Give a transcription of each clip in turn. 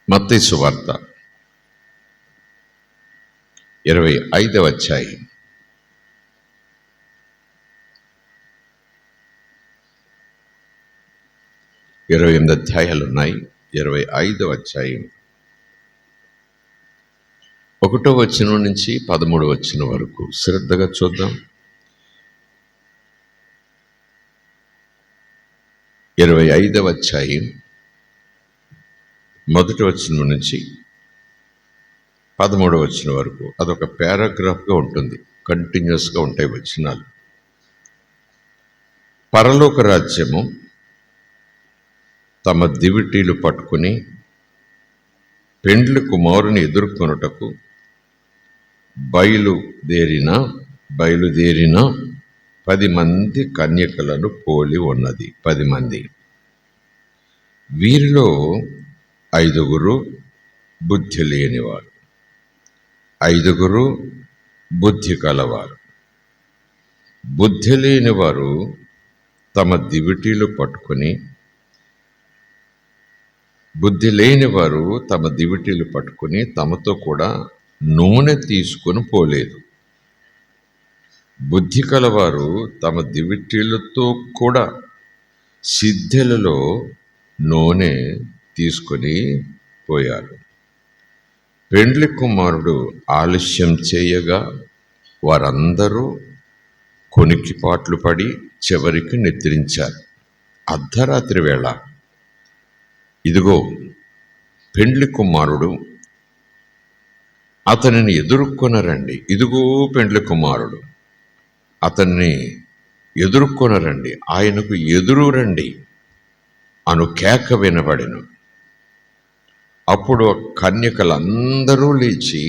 మత్తయి సువార్త 25వ అధ్యాయం 28 అధ్యాయాలు ఉన్నాయి. 25వ అధ్యాయం 1వ వచనం నుంచి 13వ వచనం వరకు శ్రద్ధగా చూద్దాం. 25వ అధ్యాయం 1వ వచనం నుంచి 13వ వచనం వరకు అదొక పారాగ్రాఫ్గా ఉంటుంది. కంటిన్యూస్గా ఉంటాయి వచనాలు. పరలోక రాజ్యము తమ దివిటీలు పట్టుకుని పెండ్లి కుమారుని ఎదుర్కొనుటకు బయలుదేరిన 10 మంది కన్యకలను పోలి ఉన్నది. 10 మంది. వీరిలో 5 బుద్ధి లేనివారు, 5 బుద్ధి కలవారు. బుద్ధి లేనివారు తమ దివిటీలు పట్టుకుని తమతో కూడా నూనె తీసుకొని పోలేదు. బుద్ధి కలవారు తమ దివిటీలతో కూడా సిద్ధెలలో నూనె తీసుకొని పోయారు. పెండ్లి కుమారుడు ఆలస్యం చేయగా వారందరూ కొనికిపాట్లు పడి చివరికి నిద్రించారు. అర్ధరాత్రి వేళ ఇదిగో పెండ్లి కుమారుడు అతనిని ఎదుర్కొనరండి. ఇదిగో పెండ్లి కుమారుడు అతన్ని ఎదుర్కొనరండి, ఆయనకు ఎదురు రండి అను కేక వినబడెను. అప్పుడు కన్యకలందరూ లేచి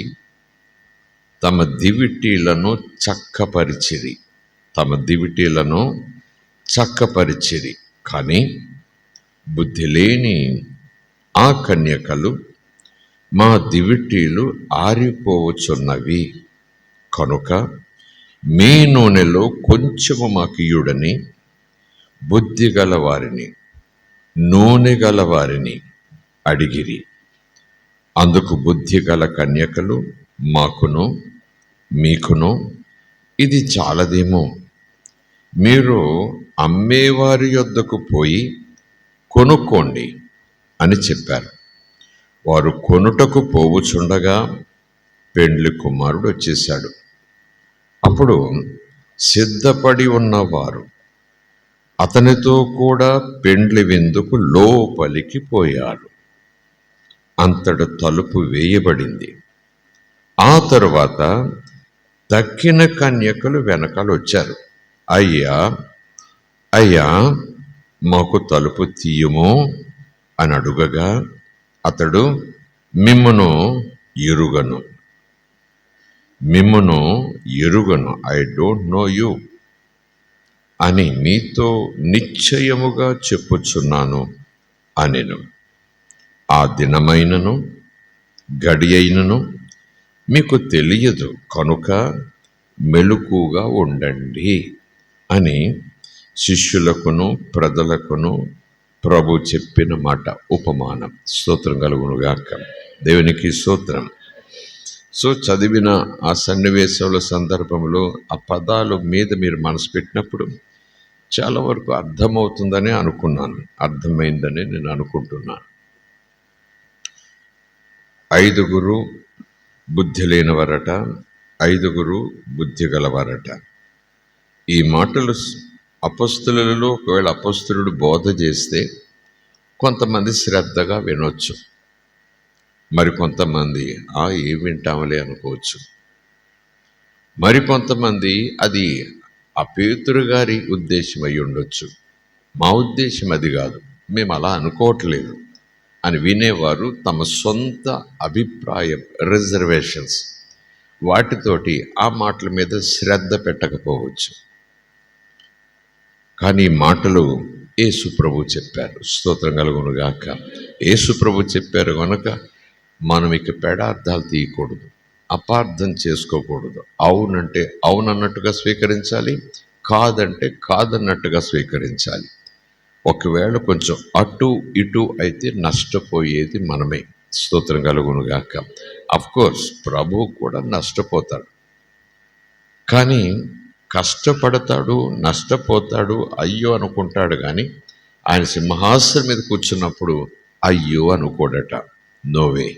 తమ దివిటీలను చక్కపరిచిరి. కానీ బుద్ధి లేని ఆ కన్యకలు, మా దివిటీలు ఆరిపోవచున్నవి కనుక మీ నూనెలో కొంచెము మాకియుడని బుద్ధి గలవారిని, నూనె గలవారిని అడిగిరి. అందుకు బుద్ధి గల కన్యకలు, మాకును మీకును ఇది చాలదేమో, మీరు అమ్మేవారి యొద్దకు పోయి కొనుక్కోండి అని చెప్పారు. వారు కొనుటకు పోవుచుండగా పెండ్లి కుమారుడు వచ్చేశాడు. అప్పుడు సిద్ధపడి ఉన్నవారు అతనితో కూడా పెండ్లి విందుకు లోపలికి పోయారు. అంతట తలుపు వేయబడింది. ఆ తరువాత తక్కిన కన్యకలు వెనకాల వచ్చారు. అయ్యా మాకు తలుపు తీయుము అని అడుగగా అతడు, మిమ్మును ఎరుగను, ఐ డోంట్ నో యూ అని మీతో నిశ్చయముగా చెప్పుచున్నాను అనెను. ఆ దినమైనను గడి అయినను మీకు తెలియదు కనుక మెలకుగా ఉండండి అని శిష్యులకును ప్రజలకును ప్రభు చెప్పిన మాట ఉపమానం. స్తోత్రం కలుగునుగాక. దేవునికి స్తోత్రం. సో చదివిన ఆ సన్నివేశాల సందర్భంలో ఆ పదాల మీద మీరు మనసు పెట్టినప్పుడు చాలా వరకు అర్థమవుతుందని అనుకున్నాను, అర్థమైందని నేను అనుకుంటున్నాను. 5 బుద్ధి లేనివారట, 5 బుద్ధి గలవారట. ఈ మాటలు అపొస్తలులలో ఒకవేళ అపొస్తలుడు బోధ చేస్తే కొంతమంది శ్రద్ధగా వినొచ్చు, మరికొంతమంది ఏం వింటామలే అనుకోవచ్చు. మరికొంతమంది అది ఆ పేతురు గారి ఉద్దేశం అయి ఉండొచ్చు. మా ఉద్దేశం అది కాదు, మేము అలా అనుకోవట్లేదు అని వినేవారు తమ సొంత అభిప్రాయం, రిజర్వేషన్స్, వాటితోటి ఆ మాటల మీద శ్రద్ధ పెట్టకపోవచ్చు. కానీ మాటలు యేసు ప్రభు చెప్పారు. స్తోత్రం కలుగునుగాక. యేసు ప్రభు చెప్పారు కనుక మనం ఇక పెడార్థాలు తీయకూడదు, అపార్థం చేసుకోకూడదు. అవునంటే అవునన్నట్టుగా స్వీకరించాలి, కాదంటే కాదన్నట్టుగా స్వీకరించాలి. ఒకవేళ కొంచెం అటు ఇటు అయితే నష్టపోయేది మనమే. స్తోత్రం కలుగును గాక. కోర్స్ ప్రభువు కూడా నష్టపోతాడు, కానీ కష్టపడతాడు, నష్టపోతాడు, అయ్యో అనుకుంటాడు. కానీ ఆయన సింహాసనం మీద కూర్చున్నప్పుడు అయ్యో అనుకోడట. నోవే.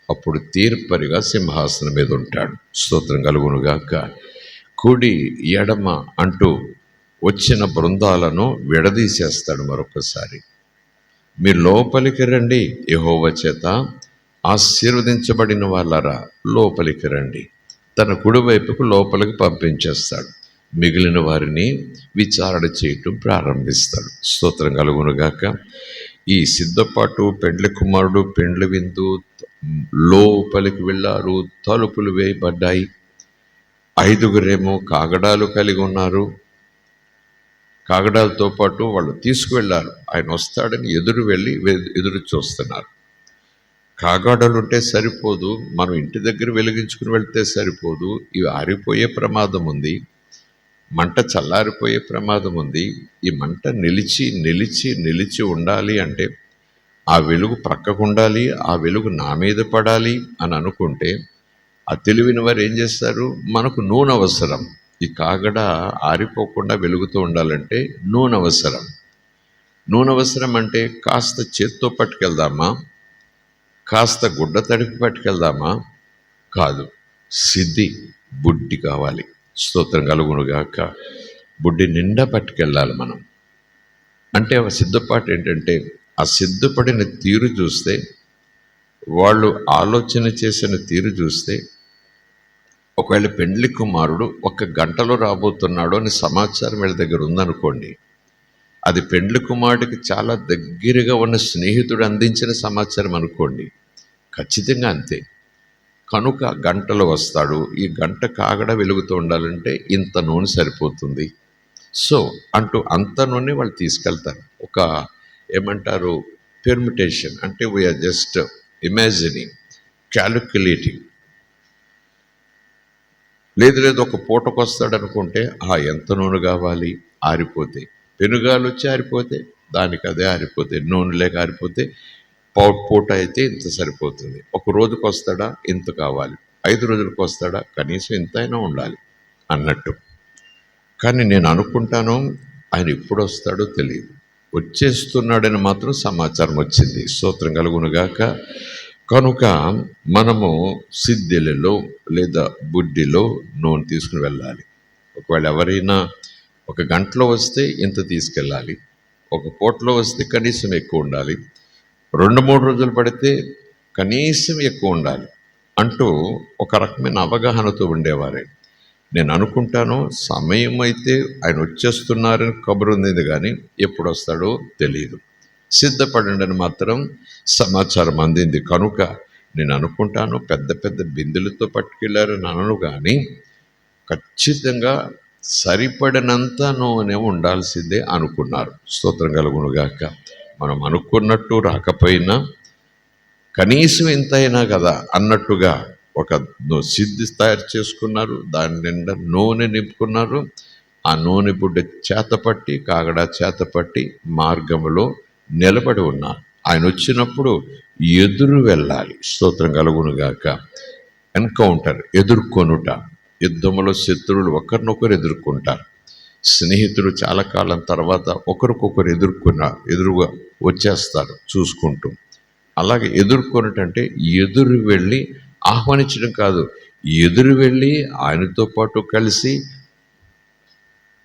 అప్పుడు తీర్పరిగా సింహాసనం మీద ఉంటాడు. స్తోత్రం కలుగునుగాక. కుడి ఎడమ అంటూ వచ్చిన బృందాలను విడదీసేస్తాడు మరొకసారి. మీరు లోపలికి రండి, యెహోవా చేత ఆశీర్వదించబడిన వాళ్ళరా లోపలికి రండి. తన కుడివైపుకు లోపలికి పంపించేస్తాడు. మిగిలిన వారిని విచారణ చేయటం ప్రారంభిస్తాడు. స్తోత్రం కలుగునుగాక. ఈ సిద్ధపాటు, పెండ్లి కుమారుడు, పెండ్లి విందు లోపలికి వెళ్ళారు. తలుపులు వేయబడ్డాయి. 5గురేమో కాగడాలు కలిగి ఉన్నారు. కాగడాలతో పాటు వాళ్ళు తీసుకువెళ్ళారు. ఆయన వస్తాడని ఎదురు చూస్తున్నారు. కాగడాలు ఉంటే సరిపోదు, మనం ఇంటి దగ్గర వెలిగించుకుని వెళ్తే సరిపోదు. ఇవి ఆరిపోయే ప్రమాదం ఉంది, మంట చల్లారిపోయే ప్రమాదం ఉంది. ఈ మంట నిలిచి నిలిచి నిలిచి ఉండాలి అంటే ఆ వెలుగు ప్రక్కకు ఉండాలి, ఆ వెలుగు నా మీద పడాలి అని అనుకుంటే ఆ తెలివిన వారు ఏం చేస్తారు? మనకు నూనె అవసరం. ఈ కాగడ ఆరిపోకుండా వెలుగుతూ ఉండాలంటే నూనె అవసరం. నూనె అవసరం అంటే కాస్త చేత్తో పట్టుకెళ్దామా, కాస్త గుడ్డ తడిపి పట్టుకెళ్దామా? కాదు, సిద్ధి బుడ్డి కావాలి. స్తోత్రం కలుగునుగాక. బుడ్డి నిండా పట్టుకెళ్ళాలి మనం. అంటే ఆ సిద్ధపాటు ఏంటంటే, ఆ సిద్ధపడిన తీరు చూస్తే, వాళ్ళు ఆలోచన చేసిన తీరు చూస్తే, ఒకవేళ పెండ్లి కుమారుడు 1 గంటలో రాబోతున్నాడు అని సమాచారం వీళ్ళ దగ్గర ఉందనుకోండి, అది పెండ్లి కుమారుడికి చాలా దగ్గరగా ఉన్న స్నేహితుడు అందించిన సమాచారం అనుకోండి, ఖచ్చితంగా అంతే. కనుక గంటలో వస్తాడు. ఈ గంట కాగడ వెలుగుతూ ఉండాలంటే ఇంత నూనె సరిపోతుంది. సో అంటూ అంత నూనె వాళ్ళు తీసుకెళ్తారు. ఒక ఏమంటారు, పెర్మిటేషన్ అంటే వీఆర్ జస్ట్ ఇమాజినింగ్, క్యాలిక్యులేటింగ్. లేదు ఒక పూటకు వస్తాడు అనుకుంటే ఎంత నూనె కావాలి, ఆరిపోతే పెనుగాలు వచ్చి ఆరిపోతే దానికి అదే ఆరిపోతే, నూనె లేక ఆరిపోతే పూట అయితే ఇంత సరిపోతుంది. ఒక రోజుకు వస్తాడా, ఇంత కావాలి. 5 రోజులకు వస్తాడా, కనీసం ఇంతైనా ఉండాలి అన్నట్టు. కానీ నేను అనుకుంటాను ఆయన ఎప్పుడు వస్తాడో తెలియదు, వచ్చేస్తున్నాడని మాత్రం సమాచారం వచ్చింది. స్తోత్రం కలుగునుగాక. కనుక మనము సిద్ధెలలో లేదా బుడ్డిలో నూనె తీసుకుని వెళ్ళాలి. ఒకవేళ ఎవరైనా 1 గంటలో వస్తే ఇంత తీసుకెళ్ళాలి, ఒక పూటలో వస్తే కనీసం ఎక్కువ ఉండాలి, 2-3 రోజులు పడితే కనీసం ఎక్కువ ఉండాలి అంటూ ఒక రకమైన అవగాహనతో ఉండేవారే. నేను అనుకుంటాను సమయం అయితే ఆయన వచ్చేస్తున్నారని కబురు ఉంది, కానీ ఎప్పుడు వస్తాడో తెలియదు. సిద్ధపడండి అని మాత్రం సమాచారం అందింది. కనుక నేను అనుకుంటాను పెద్ద పెద్ద బిందెలతో పట్టుకెళ్ళారని అనను, కానీ ఖచ్చితంగా సరిపడినంత నూనె ఉండాల్సిందే అనుకున్నారు. స్తోత్రం కలుగునుగాక. మనం అనుకున్నట్టు రాకపోయినా కనీసం ఇంతైనా కదా అన్నట్టుగా ఒక సిద్ధి తయారు చేసుకున్నారు. దాని నిండా నూనె నింపుకున్నారు. ఆ నూనె బుడ్డ చేతపట్టి, కాగడ చేతపట్టి మార్గములో నిలబడి ఉన్నారు. ఆయన వచ్చినప్పుడు ఎదురు వెళ్ళాలి. స్తోత్రం కలుగునుగాక. ఎన్కౌంటర్, ఎదుర్కొనుట. యుద్ధములో శత్రువులు ఒకరినొకరు ఎదుర్కొంటారు. స్నేహితులు చాలా కాలం తర్వాత ఒకరికొకరు ఎదురుగా వచ్చేస్తారు చూసుకుంటూ. అలాగే ఎదుర్కొనటంటే ఎదురు వెళ్ళి ఆహ్వానించడం కాదు, ఎదురు వెళ్ళి ఆయనతో పాటు కలిసి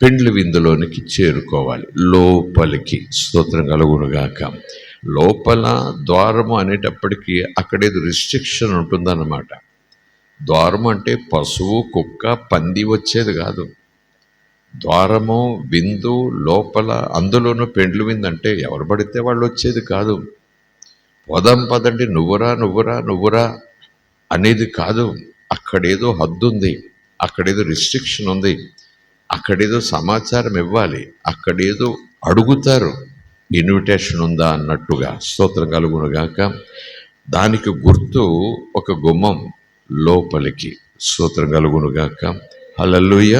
పెండ్లి విందులోనికి చేరుకోవాలి, లోపలికి. స్తోత్రం కలుగునుగాక. లోపల ద్వారము అనేటప్పటికీ అక్కడేదో రిస్ట్రిక్షన్ ఉంటుందన్నమాట. ద్వారము అంటే పశువు, కుక్క, పంది వచ్చేది కాదు. ద్వారము విందు లోపల, అందులోనూ పెండ్లి విందు అంటే ఎవరు పడితే వాళ్ళు వచ్చేది కాదు. పోదాం పదండి, నువ్వురా అనేది కాదు. అక్కడేదో హద్దు ఉంది, అక్కడేదో రిస్ట్రిక్షన్ ఉంది, అక్కడేదో సమాచారం ఇవ్వాలి, అక్కడేదో అడుగుతారు, ఇన్విటేషన్ ఉందా అన్నట్టుగా. స్తోత్రం కలుగునుగాక. దానికి గుర్తు ఒక గుమ్మం లోపలికి. స్తోత్రం కలుగునుగాక. హల్లెలూయ.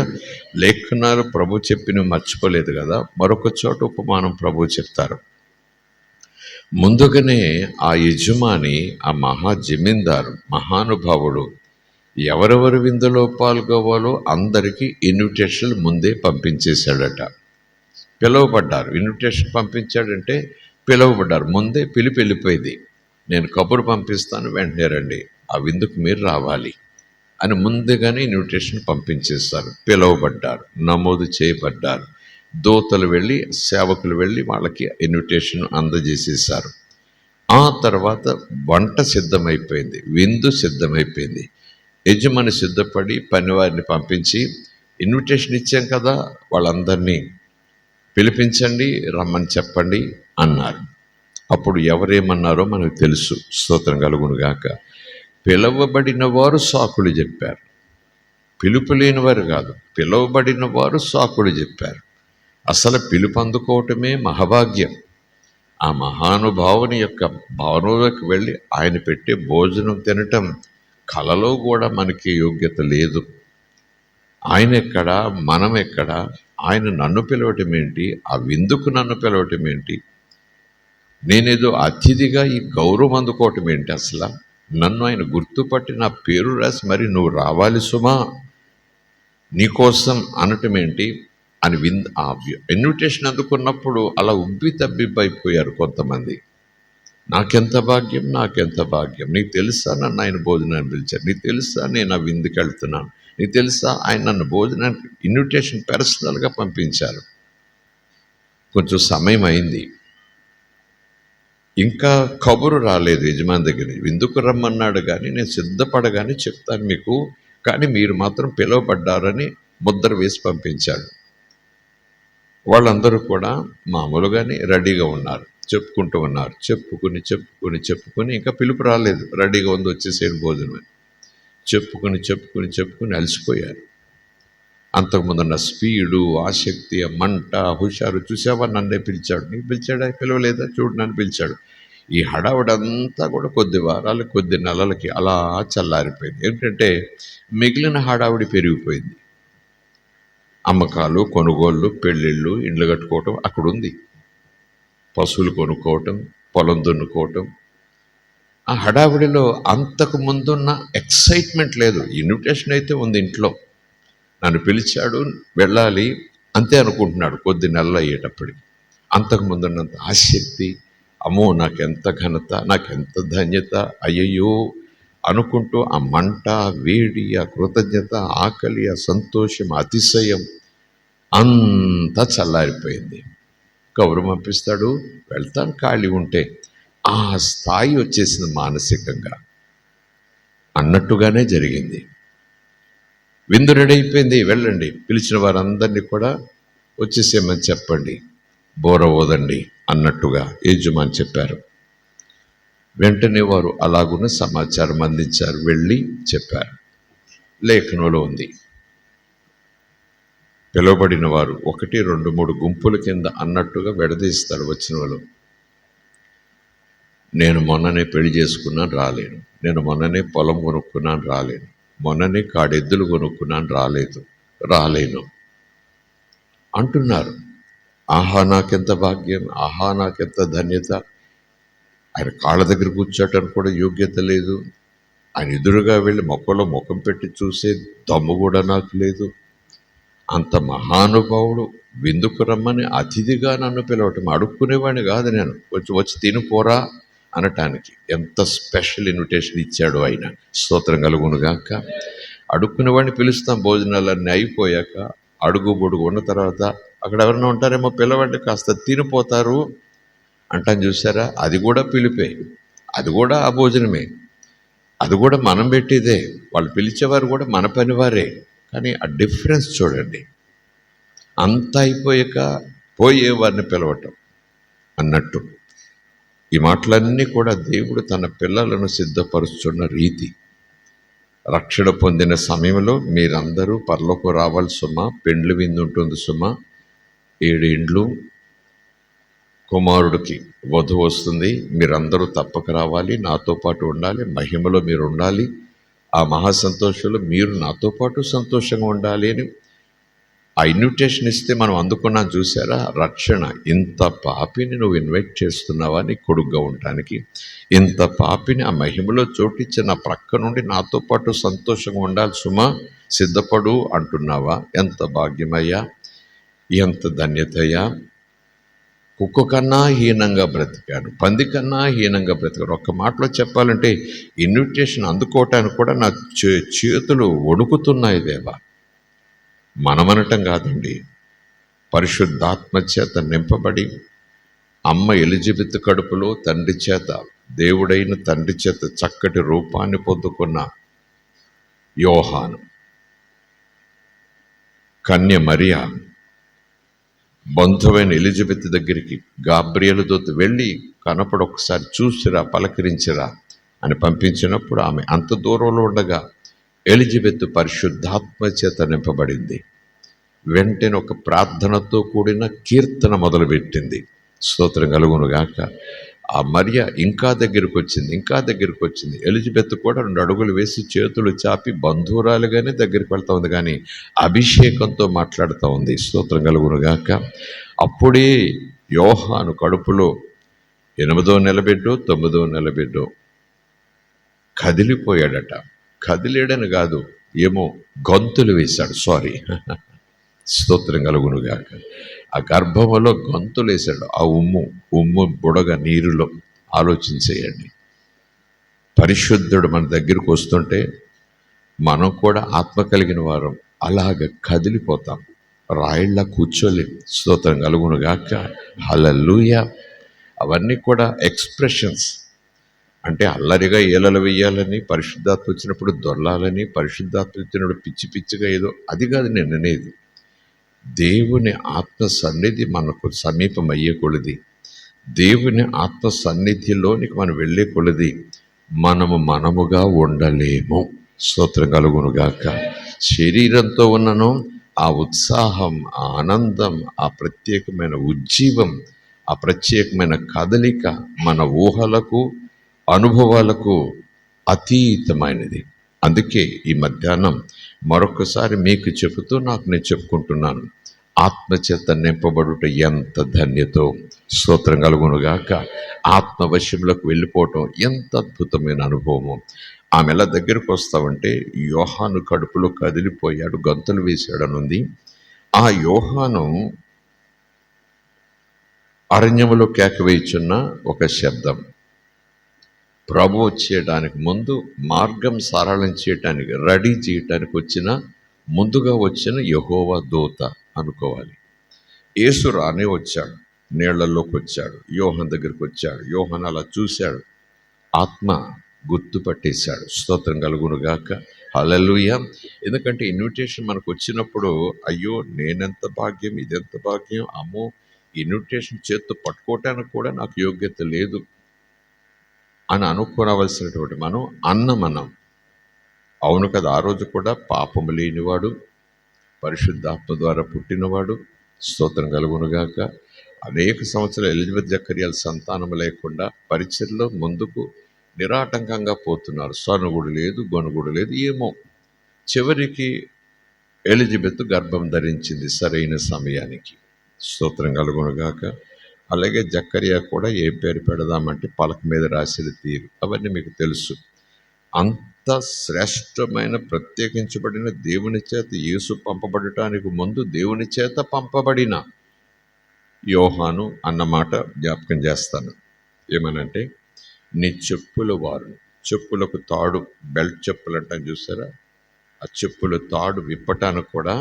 లేఖనాలు ప్రభు చెప్పినవి మర్చిపోలేదు కదా. మరొక చోట ఉపమానం ప్రభు చెప్తారు. ముందుగానే ఆ యజమాని, ఆ జమీందారు మహానుభావుడు ఎవరెవరు విందులో పాల్గొవాలో అందరికీ ఇన్విటేషన్లు ముందే పంపించేశాడట. పిలువబడ్డారు. ఇన్విటేషన్ పంపించాడంటే పిలువబడ్డారు. ముందే పిలిపి వెళ్ళిపోయింది. నేను కబురు పంపిస్తాను, వెంటనే రండి, ఆ విందుకు మీరు రావాలి అని ముందుగానే ఇన్విటేషన్ పంపించేస్తారు. పిలువబడ్డారు, నమోదు చేయబడ్డారు. దూతలు వెళ్ళి, సేవకులు వెళ్ళి వాళ్ళకి ఇన్విటేషన్ అందజేసేశారు. ఆ తర్వాత వంట సిద్ధమైపోయింది, విందు సిద్ధమైపోయింది. యజమాని సిద్ధపడి పనివారిని పంపించి ఇన్విటేషన్ ఇచ్చాం కదా, వాళ్ళందరినీ పిలిపించండి, రమ్మని చెప్పండి అన్నారు. అప్పుడు ఎవరేమన్నారో మనకు తెలుసు. స్తోత్రం కలుగునుగాక. పిలువబడిన వారు సాకులు చెప్పారు. పిలుపు లేని వారు కాదు, పిలువబడిన వారు సాకులు చెప్పారు. అసలు పిలుపు అందుకోవటమే మహాభాగ్యం. ఆ మహానుభావుని యొక్క భవనంలోకి వెళ్ళి ఆయన పెట్టే భోజనం తినటం కలలో కూడా మనకి యోగ్యత లేదు. ఆయన ఎక్కడా, మనం ఎక్కడా? ఆయన నన్ను పిలవటం ఏంటి? ఆ విందుకు నన్ను పిలవటం ఏంటి? నేనేదో అతిథిగా ఈ గౌరవం అందుకోవటం ఏంటి? అసలు నన్ను ఆయన గుర్తుపట్టి నా పేరు రాసి మరి నువ్వు రావాలి సుమా నీకోసం అనటం ఏంటి అని ఆ ఇన్విటేషన్ అందుకున్నప్పుడు అలా ఉబ్బి తబ్బిబ్బైపోయారు కొంతమంది. నాకెంత భాగ్యం, నాకెంత భాగ్యం. నీకు తెలుసా నన్ను ఆయన భోజనాన్ని పిలిచారు? నీకు తెలుసా నేను ఆ విందుకి వెళ్తున్నాను? నీకు తెలుసా ఆయన నన్ను భోజనానికి ఇన్విటేషన్ పర్సనల్గా పంపించారు. కొంచెం సమయం అయింది, ఇంకా కబురు రాలేదు యజమాని దగ్గర. విందుకు రమ్మన్నాడు కానీ నేను సిద్ధపడగానే చెప్తాను మీకు, కానీ మీరు మాత్రం పిలువబడ్డారని ముద్ర వేసి పంపించాడు. వాళ్ళందరూ కూడా మామూలుగానే రెడీగా ఉన్నారు, చెప్పుకుంటూ ఉన్నారు. చెప్పుకుని ఇంకా పిలుపు రాలేదు, రెడీగా ఉంది వచ్చేసేడు భోజనం అని చెప్పుకుని అలసిపోయారు. అంతకుముందున్న స్పీడు, ఆసక్తి, మంట, హుషారు చూసావా, నన్నే పిలిచాడు. నీకు పిలిచాడా? పిలవలేదా? చూడు నన్ను పిలిచాడు. ఈ హడావుడంతా కూడా కొద్ది వారాలకి, కొద్ది నెలలకి అలా చల్లారిపోయింది. ఏంటంటే మిగిలిన హడావుడి పెరిగిపోయింది. అమ్మకాలు, కొనుగోళ్ళు, పెళ్ళిళ్ళు, ఇండ్లు కట్టుకోవటం అక్కడ ఉంది. పశువులు కొనుక్కోవటం, పొలం దున్నుకోవటం. ఆ హడావిడిలో అంతకు ముందున్న ఎక్సైట్మెంట్ లేదు. ఇన్విటేషన్ అయితే ఉంది ఇంట్లో, నన్ను పిలిచాడు వెళ్ళాలి అంతే అనుకుంటున్నాడు కొద్ది నెలలు అయ్యేటప్పటికి. అంతకు ముందున్నంత ఆసక్తి, అమ్మో నాకెంత ఘనత, నాకెంత ధన్యత, అయ్యయ్యో అనుకుంటూ ఆ మంట, వేడి, ఆ కృతజ్ఞత, ఆకలి, ఆ సంతోషం, అతిశయం అంతా చల్లారిపోయింది. కబురు పంపిస్తాడు, వెళ్తాను ఖాళీ ఉంటే. ఆ స్థాయి వచ్చేసింది మానసికంగా అన్నట్టుగానే జరిగింది. విందు రెడీ అయిపోయింది, వెళ్ళండి, పిలిచిన వారందరినీ కూడా వచ్చేసేమని చెప్పండి, బోర ఓదండి అన్నట్టుగా యజమాని చెప్పారు. వెంటనే వారు అలాగున్న సమాచారం అందించారు, వెళ్ళి చెప్పారు. లేఖనంలో ఉంది, పిలువబడిన వారు 1, 2, 3 గుంపుల కింద అన్నట్టుగా విడదీస్తారు వచ్చిన వాళ్ళు. నేను మొన్ననే పెళ్లి చేసుకున్నాను రాలేను, నేను మొన్ననే పొలం కొనుక్కున్నాను రాలేను, మొన్ననే కాడెద్దులు కొనుక్కున్నాను రాలేను అంటున్నారు. ఆహా నాకెంత భాగ్యం, ఆహా నాకెంత ధన్యత. ఆయన కాళ్ళ దగ్గర కూర్చోటానికి కూడా యోగ్యత లేదు. ఆయన ఎదురుగా వెళ్ళి మొక్కలో ముఖం పెట్టి చూసే దమ్ము కూడా నాకు లేదు. అంత మహానుభావుడు విందుకు రమ్మని అతిథిగా నన్ను పిలవటం, అడుక్కునేవాడిని కాదు నేను, కొంచెం వచ్చి తినిపోరా అనటానికి. ఎంత స్పెషల్ ఇన్విటేషన్ ఇచ్చాడు ఆయన. స్తోత్రం కలుగునుగాక. అడుక్కునేవాడిని పిలుస్తాం, భోజనాలన్నీ అయిపోయాక అడుగు బొడుగు ఉన్న తర్వాత అక్కడ ఎవరైనా ఉంటారేమో, పిలవండి కాస్త తినిపోతారు అంటాను చూసారా, అది కూడా పిలిపే, అది కూడా ఆ భోజనమే, అది కూడా మనం పెట్టేదే. వాళ్ళు పిలిచేవారు కూడా మన పనివారే. కానీ ఆ డిఫరెన్స్ చూడండి. అంత అయిపోయాక పోయేవారిని పిలవటం అన్నట్టు. ఈ మాటలన్నీ కూడా దేవుడు తన పిల్లలను సిద్ధపరుస్తున్న రీతి. రక్షణ పొందిన సమయంలో మీరందరూ పరలోకి రావాలి సుమా, పెండ్లి విందు ఉంటుంది సుమా, 7 ఇండ్లు, కుమారుడికి వధువు వస్తుంది, మీరందరూ తప్పక రావాలి, నాతో పాటు ఉండాలి, మహిమలో మీరు ఉండాలి, ఆ మహా సంతోషంలో మీరు నాతో పాటు సంతోషంగా ఉండాలి అని ఆ ఇన్విటేషన్ ఇస్తే మనం అందుకున్నాం చూసారా రక్షణ. ఇంత పాపిని నువ్వు ఇన్వైట్ చేస్తున్నావా నీ కొడుగ్గా ఉండటానికి? ఇంత పాపిని ఆ మహిమలో చోటిచ్చి నా ప్రక్క నుండి నాతో పాటు సంతోషంగా ఉండాలి సుమా, సిద్ధపడు అంటున్నావా? ఎంత భాగ్యమయ్యా, ఎంత ధన్యతయ్యా. కుక్క కన్నా హీనంగా బ్రతికాను, పంది కన్నా హీనంగా బ్రతికాను. ఒక్క మాటలో చెప్పాలంటే ఇన్విటేషన్ అందుకోవటానికి కూడా నా చేతులు వణుకుతున్నాయి దేవా. మనమనటం కాదండి, పరిశుద్ధాత్మ చేత నింపబడి అమ్మ ఎలిజబెత్ కడుపులో తండ్రి చేత, దేవుడైన తండ్రి చేత చక్కటి రూపాన్ని పొందుకున్న యోహాను, కన్య మరియా బంధువైన ఎలిజబెత్ దగ్గరికి గాబ్రియేలు దూత వెళ్ళి కనపడి ఒకసారి చూసిరా, పలకరించిరా అని పంపించినప్పుడు ఆమె అంత దూరంలో ఉండగా ఎలిజబెత్ పరిశుద్ధాత్మ చేత నింపబడింది. వెంటనే ఒక ప్రార్థనతో కూడిన కీర్తన మొదలుపెట్టింది. స్తోత్రం కలుగునుగాక. ఆ మరియ ఇంకా దగ్గరికి వచ్చింది. ఎలిజబెత్ కూడా 2 అడుగులు వేసి చేతులు చాపి బంధువురాలుగానే దగ్గరికి వెళ్తా ఉంది, కానీ అభిషేకంతో మాట్లాడుతూ ఉంది. స్తోత్రం కలుగునుగాక. అప్పుడే యోహాను కడుపులో 8వ నెల బిడ్డో 9వ నెల బిడ్డో కదిలిపోయాడట. కదిలేడని కాదు, ఏమో గంతులు వేశాడు. స్తోత్రం కలుగునుగాక. ఆ గర్భములో గంతులు వేశాడు. ఆ ఉమ్ము బుడగ నీరులో ఆలోచించేయండి. పరిశుద్ధుడు మన దగ్గరికి వస్తుంటే మనం కూడా ఆత్మ కలిగిన వారం అలాగ కదిలిపోతాం, రాయిళ్ళ కూర్చోలేం. స్తోత్రం కలుగునుగాక. హల్లెలూయా. అవన్నీ కూడా ఎక్స్ప్రెషన్స్. అంటే అల్లరిగా ఏలలు వేయాలని, పరిశుద్ధాత్మ వచ్చినప్పుడు దొర్లాలని, పరిశుద్ధాత్మ వచ్చినప్పుడు పిచ్చి పిచ్చిగా ఏదో, అది కాదు నేను అనేది. దేవుని ఆత్మ సన్నిధి మనకు సమీపం అయ్యే కొలది, దేవుని ఆత్మ సన్నిధిలోనికి మనం వెళ్ళే కొలది మనముగా ఉండలేము. స్తోత్రం కలుగునుగాక. శరీరంతో ఉన్నను ఆ ఉత్సాహం, ఆ ఆనందం, ఆ ప్రత్యేకమైన ఉజ్జీవం, ఆ ప్రత్యేకమైన కదలిక మన ఊహలకు, అనుభవాలకు అతీతమైనది. అందుకే ఈ మధ్యాహ్నం మరొకసారి మీకు చెబుతూ నాకు నేను చెప్పుకుంటున్నాను, ఆత్మచేత నింపబడుట ఎంత ధన్యతో. స్తోత్రం కలుగునుగాక. ఆత్మవశ్యంలోకి వెళ్ళిపోవటం ఎంత అద్భుతమైన అనుభవము. ఆమె ఎలా దగ్గరకు వస్తామంటే, యోహాను కడుపులో కదిలిపోయాడు, గంతులు వేశాడనుంది. ఆ యోహాను అరణ్యములో కేకవేయుచున్న ఒక శబ్దం. ప్రభు వచ్చేయడానికి ముందు మార్గం సరళం చేయటానికి, రెడీ చేయటానికి ముందుగా వచ్చిన యెహోవా దూత అనుకోవాలి. యేసు రానే వచ్చాడు, నీళ్లలోకి వచ్చాడు, యోహాను దగ్గరికి వచ్చాడు. యోహాను అలా చూశాడు, ఆత్మ గుర్తుపట్టేశాడు. స్తోత్రం కలుగునుగాక. హల్లెలూయా. ఎందుకంటే ఇన్విటేషన్ మనకు వచ్చినప్పుడు అయ్యో నేనెంత భాగ్యం, ఇదెంత భాగ్యం, అమ్మో ఇన్విటేషన్ చేత్తో పట్టుకోవటానికి కూడా నాకు యోగ్యత లేదు అని అనుకోవలసినటువంటి మనం అవును కదా. ఆ రోజు కూడా పాపము లేనివాడు, పరిశుద్ధాత్మ ద్వారా పుట్టినవాడు, స్తోత్రం కలుగునుగాక, అనేక సంవత్సరాలు ఎలిజబెత్ జకర్యాల సంతానం లేకుండా పరిచర్లో ముందుకు నిరాటంకంగా పోతున్నారు. సనుగుడు లేదు, గొనుగుడు లేదు, ఏమో చివరికి ఎలిజబెత్ గర్భం ధరించింది సరైన సమయానికి. స్తోత్రం కలుగునుగాక. అలాగే జకర్యా కూడా ఏ పేరు పెడదామంటే పలక మీద రాసేది తీరు, అవన్నీ మీకు తెలుసు. అంత శ్రేష్టమైన ప్రత్యేకించబడిన దేవుని చేత యేసు పంపబడటానికి ముందు దేవుని చేత పంపబడిన యోహాను అన్నమాట జ్ఞాపకం చేస్తాను. ఏమనంటే, నీ చెప్పుల వారు, చెప్పులకు తాడు, బెల్ట్ చెప్పులు అంటాను చూసారా, ఆ చెప్పుల తాడు విప్పటానికి కూడా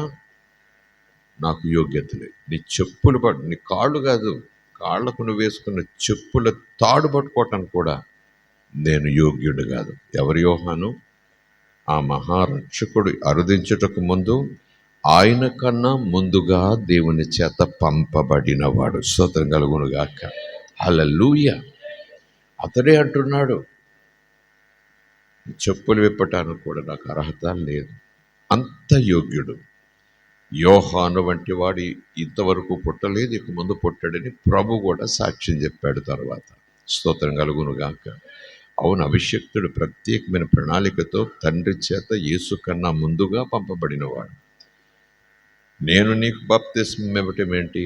నాకు యోగ్యత లేదు. నీ చెప్పులు నీ కాళ్ళు కాదు, కాళ్ళకు నువ్వు వేసుకున్న చెప్పుల తాడు పట్టుకోవటానికి కూడా నేను యోగ్యుడు కాదు. ఎవరి యోహాను? ఆ మహారక్షకుడు అరుదించుటకు ముందు ఆయన కన్నా ముందుగా దేవుని చేత పంపబడినవాడు. స్తోత్రం కలుగునుగాక. హల్లెలూయా. అతడే అంటున్నాడు, చెప్పులు విప్పటానికి కూడా నాకు అర్హత లేదు. అంత యోగ్యుడు. యోహాను వంటి వాడు ఇంతవరకు పుట్టలేదు, ఇక ముందు పుట్టాడని ప్రభు కూడా సాక్ష్యం చెప్పాడు తర్వాత. స్తోత్రం కలుగునుగాక. అవును, అభిషక్తుడు ప్రత్యేకమైన ప్రణాళికతో తండ్రి చేత యేసు కన్నా ముందుగా పంపబడినవాడు. నేను నీకు బాప్తిస్మం ఇవ్వటం ఏంటి?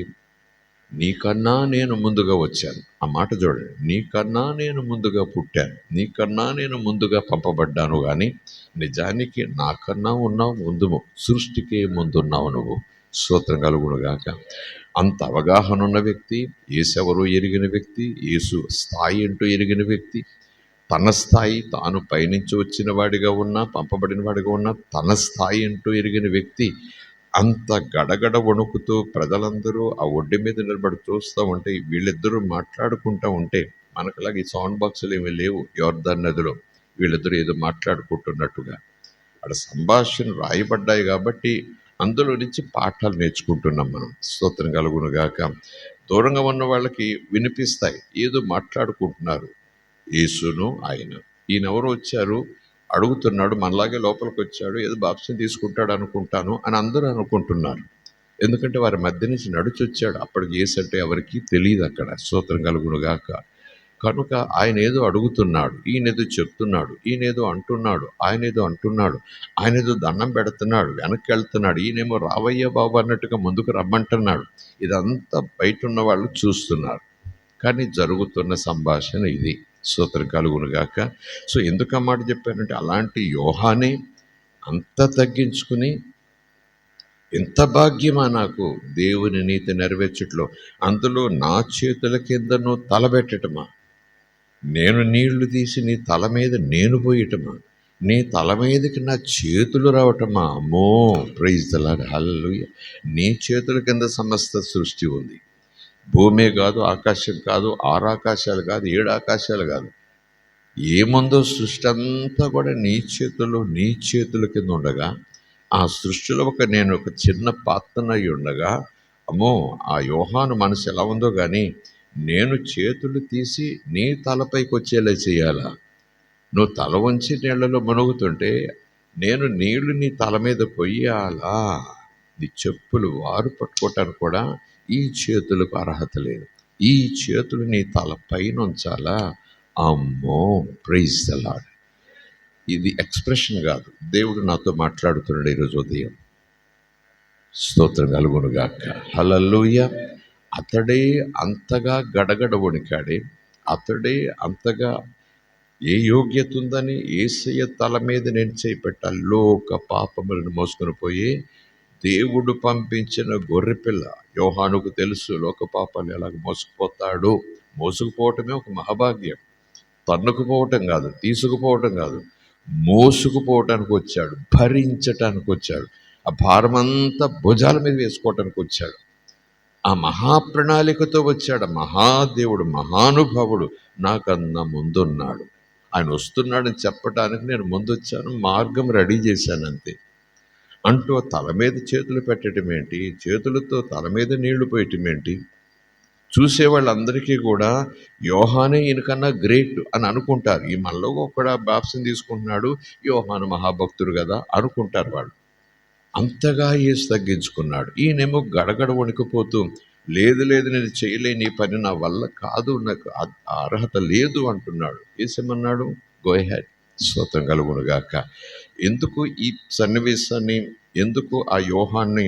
నీకన్నా నేను ముందుగా వచ్చాను. ఆ మాట చూడండి. నీకన్నా నేను ముందుగా పుట్టాను, నీకన్నా నేను ముందుగా పంపబడ్డాను. కానీ నిజానికి నాకన్నా ఉన్నావు ముందు, సృష్టికే ముందున్నావు నువ్వు. స్తోత్రం కలుగునుగాక. అంత అవగాహన ఉన్న వ్యక్తి, యేసెవరో ఎరిగిన వ్యక్తి, యేసు స్థాయి అంటూ ఎరిగిన వ్యక్తి, తన స్థాయి తాను పైనుంచి వచ్చిన వాడిగా ఉన్నా, పంపబడిన వాడిగా ఉన్నా, తన స్థాయి అంటూ ఎరిగిన వ్యక్తి అంత గడగడ వణుకుతూ ప్రజలందరూ ఆ ఒడ్డు మీద నిలబడి చూస్తూ ఉంటే, వీళ్ళిద్దరూ మాట్లాడుకుంటూ ఉంటే, మనకులాగా ఈ సౌండ్ బాక్సులు ఏమీ లేవు యోర్దాన్ నదిలో. వీళ్ళిద్దరూ ఏదో మాట్లాడుకుంటున్నట్టుగా అక్కడ సంభాషణ రాయబడ్డాయి కాబట్టి అందులో నుంచి పాఠాలు నేర్చుకుంటున్నాం మనం. స్తోత్రం కలుగును గాక. దూరంగా ఉన్న వాళ్ళకి వినిపిస్తాయి, ఏదో మాట్లాడుకుంటున్నారు. యేసును ఆయన, ఈయనెవరు వచ్చారు అడుగుతున్నాడు, మనలాగే లోపలికి వచ్చాడు, ఏదో బాప్సం తీసుకుంటాడు అనుకుంటాను అని అందరూ అనుకుంటున్నారు. ఎందుకంటే వారి మధ్య నుంచి నడిచొచ్చాడు. అప్పటికి యేసు అంటే ఎవరికి తెలియదు అక్కడ. స్తోత్రం కలుగును గాక. కనుక ఆయన ఏదో అడుగుతున్నాడు, ఈయనేదో చెప్తున్నాడు, ఈయనేదో అంటున్నాడు, ఆయనేదో అంటున్నాడు, ఆయనేదో దండం పెడుతున్నాడు, వెనక్కి వెళ్తున్నాడు, ఈయనేమో రావయ్య బాబు అన్నట్టుగా ముందుకు రమ్మంటున్నాడు. ఇదంతా బయట ఉన్న వాళ్ళు చూస్తున్నారు. కానీ జరుగుతున్న సంభాషణ ఇది. స్తోత్రం కలుగును గాక. సో ఎందుకు ఆ మాట చెప్పానంటే, అలాంటి యోహానే అంత తగ్గించుకుని, ఎంత భాగ్యమా నాకు దేవుని నీతి నెరవేర్చుట్లో, అందులో నా చేతుల కింద నువ్వు తలబెట్టటమా, నేను నీళ్లు తీసి నీ తల మీద నేను పోయటమా, నీ తల మీదకి నా చేతులు రావటమా. అమ్మో, ప్రైజ్ ద లార్డ్, హల్లెలూయా. నీ చేతుల కింద సమస్త సృష్టి ఉంది. భూమే కాదు, ఆకాశం కాదు, ఆరు ఆకాశాలు కాదు, ఏడు ఆకాశాలు కాదు, ఏముందో సృష్టి అంతా కూడా నీ చేతుల్లో, నీ చేతుల కింద ఉండగా, ఆ సృష్టిలో నేను ఒక చిన్న పాత్రనై ఉండగా, అమ్మో, ఆ యోహాను మనసు ఎలా ఉందో కానీ, నేను చేతులు తీసి నీ తలపైకి వచ్చేలా చేయాలా? నువ్వు తల వంచి నీళ్లలో మునుగుతుంటే నేను నీళ్లు నీ తల మీద పొయ్యాలా? నీ చెప్పులు వారు పట్టుకోవటానికి కూడా ఈ చేతులకు అర్హత లేదు. ఈ చేతులు నీ తల పైన ఉంచాలా? అమ్మో, ప్రైజ్ ద లార్డ్. ఇది ఎక్స్ప్రెషన్ కాదు, దేవుడు నాతో మాట్లాడుతున్నాడు ఈరోజు ఉదయం. స్తోత్రం కలుగును గాక. హల్లెలూయా. అతడే అంతగా గడగడ వణికాడే, అతడే అంతగా ఏ యోగ్యత ఉందని యేసయ్య తల మీద నేను చేపెట్టాలి. లోక పాపములను మోసుకొని పోయి దేవుడు పంపించిన గొర్రెపిల్ల. యోహానుకు తెలుసు లోక పాపాలు ఎలాగ మోసుకుపోతాడు. మోసుకుపోవటమే ఒక మహాభాగ్యం. తన్నుకుపోవటం కాదు, తీసుకుపోవటం కాదు, మోసుకుపోవటానికి వచ్చాడు, భరించటానికి వచ్చాడు, ఆ భారమంతా భుజాల మీద వేసుకోవటానికి వచ్చాడు. ఆ మహాప్రణాళికతో వచ్చాడు. మహాదేవుడు, మహానుభావుడు నాకన్నా ముందున్నాడు. ఆయన వస్తున్నాడని చెప్పడానికి నేను ముందొచ్చాను, మార్గం రెడీ చేశాను అంతే. అంటూ తల మీద చేతులు పెట్టడం ఏంటి, చేతులతో తల మీద నీళ్లు పోయటం ఏంటి? చూసేవాళ్ళందరికీ కూడా యోహానే ఈయనకన్నా గ్రేట్ అని అనుకుంటారు. ఈ మనలో కూడా బాప్సం తీసుకుంటున్నాడు, యోహాను మహాభక్తుడు కదా అనుకుంటారు వాళ్ళు. అంతగా యేసు తగ్గించుకున్నాడు. ఈయనేమో గడగడ వణికిపోతూ, లేదు లేదు, నేను చేయలేని ఈ పని, నా వల్ల కాదు, నాకు ఆ అర్హత లేదు అంటున్నాడు. యేసేమన్నాడు? Go ahead. స్తోత్రం కలుగును గాక. ఎందుకు ఈ సన్నివేశాన్ని, ఎందుకు ఆ యోహాన్ని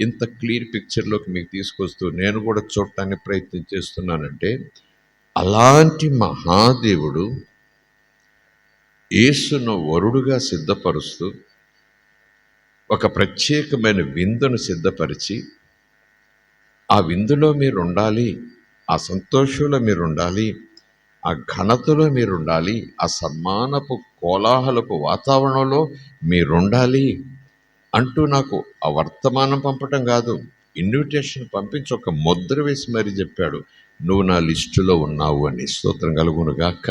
ఇంత క్లియర్ పిక్చర్లోకి మీకు తీసుకొస్తూ నేను కూడా చూడటానికి ప్రయత్నం చేస్తున్నానంటే, అలాంటి మహాదేవుడు యేసును వరుడుగా సిద్ధపరుస్తూ ఒక ప్రత్యేకమైన విందును సిద్ధపరిచి, ఆ విందులో మీరు ఉండాలి, ఆ సంతోషంలో మీరు ఉండాలి, ఆ ఘనతలో మీరు ఉండాలి, ఆ సన్మానపు కోలాహలపు వాతావరణంలో మీరుండాలి అంటూ నాకు ఆ వర్తమానం పంపటం కాదు, ఇన్విటేషన్ పంపించి ఒక ముద్ర వేసి మరీ చెప్పాడు, నువ్వు నా లిస్టులో ఉన్నావు అని. స్తోత్రం కలుగును గాక.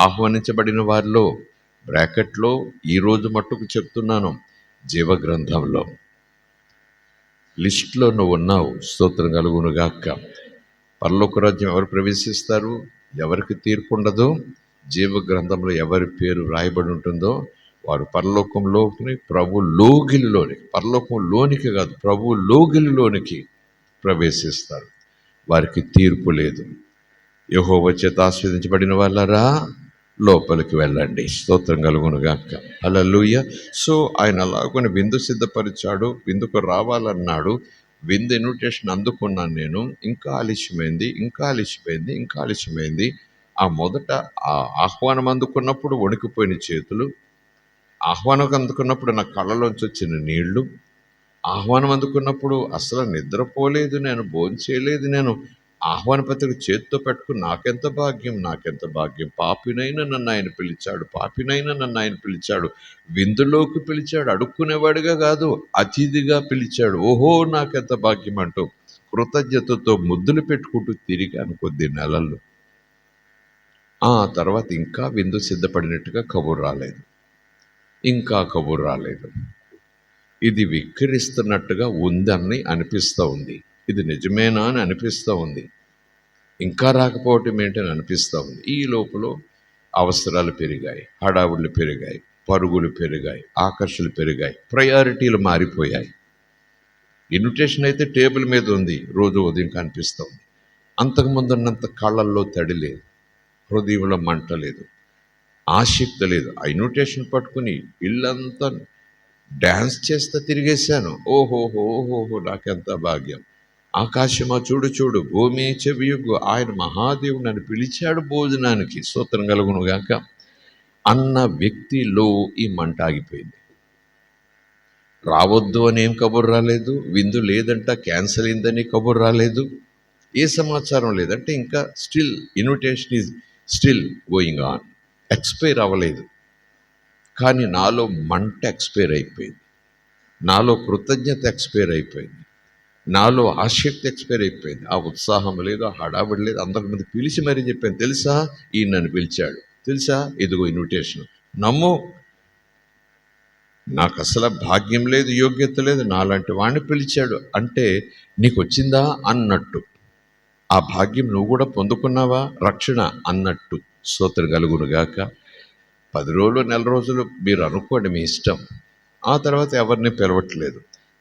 ఆహ్వానించబడిన వారిలో బ్రాకెట్లో ఈరోజు మట్టుకు చెప్తున్నాను, జీవగ్రంథంలో లిస్టులో నువ్వు ఉన్నావు. స్తోత్రం కలుగును గాక. పరలోక రాజ్యం ఎవరు ప్రవేశిస్తారు? ఎవరికి తీర్పు ఉండదు? జీవగ్రంథంలో ఎవరి పేరు రాయబడి ఉంటుందో వారు పరలోకంలోకి, ప్రభు లోగిలిలోనికి, పరలోకంలోనికి కాదు, ప్రభు లోగిలిలోనికి ప్రవేశిస్తారు. వారికి తీర్పు లేదు. యెహోవా చేత ఆస్వాదించబడిన వాళ్ళరా లోపలికి వెళ్ళండి. స్తోత్రం కలుగునుగాక. హల్లెలూయా. సో ఆయన అలాగని విందు సిద్ధపరిచాడు, విందుకు రావాలన్నాడు. విందు ఇన్విటేషన్ అందుకున్నాను నేను. ఇంకా ఆలస్యమైంది, ఇంకా ఆలస్యమైంది, ఇంకా ఆలస్యమైంది. ఆ మొదట ఆ ఆహ్వానం అందుకున్నప్పుడు వణికిపోయిన చేతులు, ఆహ్వానం అందుకున్నప్పుడు నా కళ్ళలోంచి వచ్చిన నీళ్లు, ఆహ్వానం అందుకున్నప్పుడు అసలు నిద్రపోలేదు నేను, భోంచేయలేదు నేను. ఆహ్వాన పత్రిక చేత్తో పెట్టుకుని నాకెంత భాగ్యం, నాకెంత భాగ్యం. పాపినైనా నన్ను ఆయన పిలిచాడు, పాపినైనా నన్ను ఆయన పిలిచాడు. విందులోకి పిలిచాడు, అడుక్కునేవాడిగా కాదు, అతిథిగా పిలిచాడు. ఓహో నాకెంత భాగ్యం అంటూ కృతజ్ఞతతో ముద్దులు పెట్టుకుంటూ తిరిగాను కొద్ది నెలల్లో. ఆ తర్వాత ఇంకా విందు సిద్ధపడినట్టుగా కబురు రాలేదు, ఇంకా కబురు రాలేదు. ఇది విక్రిస్తున్నట్టుగా ఉందని అనిపిస్తూ ఉంది. ఇది నిజమేనా అని అనిపిస్తూ ఉంది. ఇంకా రాకపోవటం ఏంటని అనిపిస్తూ ఉంది. ఈ లోపల అవసరాలు పెరిగాయి, హడావుళ్ళు పెరిగాయి, పరుగులు పెరిగాయి, ఆకర్షణలు పెరిగాయి, ప్రయారిటీలు మారిపోయాయి. ఇన్విటేషన్ అయితే టేబుల్ మీద ఉంది, రోజు ఉదయం కనిపిస్తుంది. అంతకుముందు ఉన్నంత కళ్ళల్లో తడి లేదు, హృదయంలో మంట లేదు, ఆసక్తి లేదు. ఆ ఇన్విటేషన్ పట్టుకుని ఇల్లంతా డ్యాన్స్ చేస్తా తిరిగేశాను. ఓహోహో ఓహోహో నాకెంత భాగ్యం. ఆకాశమా చూడు చూడు, భూమి చెవియొగ్గు, ఆయన మహాదేవుడు నన్ను పిలిచాడు భోజనానికి, స్తోత్రం కలుగును గాక అన్న వ్యక్తిలో ఈ మంట ఆగిపోయింది. రావద్దు అని ఏం కబురు రాలేదు, విందు లేదంట క్యాన్సిల్ అయిందని కబురు రాలేదు, ఏ సమాచారం లేదంటే ఇంకా still invitation is still going on, expire అవ్వలేదు. కానీ నాలో మంట ఎక్స్పైర్ అయిపోయింది, నాలో కృతజ్ఞత ఎక్స్పైర్ అయిపోయింది, నాలో ఆసక్తి ఎక్స్పైర్ అయిపోయింది. ఆ ఉత్సాహం లేదు, ఆ హడావిడి లేదు. అందరిమంది పిలిచి మరీ చెప్పాను, తెలుసా ఈయన నన్ను పిలిచాడు, తెలుసా ఇదిగో ఇన్విటేషన్, నమ్ము. నాకు అసలు భాగ్యం లేదు, యోగ్యత లేదు, నాలాంటి వాడిని పిలిచాడు అంటే నీకు వచ్చిందా అన్నట్టు. ఆ భాగ్యం నువ్వు కూడా పొందుకున్నావా, రక్షణ అన్నట్టు. స్తోత్రం కలుగునుగాక. 10 రోజులు, నెల రోజులు మీరు అనుకోండి, మీ ఇష్టం. ఆ తర్వాత ఎవరిని పిలవట్లేదు,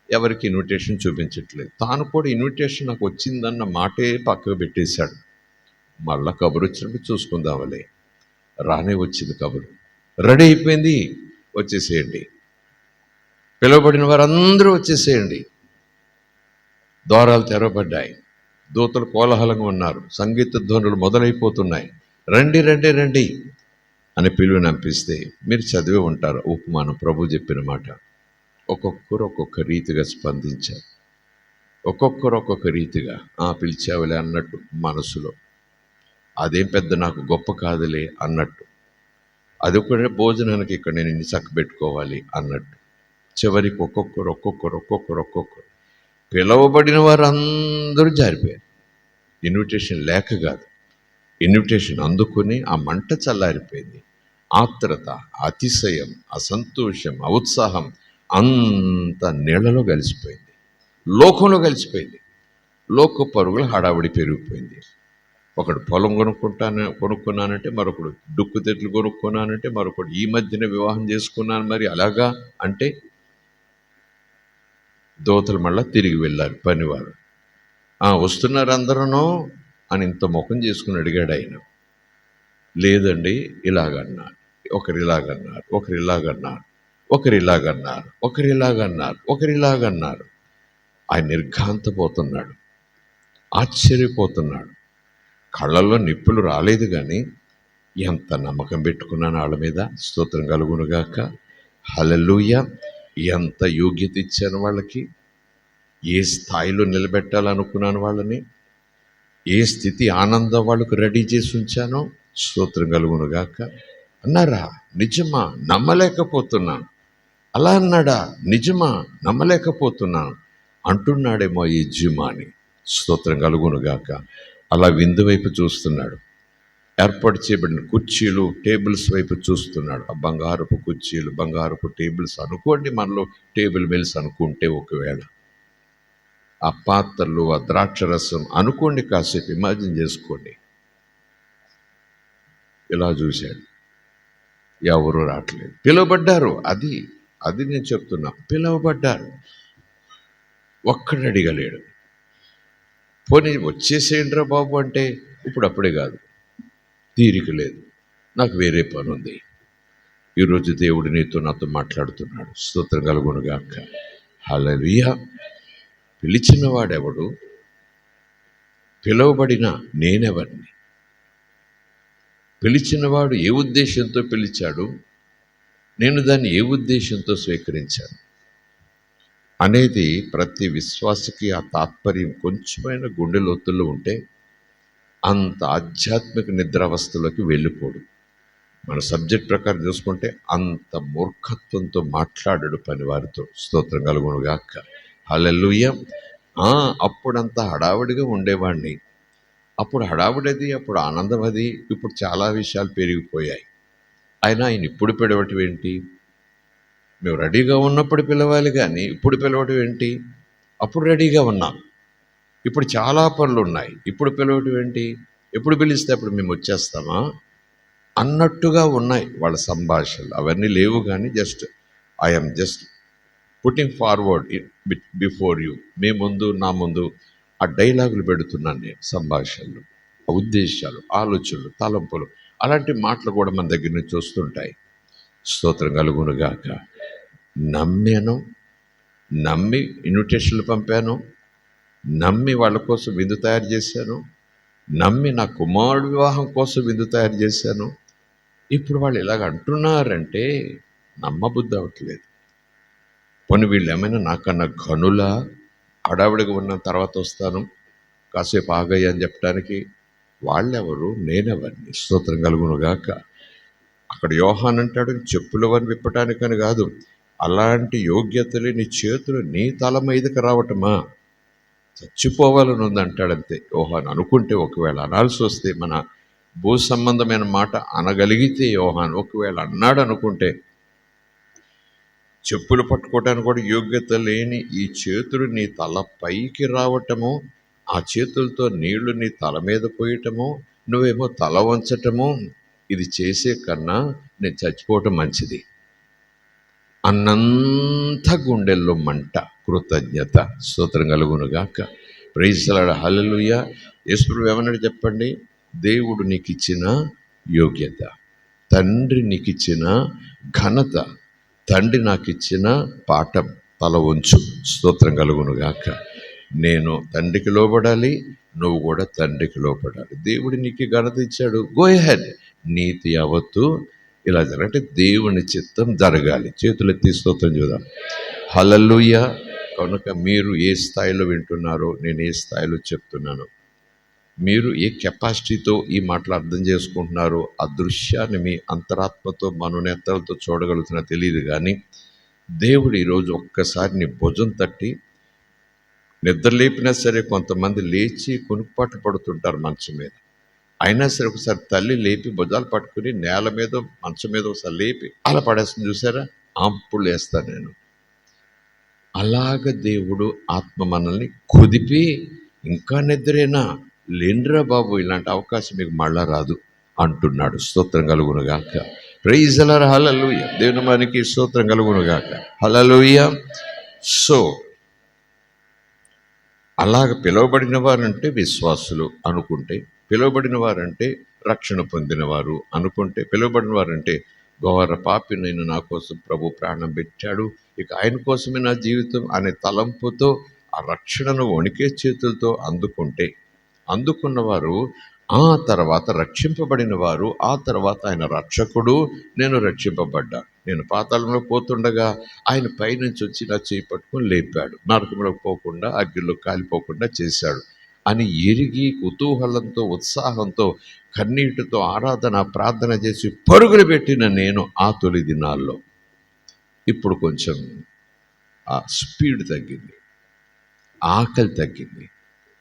ఎవరికి ఇన్విటేషన్ చూపించట్లేదు. తాను కూడా ఇన్విటేషన్ నాకు వచ్చిందన్న మాటే పక్కకు పెట్టేశాడు. మళ్ళా కబురు వచ్చినప్పుడు చూసుకుందామలే. రానే వచ్చింది కబురు, రెడీ అయిపోయింది, వచ్చేసేయండి, పిలువబడిన వారందరూ వచ్చేసేయండి. ద్వారాలు తెరవబడ్డాయి, దూతలు కోలాహలంగా ఉన్నారు, సంగీత ధ్వనులు మొదలైపోతున్నాయి. రండి రండి రండి అని పిలువని అనిపిస్తే మీరు చదివే ఉంటారు ఉపమానం, ప్రభు చెప్పిన మాట. ఒక్కొక్కరు ఒక్కొక్క రీతిగా స్పందించారు, ఒక్కొక్కరు ఒక్కొక్క రీతిగా పిలిచావులే అన్నట్టు మనసులో, అదేం పెద్ద నాకు గొప్ప కాదులే అన్నట్టు, అది కూడా భోజనానికి ఇక్కడ నేను ఇన్ని చక్క పెట్టుకోవాలి అన్నట్టు. చివరికి ఒక్కొక్కరు ఒక్కొక్కరు ఒక్కొక్కరు ఒక్కొక్కరు పిలవబడిన వారందరూ జారిపోయారు. ఇన్విటేషన్ లేక కాదు, ఇన్విటేషన్ అందుకుని ఆ మంట చల్లారిపోయింది. ఆత్రత, అతిశయం, అసంతోషం, ఔత్సాహం అంత నీళ్లలో కలిసిపోయింది, లోకంలో కలిసిపోయింది. లోక పరుగుల హడావిడి పెరిగిపోయింది. ఒకడు పొలం కొనుక్కున్నానంటే, మరొకడు డుక్కు తెట్లు కొనుక్కున్నానంటే, మరొకడు ఈ మధ్యన వివాహం చేసుకున్నాను మరి అలాగా అంటే, దోతలు మళ్ళా తిరిగి వెళ్ళారు పనివారు. వస్తున్నారు అందరూనో అని ఇంత ముఖం చేసుకుని అడిగాడు ఆయన. లేదండి ఇలాగన్నారు, ఒకరు ఇలాగన్నారు, ఒకరు ఇలాగన్నారు, ఒకరు ఇలాగన్నారు, ఒకరు ఇలాగన్నారు, ఒకరు ఇలాగన్నారు. ఆయన నిర్ఘాంతపోతున్నాడు, ఆశ్చర్యపోతున్నాడు. కళ్ళల్లో నిప్పులు రాలేదు కానీ ఎంత నమ్మకం పెట్టుకున్నాను వాళ్ళ మీద, స్తోత్రం కలుగునుగాక. హల్లెలూయా. ఎంత యోగ్యత ఇచ్చాను వాళ్ళకి, ఏ స్థాయిలో నిలబెట్టాలనుకున్నాను వాళ్ళని, ఏ స్థితి ఆనందం వాళ్ళకు రెడీ చేసి ఉంచానో, స్తోత్రం కలుగునుగాక. అన్నారా, నిజమా, నమ్మలేకపోతున్నాను. అలా అన్నాడా, నిజమా, నమ్మలేకపోతున్నాను అంటున్నాడేమో ఈ యజమాని, స్తోత్రం కలుగునుగాక. అలా విందు వైపు చూస్తున్నాడు, ఏర్పాటు చేయబడిన కుర్చీలు టేబుల్స్ వైపు చూస్తున్నాడు. ఆ బంగారపు కుర్చీలు, బంగారపు టేబుల్స్ అనుకోండి, మనలో టేబుల్ మిల్స్ అనుకుంటే ఒకవేళ, ఆ పాత్రలు, ఆ ద్రాక్షరసం అనుకోండి, కాసేపు ఇమాజిన్ చేసుకోండి. ఇలా చూశాడు, ఎవరు రావట్లేదు. పిలువబడ్డారు, అది అది నేను చెప్తున్నా, పిలువబడ్డారు, ఒక్కడు అడిగలేడు. పోనీ వచ్చేసేయండిరా బాబు అంటే ఇప్పుడు అప్పుడే కాదు, తీరిక లేదు, నాకు వేరే పని ఉంది. ఈరోజు దేవుడు నీతో నాతో మాట్లాడుతున్నాడు. స్తోత్రం కలుగునుగాక. హల్లెలూయా. పిలిచిన వాడెవడు? పిలువబడిన నేనెవరిని? పిలిచినవాడు ఏ ఉద్దేశంతో పిలిచాడు, నేను దాన్ని ఏ ఉద్దేశంతో స్వీకరించాను అనేది ప్రతి విశ్వాసకి ఆ తాత్పర్యం కొంచెమైన గుండె లోతుల్లో ఉంటే అంత ఆధ్యాత్మిక నిద్రావస్థలోకి వెళ్ళిపోడు. మన సబ్జెక్ట్ ప్రకారం చూసుకుంటే అంత మూర్ఖత్వంతో మాట్లాడాడు పనివారితో. స్తోత్రం కలుగునుగాక. హల్లెలూయా. అప్పుడంతా హడావుడిగా ఉండేవాడిని. అప్పుడు హడావుడది, అప్పుడు ఆనందం అది. ఇప్పుడు చాలా విషయాలు పెరిగిపోయాయి. అయినా ఆయన ఇప్పుడు పిలవటం ఏంటి? మేము రెడీగా ఉన్నప్పుడు పిలవాలి కానీ ఇప్పుడు పిలవటం ఏంటి? అప్పుడు రెడీగా ఉన్నాం, ఇప్పుడు చాలా పనులు ఉన్నాయి, ఇప్పుడు పిలవటం ఏంటి? ఎప్పుడు పిలిస్తే అప్పుడు మేము వచ్చేస్తామా అన్నట్టుగా ఉన్నాయి వాళ్ళ సంభాషణలు. అవన్నీ లేవు కానీ I'm just putting forward before you. మీ ముందు, నా ముందు ఆ డైలాగులు పెడుతున్నాను నేను. సంభాషణలు, ఉద్దేశాలు, ఆలోచనలు, తలంపులు, అలాంటి మాటలు కూడా మన దగ్గర నుంచి వస్తుంటాయి. స్తోత్రం కలుగునుగాక. నమ్మి ఇన్విటేషన్లు పంపాను, నమ్మి వాళ్ళ కోసం విందు తయారు చేశాను, నమ్మి నా కుమారుడు వివాహం కోసం విందు తయారు చేశాను. ఇప్పుడు వాళ్ళు ఇలాగ అంటున్నారంటే నమ్మబుద్ధి అవ్వట్లేదు. పోనీ వీళ్ళు ఏమైనా నాకన్నా ఘనులా? హడావిడిగా ఉన్న తర్వాత వస్తాను, కాసేపు ఆగయ్య అని చెప్పడానికి. వాళ్ళెవరు, నేనెవరిని? స్తోత్రం కలుగునుగాక. అక్కడ యోహాన్ అంటాడు, చెప్పులవని విప్పటానికని కాదు, అలాంటి యోగ్యతలు నీ చేతులు నీ తల మీదకి రావటమా? చచ్చిపోవాలని ఉంది అంటాడంతే యోహాన్. అనుకుంటే, ఒకవేళ అనాల్సి వస్తే, మన భూ సంబంధమైన మాట అనగలిగితే యోహాన్, ఒకవేళ అన్నాడు అనుకుంటే, చెప్పులు పట్టుకోవటానికి కూడా యోగ్యత లేని ఈ చేతులు నీ తల పైకి రావటము, ఆ చేతులతో నీళ్లు నీ తల మీద పోయటము, నువ్వేమో తల వంచటము, ఇది చేసే కన్నా నేను చచ్చిపోవటం మంచిది అన్నంత గుండెల్లో మంట. కృతజ్ఞత. స్తోత్రం కలుగునుగాక. Praise the lord. హల్లెలూయా. యేసుప్రభువు ఏమన్నాడు చెప్పండి? దేవుడు నీకు ఇచ్చిన యోగ్యత, తండ్రి నీకు ఇచ్చిన ఘనత, తండ్రి నాకు ఇచ్చిన పాఠం, తల వంచు. స్తోత్రం కలుగునుగాక. నేను తండ్రికి లోబడాలి, నువ్వు కూడా తండ్రికి లోబడాలి. దేవుడు నీకు ఘనత ఇచ్చాడు, గో హెడ్. నీతి యావత్తు ఇలా జరగంటే దేవుని చిత్తం జరగాలి. చేతులెత్తి స్తోత్రం చూద్దాం. హల్లెలూయా. కనుక మీరు ఏ స్థాయిలో వింటున్నారో, నేను ఏ స్థాయిలో చెప్తున్నానో, మీరు ఏ కెపాసిటీతో ఈ మాటలు అర్థం చేసుకుంటున్నారో, ఆ దృశ్యాన్ని మీ అంతరాత్మతో, మనోనేత్రాలతో చూడగలుగుతున్నా తెలియదు కానీ, దేవుడు ఈరోజు ఒక్కసారి నీ భుజం తట్టి, నిద్ర లేపినా సరే కొంతమంది లేచి కొనుక్పాట్లు పడుతుంటారు మంచం మీద, అయినా సరే ఒకసారి తల్లి లేపి భుజాలు పట్టుకుని నేల మీద, మంచం మీద ఒకసారి లేపి అలా పడేస్తుంది చూసారా, అప్పుడు లేస్తాను నేను. అలాగ దేవుడు ఆత్మ మనల్ని కుదిపి, ఇంకా నిద్రేనా, లేండ్రా బాబు, ఇలాంటి అవకాశం మీకు మళ్ళా రాదు అంటున్నాడు. స్తోత్రం కలుగునుగాక. Praise the lord. హల్లెలూయా. దేవుని మనకి స్తోత్రం కలుగునుగాక. హల్లెలూయా. సో అలాగ పిలువబడిన వారంటే విశ్వాసులు అనుకుంటే, పిలువబడిన వారంటే రక్షణ పొందినవారు అనుకుంటే, పిలువబడిన వారంటే ఘోర పాపినైన నా కోసం ప్రభు ప్రాణం పెట్టాడు, ఇక ఆయన కోసమే నా జీవితం అనే తలంపుతో ఆ రక్షణను వణికే చేతులతో అందుకున్నవారు, ఆ తర్వాత రక్షింపబడిన వారు, ఆ తర్వాత ఆయన రక్షకుడు, నేను రక్షింపబడ్డా, నేను పాతాళంలో పోతుండగా ఆయన పైనుంచి వచ్చి నా చేయి పట్టుకొని లేపాడు, నరకంలో పోకుండా, అగ్నిలో కాలిపోకుండా చేశాడు అని ఎరిగి కుతూహలంతో, ఉత్సాహంతో, కన్నీటితో ఆరాధన ప్రార్థన చేసి పరుగులు పెట్టిన నేను ఆ తొలి దినాల్లో, ఇప్పుడు కొంచెం ఆ స్పీడ్ తగ్గింది, ఆకలి తగ్గింది,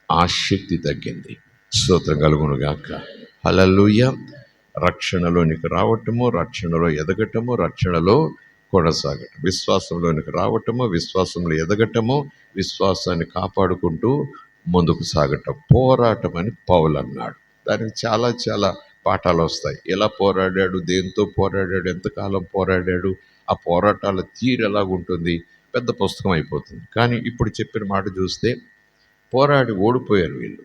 ఆసక్తి తగ్గింది. స్తోత్రం కలుగునుగాక. హల్లెలూయా. రక్షణలోనికి రావటము, రక్షణలో ఎదగటము, రక్షణలో కొనసాగటం, విశ్వాసంలోనికి రావటము, విశ్వాసంలో ఎదగటము, విశ్వాసాన్ని కాపాడుకుంటూ ముందుకు సాగటం. పోరాటం అని పౌలు అన్నాడు. దానికి చాలా చాలా పాఠాలు వస్తాయి. ఎలా పోరాడాడు, దేంతో పోరాడాడు, ఎంతకాలం పోరాడాడు, ఆ పోరాటాల తీరు ఎలాగుంటుంది, పెద్ద పుస్తకం అయిపోతుంది. కానీ ఇప్పుడు చెప్పిన మాట చూస్తే, పోరాడి ఓడిపోయారు వీళ్ళు.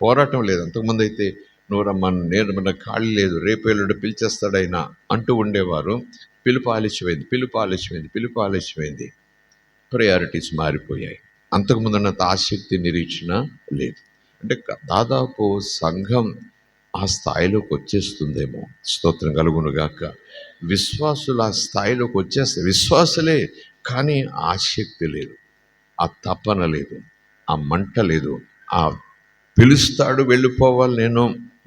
పోరాటం లేదు. అంతకుముందు అయితే నువ్వు రమ్మని, నేను రమ్మని, ఖాళీ లేదు, రేపు ఎల్లుండి పిలిచేస్తాడైనా అంటూ ఉండేవారు. పిలుపు ఆలస్యమైంది, పిలుపు ఆలస్యమైంది, పిలుపు ఆలస్యమైంది. ప్రయారిటీస్ మారిపోయాయి. అంతకుముందున్నంత ఆసక్తి, నిరీక్షణ లేదు. అంటే దాదాపు సంఘం ఆ స్థాయిలోకి వచ్చేస్తుందేమో. స్తోత్రం కలుగును గాక. విశ్వాసులు ఆ స్థాయిలోకి వచ్చేస్తే విశ్వాసులే, కానీ ఆసక్తి లేదు, ఆ తపన లేదు, ఆ మంట లేదు. ఆ పిలుస్తాడు వెళ్ళిపోవాలి నేను,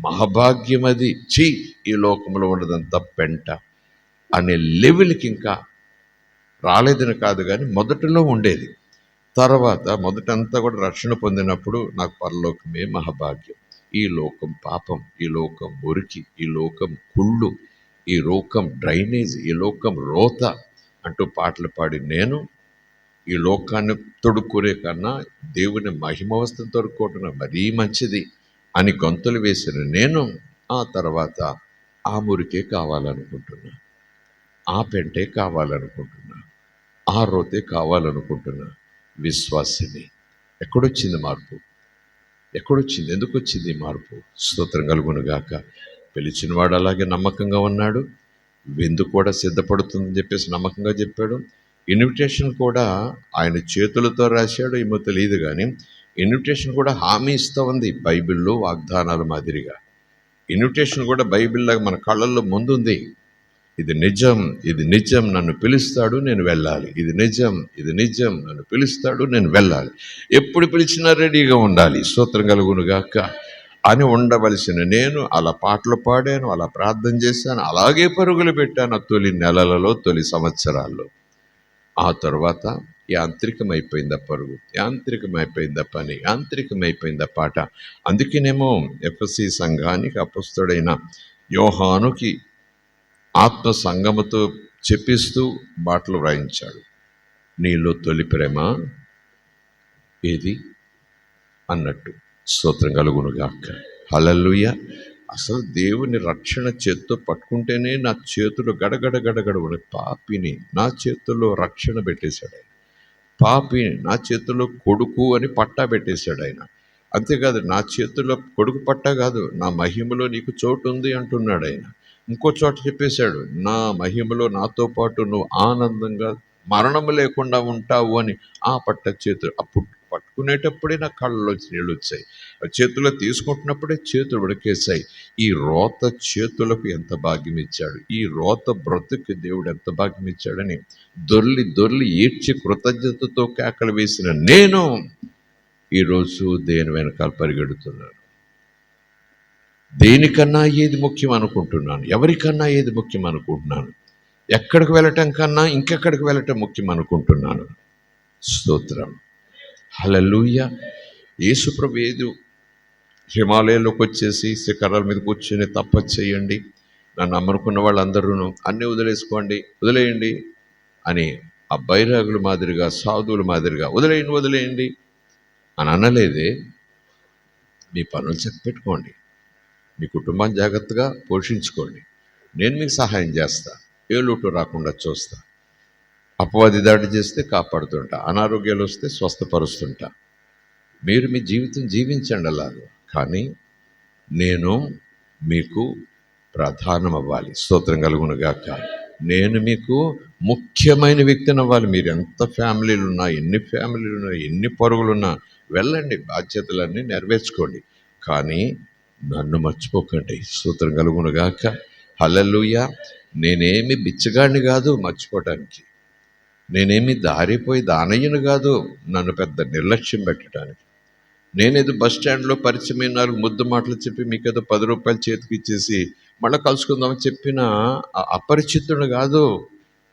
మహాభాగ్యం అది, చీ ఈ లోకంలో ఉన్నదంతా పెంట అనే లెవెల్కి ఇంకా రాలేదని కాదు, కానీ మొదటిలో ఉండేది. తర్వాత మొదటంతా కూడా రక్షణ పొందినప్పుడు నాకు పరలోకమే మహాభాగ్యం, ఈ లోకం పాపం, ఈ లోకం మురికి, ఈ లోకం కుళ్ళు, ఈ లోకం డ్రైనేజ్, ఈ లోకం రోత అంటూ పాటలు పాడి నేను ఈ లోకాన్ని తొడుక్కునే కన్నా దేవుని మహిమవస్థను తొడుక్కోవటం మరీ మంచిది అని గొంతులు వేసిన నేను ఆ తర్వాత ఆ మురికే కావాలనుకుంటున్నా, ఆ పెంటే కావాలనుకుంటున్నా, ఆ రోతే కావాలనుకుంటున్నా. విశ్వాసిని. ఎక్కడొచ్చింది మార్పు? ఎక్కడొచ్చింది? ఎందుకు వచ్చింది ఈ మార్పు? స్తోత్రం కలుగును గాక. పిలిచినవాడు అలాగే నమ్మకంగా ఉన్నాడు, విందు కూడా సిద్ధపడుతుందని చెప్పేసి నమ్మకంగా చెప్పాడు. ఇన్విటేషన్ కూడా ఆయన చేతులతో రాశాడు, ఏమో తెలియదు, కానీ ఇన్విటేషన్ కూడా హామీ ఇస్తూ ఉంది బైబిల్లో వాగ్దానాల మాదిరిగా. ఇన్విటేషన్ కూడా బైబిల్లాగా మన కళ్ళల్లో ముందుంది. ఇది నిజం, ఇది నిజం, నన్ను పిలుస్తాడు నేను వెళ్ళాలి, ఇది నిజం, ఇది నిజం, నన్ను పిలుస్తాడు నేను వెళ్ళాలి, ఎప్పుడు పిలిచినా రెడీగా ఉండాలి. స్తోత్రం కలుగును గాక అని ఉండవలసిన నేను అలా పాటలు పాడాను, అలా ప్రార్థన చేశాను, అలాగే పరుగులు పెట్టాను తొలి నెలలలో, తొలి సంవత్సరాల్లో. ఆ తర్వాత యాంత్రికమైపోయిందా పరుగు, యాంత్రికమైపోయిందా పని, యాంత్రికమైపోయిందా పాట. అందుకేనేమో ఎఫెసీ సంఘానికి అపొస్తలుడైన యోహానుకి ఆత్మ సంగముతో చెప్పిస్తూ మాటలు వ్రాయించాడు. నీలో తొలి ప్రేమ ఏది అన్నట్టు. స్తోత్రం కలుగును గాక. హల్లెలూయా. అసలు దేవుని రక్షణ చేత్తో పట్టుకుంటేనే నా చేతులు గడగడ గడగడ ఉన్నాయి. పాపిని నా చేతుల్లో రక్షణ పెట్టేశాడు ఆయన. పాపిని నా చేతుల్లో కొడుకు అని పట్టా పెట్టేశాడు ఆయన. అంతేకాదు, నా చేతుల్లో కొడుకు పట్టా కాదు, నా మహిమలో నీకు చోటు ఉంది అంటున్నాడు ఆయన. ఇంకో చోట చెప్పేశాడు, నా మహిమలో నాతో పాటు నువ్వు ఆనందంగా మరణము లేకుండా ఉంటావు అని. ఆ పట్ట చేతులు అప్పుడు పట్టుకునేటప్పుడే నా కళ్ళలోంచి నీళ్ళు వచ్చాయి, చేతుల్లో తీసుకుంటున్నప్పుడే చేతులు ఉడికేశాయి. ఈ రోత చేతులకు ఎంత భాగ్యం ఇచ్చాడు, ఈ రోత బ్రతుకు దేవుడు ఎంత భాగ్యం ఇచ్చాడని దొర్లి దొర్లి ఏడ్చి కృతజ్ఞతతో కేకలు వేసిన నేను ఈరోజు దేని వెనకాల పరిగెడుతున్నాను. దేనికన్నా ఏది ముఖ్యం అనుకుంటున్నాను, ఎవరికన్నా ఏది ముఖ్యం అనుకుంటున్నాను, ఎక్కడికి వెళ్ళటం కన్నా ఇంకెక్కడికి వెళ్ళటం ముఖ్యం అనుకుంటున్నాను. స్తోత్రం. హల్లెలూయా. యేసుప్రభు ఏదు హిమాలయాల్లోకి వచ్చేసి శిఖరాల మీద కూర్చొని తపస్సు చేయండి, నన్ను నమ్మనుకున్న వాళ్ళందరూ అన్నీ వదిలేసుకోండి, వదిలేయండి అని ఆ బైరాగుల మాదిరిగా, సాధువుల మాదిరిగా వదిలేయండి వదిలేయండి అని అనలేదే. మీ పనులు చక్కపెట్టుకోండి, మీ కుటుంబాన్ని జాగ్రత్తగా పోషించుకోండి, నేను మీకు సహాయం చేస్తా, ఏ లోటు రాకుండా చూస్తా, అపవాది దాడి చేస్తే కాపాడుతుంటా, అనారోగ్యాలు వస్తే స్వస్థపరుస్తుంటా, మీరు మీ జీవితం జీవించండి అలాగా, కానీ నేను మీకు ప్రధానం అవ్వాలి. స్తోత్రం కలుగును గాక. నేను మీకు ముఖ్యమైన వ్యక్తిని అవ్వాలి. మీరు ఎంత ఫ్యామిలీలు ఉన్నా, ఎన్ని ఫ్యామిలీలు ఉన్నా, ఎన్ని పరుగులున్నా వెళ్ళండి, బాధ్యతలన్నీ నెరవేర్చుకోండి, కానీ నన్ను మర్చిపోకండి. స్తోత్రం కలుగును గాక. హల్లెలూయా. నేనేమి బిచ్చగాడిని కాదు మర్చిపోవటానికి, నేనేమి దారిపోయి దానయ్యను కాదు నన్ను పెద్ద నిర్లక్ష్యం పెట్టడానికి. నేనేదో బస్ స్టాండ్లో పరిచయమైన 4 ముద్దు మాటలు చెప్పి మీకేదో 10 రూపాయలు చేతికి ఇచ్చేసి మళ్ళీ కలుసుకుందామని చెప్పిన అపరిచితుడు కాదు.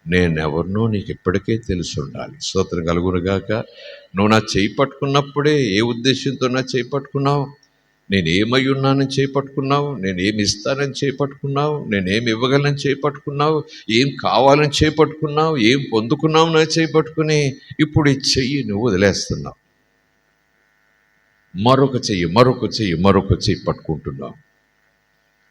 నేనెవరినో నీకు ఇప్పటికే తెలిసి ఉండాలి. స్తోత్రం కలుగును గాక. నువ్వు నా చేయి పట్టుకున్నప్పుడే ఏ ఉద్దేశంతో నా చేయి పట్టుకున్నావు, నేనేమై ఉన్నానని చేపట్టుకున్నావు, నేనేమి ఇస్తానని చేపట్టుకున్నావు, నేనేమి ఇవ్వగలని చేపట్టుకున్నావు, ఏం కావాలని చేపట్టుకున్నావు, ఏం పొందుకున్నావు నా చేపట్టుకుని ఇప్పుడు ఈ చెయ్యి నువ్వు వదిలేస్తున్నావు, మరొక చెయ్యి మరొక చెయ్యి మరొక చెయ్యి పట్టుకుంటున్నావు.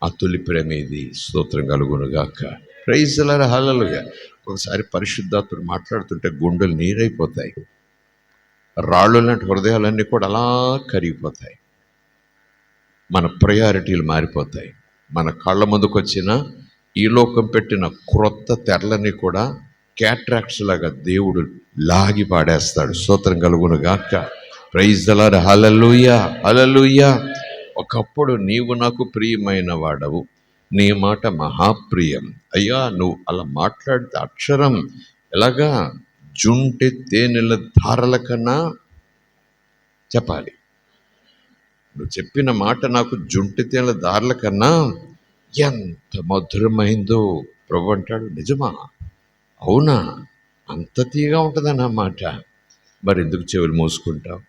ఆ తొలి ప్రేమ ఇది. స్తోత్రం కలుగునుగాక. Praise the lord. హల్లెలూయా. ఒకసారి పరిశుద్ధాత్ముడు మాట్లాడుతుంటే గుండెలు నీరైపోతాయి, రాళ్ళు లాంటి హృదయాలన్నీ కూడా అలా కరిగిపోతాయి. మన ప్రయారిటీలు మారిపోతాయి. మన కళ్ళ ముందుకు వచ్చిన ఈ లోకం పెట్టిన క్రొత్త తెరలని కూడా క్యాట్రాక్ట్స్ లాగా దేవుడు లాగి పాడేస్తాడు. స్తోత్రం కలుగును గాక. Praise the Lord. Hallelujah, hallelujah. ఒకప్పుడు నీవు నాకు ప్రియమైన వాడవు, నీ మాట మహాప్రియం. అయ్యా, నువ్వు అలా మాట్లాడితే అక్షరం ఎలాగా జుంటె తేనెల ధారల కన్నా చెప్పాలి. నువ్వు చెప్పిన మాట నాకు జుంటె తేనెల ధారల కన్నా ఎంత మధురమైందో. ప్రభు అంటాడు, నిజమా? అవునా? అంత తీగా ఉంటుందన్న మాట. మరి ఎందుకు చెవులు మూసుకుంటావు?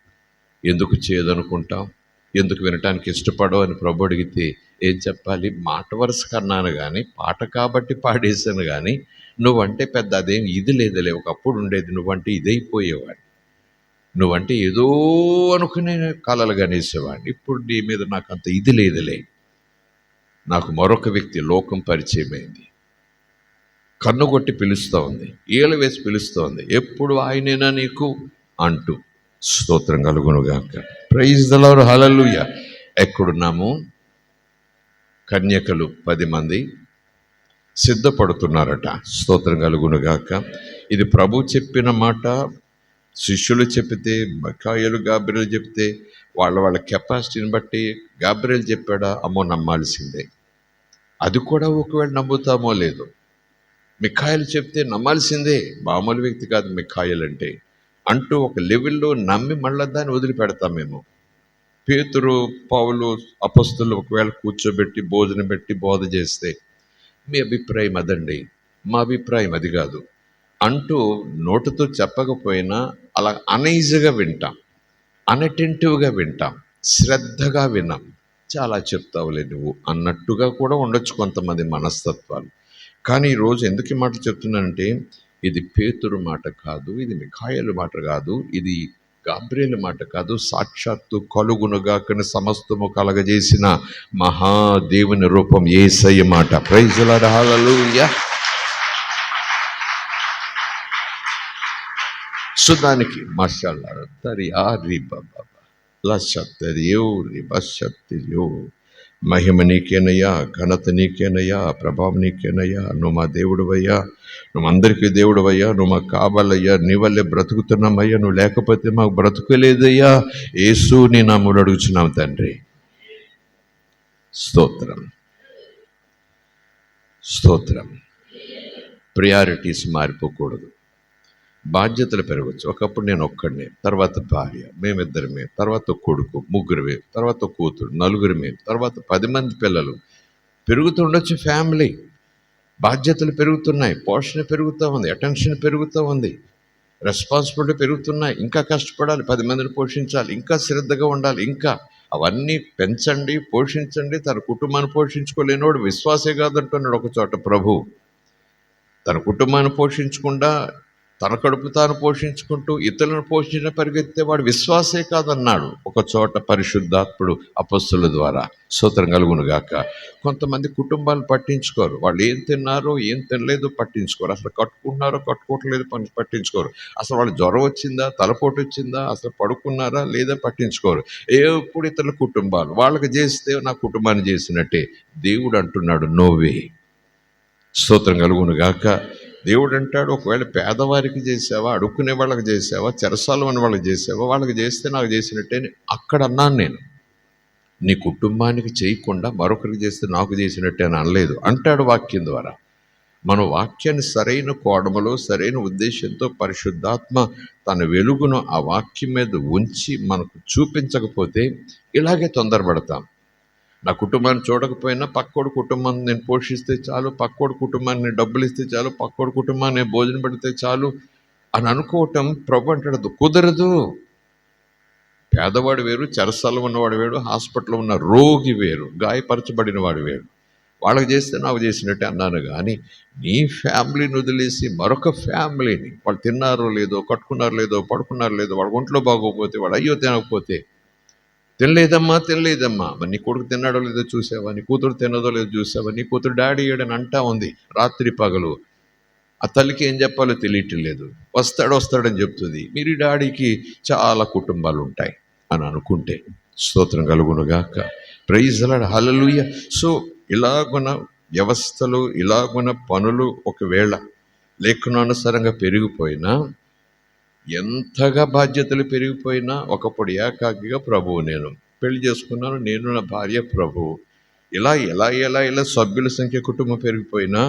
ఎందుకు చేయదనుకుంటావు? ఎందుకు వినటానికి ఇష్టపడవు అని ప్రభు అడిగితే ఏం చెప్పాలి? మాట వరుస కన్నాను కానీ, పాట కాబట్టి పాడేశాను కానీ, నువ్వంటే పెద్ద అదేం ఇది లేదులే. ఒకప్పుడు ఉండేది, నువ్వంటే ఇదైపోయేవాడిని. నువ్వంటే ఏదో అనుకునే కలలు కనేసేవాడిని. ఇప్పుడు నీ మీద నాకు అంత ఇది లేదులే. నాకు మరొక వ్యక్తి లోకం పరిచయం అయింది. కన్ను కొట్టి పిలుస్తూ ఉంది, ఏలు వేసి పిలుస్తూ ఉంది, ఎప్పుడు ఆయనేనా నీకు అంటూ. స్తోత్రం కలుగునుగాక. Praise the Lord. హల్లెలూయా. ఎక్కడున్నాము? కన్యకలు 10 మంది సిద్ధపడుతున్నారట. స్తోత్రం కలుగునుగాక. ఇది ప్రభు చెప్పిన మాట. శిష్యులు చెప్తే, మిఖాయేలు గాబ్రియలు చెప్తే, వాళ్ళ కెపాసిటీని బట్టి గాబ్రియలు చెప్పాడా? అమ్మో, నమ్మాల్సిందే. అది కూడా ఒకవేళ నమ్ముతామో లేదో. మిఖాయేలు చెప్తే నమ్మాల్సిందే. మామూలు వ్యక్తి కాదు మిఖాయేలు అంటే అంటూ ఒక లెవెల్లో నమ్మి మళ్ళీ దాన్ని వదిలిపెడతామేమో. పేతురు, పౌలు, అపొస్తలులు ఒకవేళ కూర్చోబెట్టి భోజనం పెట్టి బోధ చేస్తే, మీ అభిప్రాయం అదండి, మా అభిప్రాయం అది కాదు అంటూ నోటుతో చెప్పకపోయినా అలా అనైజగా వింటాం, అనటెంటివ్గా వింటాం, శ్రద్ధగా విన్నాం. చాలా చెప్తావులే నువ్వు అన్నట్టుగా కూడా ఉండొచ్చు కొంతమంది మనస్తత్వాలు. కానీ ఈరోజు ఎందుకు ఈ మాటలు చెప్తున్నానంటే, ఇది పేతురు మాట కాదు, ఇది మిఖాయేలు మాట కాదు, ఇది గాబ్రియలు మాట కాదు, సాక్షాత్తు కలుగునుగాకని సమస్తము కలగజేసిన మహాదేవుని రూపం యేసయ్య మాట. Praise the lord. Hallelujah. So దానికి మషాల్లా తరియా రిబాబా లషత్తరియో రిబషత్తరియో. మహిమ నీకేనయ్యా, ఘనత నీకేనయ్యా, ప్రభావం నీకేనయ్యా. నువ్వు మా దేవుడువయ్యా, నువ్వు అందరికీ దేవుడువయ్యా, నువ్వు మాకు కావాలయ్యా, నీ వల్లే బ్రతుకుతున్నామయ్యా, నువ్వు లేకపోతే మాకు బ్రతుకులేదయ్యా. యేసు నీ నామములో అడుగుచున్నాం తండ్రి. స్తోత్రం, స్తోత్రం. ప్రయారిటీస్ మారిపోకూడదు. బాధ్యతలు పెరగచ్చు. ఒకప్పుడు నేను ఒక్కడినే, తర్వాత భార్య, మేమిద్దరమే, తర్వాత కొడుకు, ముగ్గురమే, తర్వాత కూతురు, నలుగురమే, తర్వాత 10 మంది పిల్లలు. పెరుగుతుండొచ్చు ఫ్యామిలీ. బాధ్యతలు పెరుగుతున్నాయి, పోషణ పెరుగుతూ ఉంది, అటెన్షన్ పెరుగుతూ ఉంది, రెస్పాన్సిబిలిటీ పెరుగుతున్నాయి. ఇంకా కష్టపడాలి, 10 మందిని పోషించాలి, ఇంకా శ్రద్ధగా ఉండాలి. ఇంకా అవన్నీ పెంచండి, పోషించండి. తన కుటుంబాన్ని పోషించుకోలేనివాడు విశ్వాసే కాదంటున్నాడు ఒక చోట ప్రభు. తన కుటుంబాన్ని పోషించకుండా తన కడుపు తాను పోషించుకుంటూ ఇతరులను పోషించిన పరిగెత్తే వాడు విశ్వాసే కాదన్నాడు ఒక చోట పరిశుద్ధాత్ముడు అపొస్తలుల ద్వారా. స్తోత్రం కలుగునుగాక. కొంతమంది కుటుంబాలను పట్టించుకోరు. వాళ్ళు ఏం తిన్నారో ఏం తినలేదో పట్టించుకోరు. అసలు కట్టుకుంటున్నారో కట్టుకోవట్లేదు పట్టించుకోరు. అసలు వాళ్ళు జ్వరం వచ్చిందా, తలపోటు వచ్చిందా, అసలు పడుకున్నారా లేదా పట్టించుకోరు. ఎప్పుడు ఇతరుల కుటుంబాలు వాళ్ళకి చేస్తే నా కుటుంబాన్ని చేసినట్టే. దేవుడు అంటున్నాడు, నోవే. స్తోత్రం కలుగునుగాక. దేవుడు అంటాడు, ఒకవేళ పేదవారికి చేసావా, అడుక్కునే వాళ్ళకి చేసావా, చెరసాలు అని వాళ్ళకి చేసావా, వాళ్ళకి చేస్తే నాకు చేసినట్టే అక్కడ అన్నాను నేను. నీ కుటుంబానికి చేయకుండా మరొకరికి చేస్తే నాకు చేసినట్టే అని అనలేదు అంటాడు వాక్యం ద్వారా. మన వాక్యాన్ని సరైన కోణములో సరైన ఉద్దేశంతో పరిశుద్ధాత్మ తన వెలుగును ఆ వాక్యం మీద ఉంచి మనకు చూపించకపోతే ఇలాగే తొందరపడతాం. నా కుటుంబాన్ని చూడకపోయినా పక్కోడు కుటుంబాన్ని నేను పోషిస్తే చాలు, పక్కోడు కుటుంబాన్ని నేను డబ్బులు ఇస్తే చాలు, పక్కోడు కుటుంబాన్ని నేను భోజనం పెడితే చాలు అని అనుకోవటం ప్రభు అంటాడు కుదరదు. పేదవాడు వేరు, చెరసాలలో ఉన్నవాడు వేరు, హాస్పిటల్లో ఉన్న రోగి వేరు, గాయపరచబడిన వాడు వేరు. వాళ్ళకి చేస్తే నాకు చేసినట్టే అన్నాను. కానీ నీ ఫ్యామిలీని వదిలేసి మరొక ఫ్యామిలీని, వాళ్ళు తిన్నారో లేదో, కట్టుకున్నారో లేదో, పడుకున్నారో లేదో, వాళ్ళ ఒంట్లో బాగోకపోతే, వాడు అయ్యో తినకపోతే, తినలేదమ్మా మరి నీ కొడుకు తిన్నాడో లేదో చూసావా, నీ కూతురు తిన్నదో లేదో చూసావా, నీ కూతురు డాడీ ఏడని అంటా ఉంది రాత్రి పగలు. ఆ తల్లికి ఏం చెప్పాలో తెలియట్లేదు. వస్తాడని చెప్తుంది. మీరు డాడీకి చాలా కుటుంబాలు ఉంటాయి అని అనుకుంటే స్తోత్రం కలుగునుగాక. Praise lord, hallelujah. సో ఇలాగున వ్యవస్థలు, ఇలాగున పనులు ఒకవేళ లేఖనానుసారంగా పెరిగిపోయినా, ఎంతగా బాధ్యతలు పెరిగిపోయినా, ఒకప్పుడు ఏకాకిగా ప్రభువు నేను పెళ్లి చేసుకున్నాను, నేను నా భార్య ప్రభువు, ఇలా ఎలా ఎలా ఇలా సభ్యుల సంఖ్య కుటుంబం పెరిగిపోయినా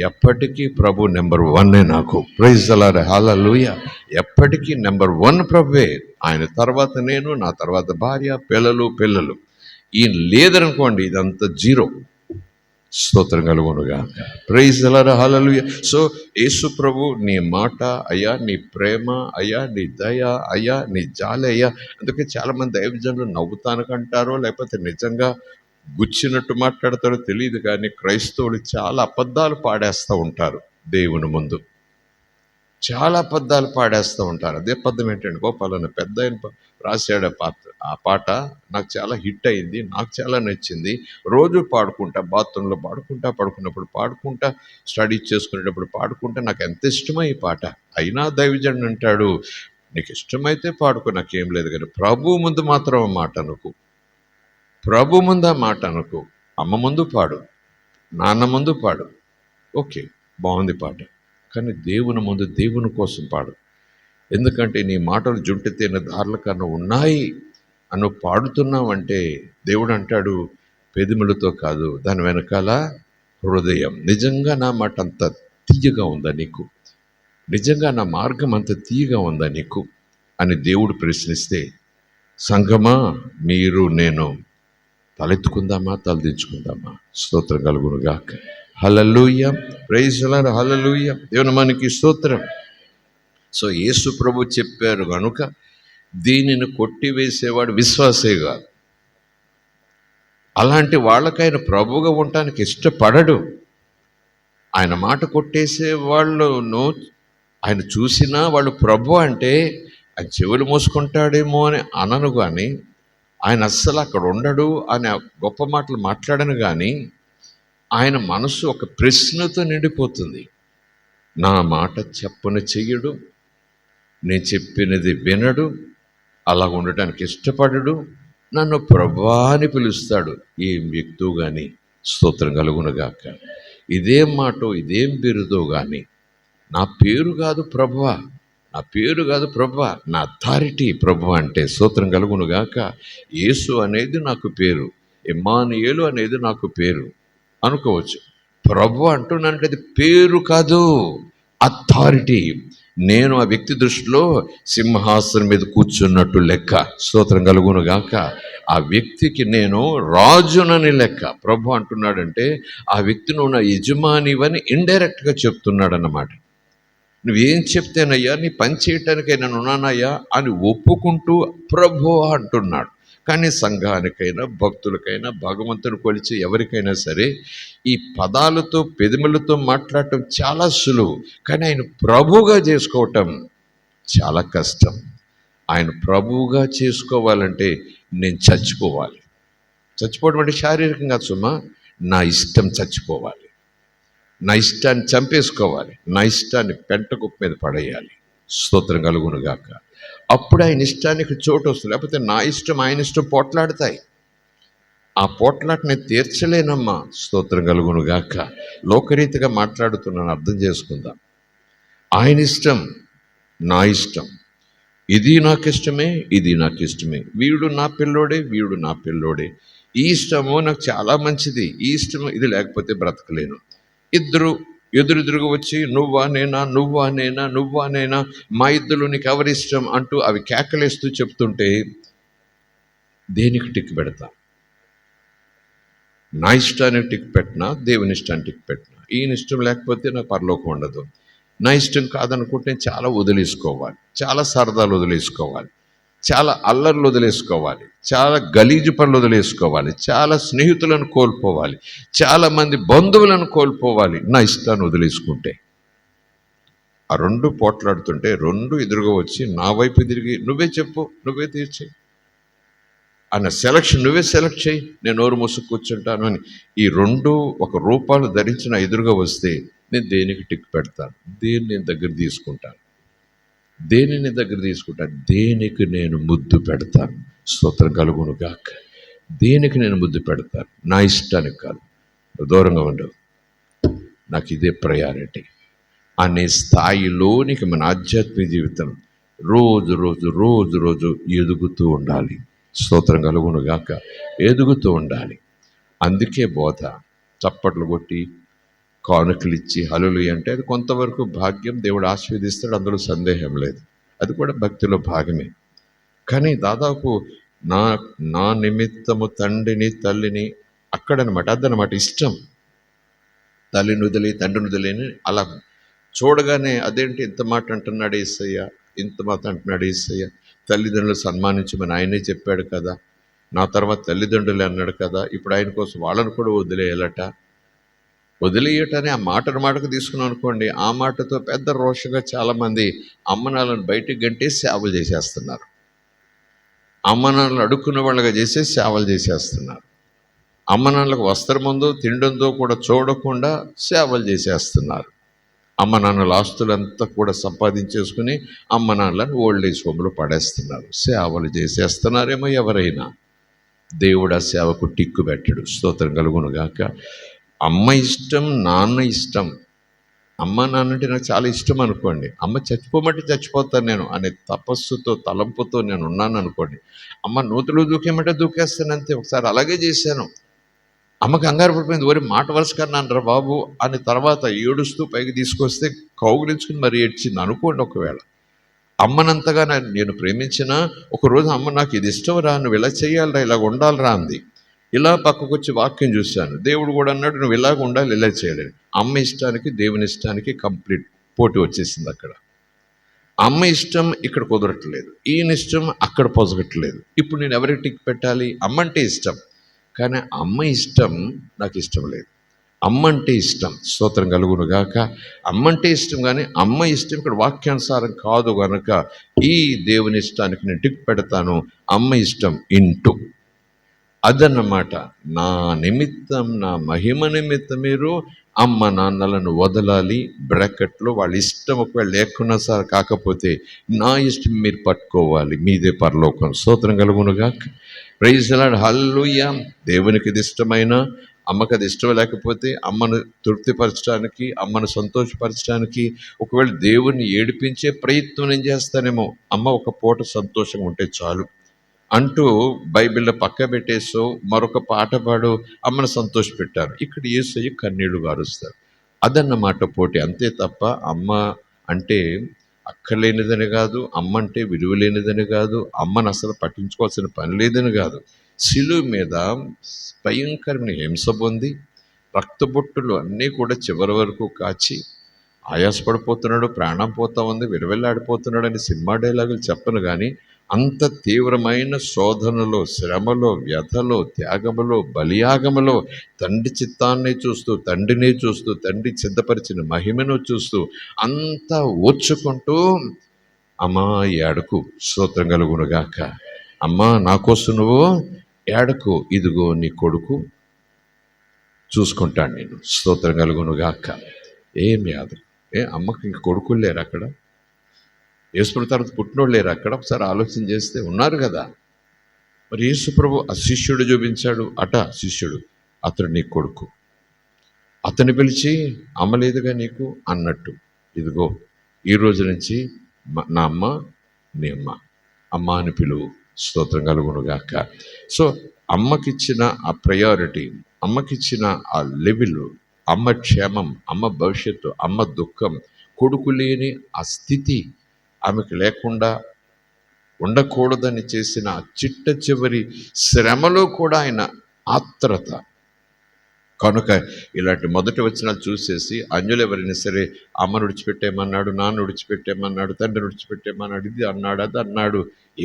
ఎప్పటికీ ప్రభు నెంబర్ వన్నే నాకు. ప్రైజ్ ది లార్డ్, హల్లెలూయా. ఎప్పటికీ నెంబర్ వన్ ప్రభువే. ఆయన తర్వాత నేను, నా తర్వాత భార్య, పిల్లలు. ఈయన లేదనుకోండి ఇదంతా జీరో. స్తోత్రం కలుగునుగా. Praise the lord, hallelujah. So Yesu ప్రభు నీ మాట అయ్యా, నీ ప్రేమ అయ్యా, నీ దయ అయ్యా, నీ జాలి అయ్యా. అందుకే చాలామంది దైవజనులు నవ్వుతానుకంటారో లేకపోతే నిజంగా గుచ్చినట్టు మాట్లాడతారో తెలియదు, కానీ క్రైస్తవులు చాలా అబద్ధాలు పాడేస్తూ ఉంటారు దేవుని ముందు. చాలా అబద్ధాలు పాడేస్తూ ఉంటారు. అదే అబద్ధం ఏంటంటే, గోపాలన్న పెద్ద ఆయన రాశాడు ఆ పాట, నాకు చాలా హిట్ అయింది, నాకు చాలా నచ్చింది, రోజు పాడుకుంటా, బాత్రూంలో పడుకున్నప్పుడు పాడుకుంటా, స్టడీ చేసుకునేటప్పుడు పాడుకుంటా, నాకు ఎంత ఇష్టమో ఈ పాట. అయినా దైవజనుడు అంటాడు, నీకు ఇష్టమైతే పాడుకో, నాకేం లేదు, కానీ ప్రభు ముందు మాత్రం ఆ మాట అనుకు, ప్రభు ముందు ఆ మాట అనుకు. అమ్మ ముందు పాడు, నాన్న ముందు పాడు, ఓకే బాగుంది పాట, కానీ దేవుని ముందు దేవుని కోసం పాడు. ఎందుకంటే నీ మాటలు జుంటి తేనె దారుల కన్నా ఉన్నాయి అని పాడుతున్నావంటే దేవుడు అంటాడు, పెదిములతో కాదు, దాని వెనకాల హృదయం. నిజంగా నా మాట అంత తీయగా ఉందా నీకు? నిజంగా నా మార్గం అంత తీయగా ఉందా నీకు అని దేవుడు ప్రశ్నిస్తే, సంఘమా మీరు నేను తలెత్తుకుందామా, తలదించుకుందామా? స్తోత్రం కలుగునుగాక. హల్లెలూయా, ప్రైజ్ ది లార్డ్, హల్లెలూయా. దేవుని మనకి స్తోత్రం. సో యేసు ప్రభు చెప్పారు కనుక దీనిని కొట్టివేసేవాడు విశ్వాసే కాదు. అలాంటి వాళ్ళకైన ప్రభువుగా ఉండటానికి ఇష్టపడడు. ఆయన మాట కొట్టేసే వాళ్ళను ఆయన చూసినా వాళ్ళు ప్రభు అంటే ఆయన చెవులు మూసుకుంటాడేమో అని అనను, కానీ ఆయన అస్సలు అక్కడ ఉండడు అని గొప్ప మాటలు మాట్లాడను, కానీ ఆయన మనసు ఒక ప్రశ్నతో నిండిపోతుంది. నా మాట చెప్పున చెయ్యడు, నేను చెప్పినది వినడు, అలా ఉండటానికి ఇష్టపడడు, నన్ను ప్రభువా అని పిలుస్తాడు. ఏం వ్యక్తో కానీ స్తోత్రం కలుగునుగాక. ఇదేం మాటో ఇదేం బిరుదో కానీ నా పేరు కాదు ప్రభువా, నా పేరు కాదు ప్రభువా, నా అథారిటీ ప్రభు అంటే. స్తోత్రం కలుగునుగాక. యేసు అనేది నాకు పేరు, ఇమ్మానుయేలు అనేది నాకు పేరు అనుకోవచ్చు. ప్రభు అంటున్నానంటే అది పేరు కాదు, అథారిటీ. నేను ఆ వ్యక్తి దృష్టిలో సింహాసనం మీద కూర్చున్నట్టు లెక్క. స్తోత్రం కలుగునుగాక. ఆ వ్యక్తికి నేను రాజునని లెక్క. ప్రభు అంటున్నాడంటే ఆ వ్యక్తి నువ్వు నా యజమానివని ఇండైరెక్ట్గా చెప్తున్నాడు అన్నమాట. నువ్వేం చెప్తేనయ్యా, నీ పని చేయటానికై నేను ఉన్నానయ్యా అని ఒప్పుకుంటూ ప్రభు అంటున్నాడు. కానీ సంఘానికైనా, భక్తులకైనా, భగవంతుని కొలిచి ఎవరికైనా సరే ఈ పదాలతో పెదములతో మాట్లాడటం చాలా సులువు, కానీ ఆయన ప్రభువుగా చేసుకోవటం చాలా కష్టం. ఆయన ప్రభువుగా చేసుకోవాలంటే నేను చచ్చిపోవాలి. చచ్చిపోవడం అంటే శారీరకంగా సుమా, నా ఇష్టం చచ్చిపోవాలి, నా ఇష్టాన్ని చంపేసుకోవాలి, నా ఇష్టాన్ని పెంటకుప్ప మీద పడేయాలి. స్తోత్రం కలుగునుగాక. అప్పుడు ఆయన ఇష్టానికి చోటు వస్తుంది. లేకపోతే నా ఇష్టం ఆయన ఇష్టం పోట్లాడతాయి. ఆ పోట్లాట నేను తీర్చలేనమ్మా. స్తోత్రం కలుగునుగాక. లోకరీతిగా మాట్లాడుతున్నాను, అర్థం చేసుకుందాం. ఆయన ఇష్టం, నా ఇష్టం, ఇది నాకు ఇష్టమే, ఇది నాకు ఇష్టమే, వీడు నా పిల్లోడే, వీడు నా పిల్లోడే, ఈ ఇష్టము నాకు చాలా మంచిది, ఈ ఇష్టము ఇది లేకపోతే బ్రతకలేను. ఇద్దరు ఎదురెదురుగా వచ్చి నువ్వా నేనా, నువ్వా నేనా, నువ్వా నేనా, మా ఇద్దరు నీకు ఎవరిష్టం అంటూ అవి కేకలేస్తూ చెప్తుంటే దేనికి టిక్ పెడతా? నా ఇష్టానికి టిక్ పెట్టినా, దేవుని ఇష్టానికి టిక్ పెట్టినా. ఈయన ఇష్టం లేకపోతే నాకు పరలోకం ఉండదు. నా ఇష్టం కాదనుకుంటే చాలా వదిలేసుకోవాలి, చాలా సరదాలు వదిలేసుకోవాలి, చాలా అల్లర్లు వదిలేసుకోవాలి, చాలా గలీజు పనులు వదిలేసుకోవాలి, చాలా స్నేహితులను కోల్పోవాలి, చాలా మంది బంధువులను కోల్పోవాలి నా ఇష్టాన్ని వదిలేసుకుంటే. ఆ రెండు పోట్లాడుతుంటే రెండు ఎదురుగా వచ్చి నా వైపు తిరిగి నువ్వే చెప్పు, నువ్వే తీర్చి అన్న సెలక్షన్, నువ్వే సెలెక్ట్ చేయి, నేను నోరు మూసుకు కూర్చుంటాను అని ఈ రెండు ఒక రూపాలు ధరించిన ఎదురుగా వస్తే నేను దేనికి టిక్ పెడతాను? దేన్ని నేను దగ్గర తీసుకుంటాను? దేనిని దగ్గర తీసుకుంటాను? దేనికి నేను ముద్దు పెడతాను? స్తోత్రం కలుగునుగాక. దేనికి నేను ముద్దు పెడతాను? నా ఇష్టానికి కాదు. దూరంగా ఉండవు, నాకు ఇదే ప్రయారిటీ అనే స్థాయిలోనికి మన ఆధ్యాత్మిక జీవితం రోజు రోజు రోజు రోజు ఎదుగుతూ ఉండాలి. స్తోత్రం కలుగును గాక. ఎదుగుతూ ఉండాలి. అందుకే బోధ. చప్పట్లు కొట్టి కానుకలు ఇచ్చి హల్లెలూయా అంటే అది కొంతవరకు భాగ్యం, దేవుడు ఆశీర్వదిస్తాడు, అందులో సందేహం లేదు. అది కూడా భక్తిలో భాగమే. కానీ దాదాపు నా నా నిమిత్తము తండ్రిని తల్లిని అక్కడనమాట, అదనమాట ఇష్టం. తల్లిని వదిలి తండ్రిని వదిలేని అలా చూడగానే అదేంటి ఇంత మాట అంటున్నాడు యేసయ్య, ఇంత మాట అంటున్నాడు యేసయ్య, తల్లిదండ్రులు సన్మానించమని ఆయనే చెప్పాడు కదా, నా తర్వాత తల్లిదండ్రులే అన్నాడు కదా, ఇప్పుడు ఆయన కోసం వాళ్ళను కూడా వదిలేయాలట. వదిలేయటని ఆ మాటకు తీసుకున్నాం అనుకోండి, ఆ మాటతో పెద్ద రోషగా చాలామంది అమ్మనాలను బయటికి గంటే సేవలు చేసేస్తున్నారు. అమ్మనాలను అడుక్కున్న వాళ్ళగా చేసే సేవలు చేసేస్తున్నారు. అమ్మనాన్నలకు వస్త్రముందో తిండుందో కూడా చూడకుండా సేవలు చేసేస్తున్నారు. అమ్మ నాన్నల ఆస్తులంతా కూడా సంపాదించేసుకుని అమ్మ నాన్నలను ఓల్డ్ ఏజ్ హోమ్లో పడేస్తున్నారు. సేవలు చేసేస్తున్నారేమో ఎవరైనా. దేవుడు ఆ సేవకు టిక్కు పెట్టాడు. స్తోత్రం కలుగును గాక. అమ్మ ఇష్టం, నాన్న ఇష్టం. అమ్మ నాన్న అంటే నాకు చాలా ఇష్టం అనుకోండి, అమ్మ చచ్చిపోమంటే చచ్చిపోతాను నేను అనే తపస్సుతో తలంపుతో నేను ఉన్నాను అనుకోండి, అమ్మ నూతులు దూకేమంటే దూకేస్తాను అంతే. ఒకసారి అలాగే చేశాను. అమ్మకి కంగారు పడిపోయింది, ఓరి మాట వరుస కన్నానరా బాబు అని. తర్వాత ఏడుస్తూ పైకి తీసుకొస్తే కౌగిలించుకుని మరి ఏడ్చింది అనుకోండి. ఒకవేళ అమ్మనంతగా నేను ప్రేమించినా ఒకరోజు అమ్మ నాకు ఇది ఇష్టం రా, నువ్వు ఇలా చేయాలరా, ఇలాగ ఉండాలిరా అంది. ఇలా పక్కకు వచ్చి వాక్యం చూశాను, దేవుడు కూడా అన్నాడు నువ్వు ఇలాగ ఉండాలి, ఇలా చేయలేదు. అమ్మ ఇష్టానికి దేవుని ఇష్టానికి కంప్లీట్ పోటీ వచ్చేసింది అక్కడ. అమ్మ ఇష్టం ఇక్కడ కుదరట్లేదు, ఈయన ఇష్టం అక్కడ పొసగట్లేదు. ఇప్పుడు నేను ఎవరికి టిక్ పెట్టాలి? అమ్మ అంటే ఇష్టం, కానీ అమ్మ ఇష్టం నాకు ఇష్టం లేదు. అమ్మ అంటే ఇష్టం. స్తోత్రం కలుగును గాక. అమ్మ అంటే ఇష్టం, కానీ అమ్మ ఇష్టం ఇక్కడ వాక్యానుసారం కాదు కనుక ఈ దేవుని ఇష్టానికి నేను టిక్ పెడతాను. అమ్మ ఇష్టం ఇంటూ అదన్నమాట. నా నిమిత్తం, నా మహిమ నిమిత్తం మీరు అమ్మ నాన్నలను వదలాలి. బ్రాకెట్లో వాళ్ళ ఇష్టం ఒకవేళ లేకున్నా సార్, కాకపోతే నా ఇష్టం మీరు పట్టుకోవాలి, మీదే పరలోకం. స్తోత్రం కలుగునుగా. Praise the lord. హల్లెలూయా. దేవునికి ఇది ఇష్టమైన, అమ్మకి అది ఇష్టం లేకపోతే అమ్మను తృప్తిపరచడానికి, అమ్మను సంతోషపరచడానికి ఒకవేళ దేవుణ్ణి ఏడిపించే ప్రయత్నం నేను చేస్తానేమో, అమ్మ ఒక పూట సంతోషంగా ఉంటే చాలు అంటూ బైబిల్లో పక్క పెట్టేసో మరొక పాట పాడు అమ్మను సంతోషపెట్టారు. ఇక్కడ యేసయ్య కన్నీళ్లు గారుస్తారు. అదన్నమాట పోటీ, అంతే తప్ప అమ్మ అంటే అక్కర్లేనిదని కాదు, అమ్మ అంటే విలువ లేనిదని కాదు, అమ్మను అసలు పట్టించుకోవాల్సిన పని లేదని కాదు. శిలువ మీద భయంకరమైన హింస పొంది రక్తబొట్టులు అన్నీ కూడా చివరి వరకు కాచి ఆయాసపడిపోతున్నాడు, ప్రాణం పోతా ఉంది, విలువెల్లాడిపోతున్నాడు అని సినిమా డైలాగులు చెప్పను, కానీ అంత తీవ్రమైన శోధనలో, శ్రమలో, వ్యధలో, త్యాగములో, బలియాగములో తండ్రి చిత్తాన్ని చూస్తూ, తండ్రిని చూస్తూ, తండ్రి సిద్ధపరిచిన మహిమను చూస్తూ అంతా ఓర్చుకుంటూ అమ్మా ఏడకు, స్తోత్రం కలుగునుగాక, అమ్మా నా కోసం నువ్వు ఏడకు, ఇదిగో నీ కొడుకు చూసుకుంటాను నేను, స్తోత్రం కలుగునుగాక. ఏం యాదు, అమ్మకి ఇంక కొడుకులు లేరు అక్కడ? యేసు తర్వాత పుట్టినోళ్ళు లేరు అక్కడ? ఒకసారి ఆలోచన చేస్తే ఉన్నారు కదా. మరి యేసు ప్రభు ఆ శిష్యుడు చూపించాడు అట, శిష్యుడు అతడు నీ కొడుకు, అతని పిలిచి అమ్మలేదుగా నీకు అన్నట్టు, ఇదిగో ఈ రోజు నుంచి నా అమ్మ నీ అమ్మ, అమ్మ అని పిలువు, స్తోత్రం కలుగునుగాక. సో అమ్మకిచ్చిన ఆ ప్రయారిటీ, అమ్మకిచ్చిన ఆ లెవెల్, అమ్మ క్షేమం, అమ్మ భవిష్యత్తు, అమ్మ దుఃఖం, కొడుకు లేని ఆ స్థితి ఆమెకు లేకుండా ఉండకూడదని చేసిన చిట్ట చివరి శ్రమలో కూడా ఆయన ఆత్రత కనుక ఇలాంటి మొదటి వచనాలు చూసేసి అన్యులు ఎవరైనా సరే అమ్మను విడిచిపెట్టేమన్నాడు, నాన్న విడిచిపెట్టేమన్నాడు, తండ్రిని విడిచిపెట్టేమన్నాడు, ఇది అన్నాడు, అది అన్నాడు,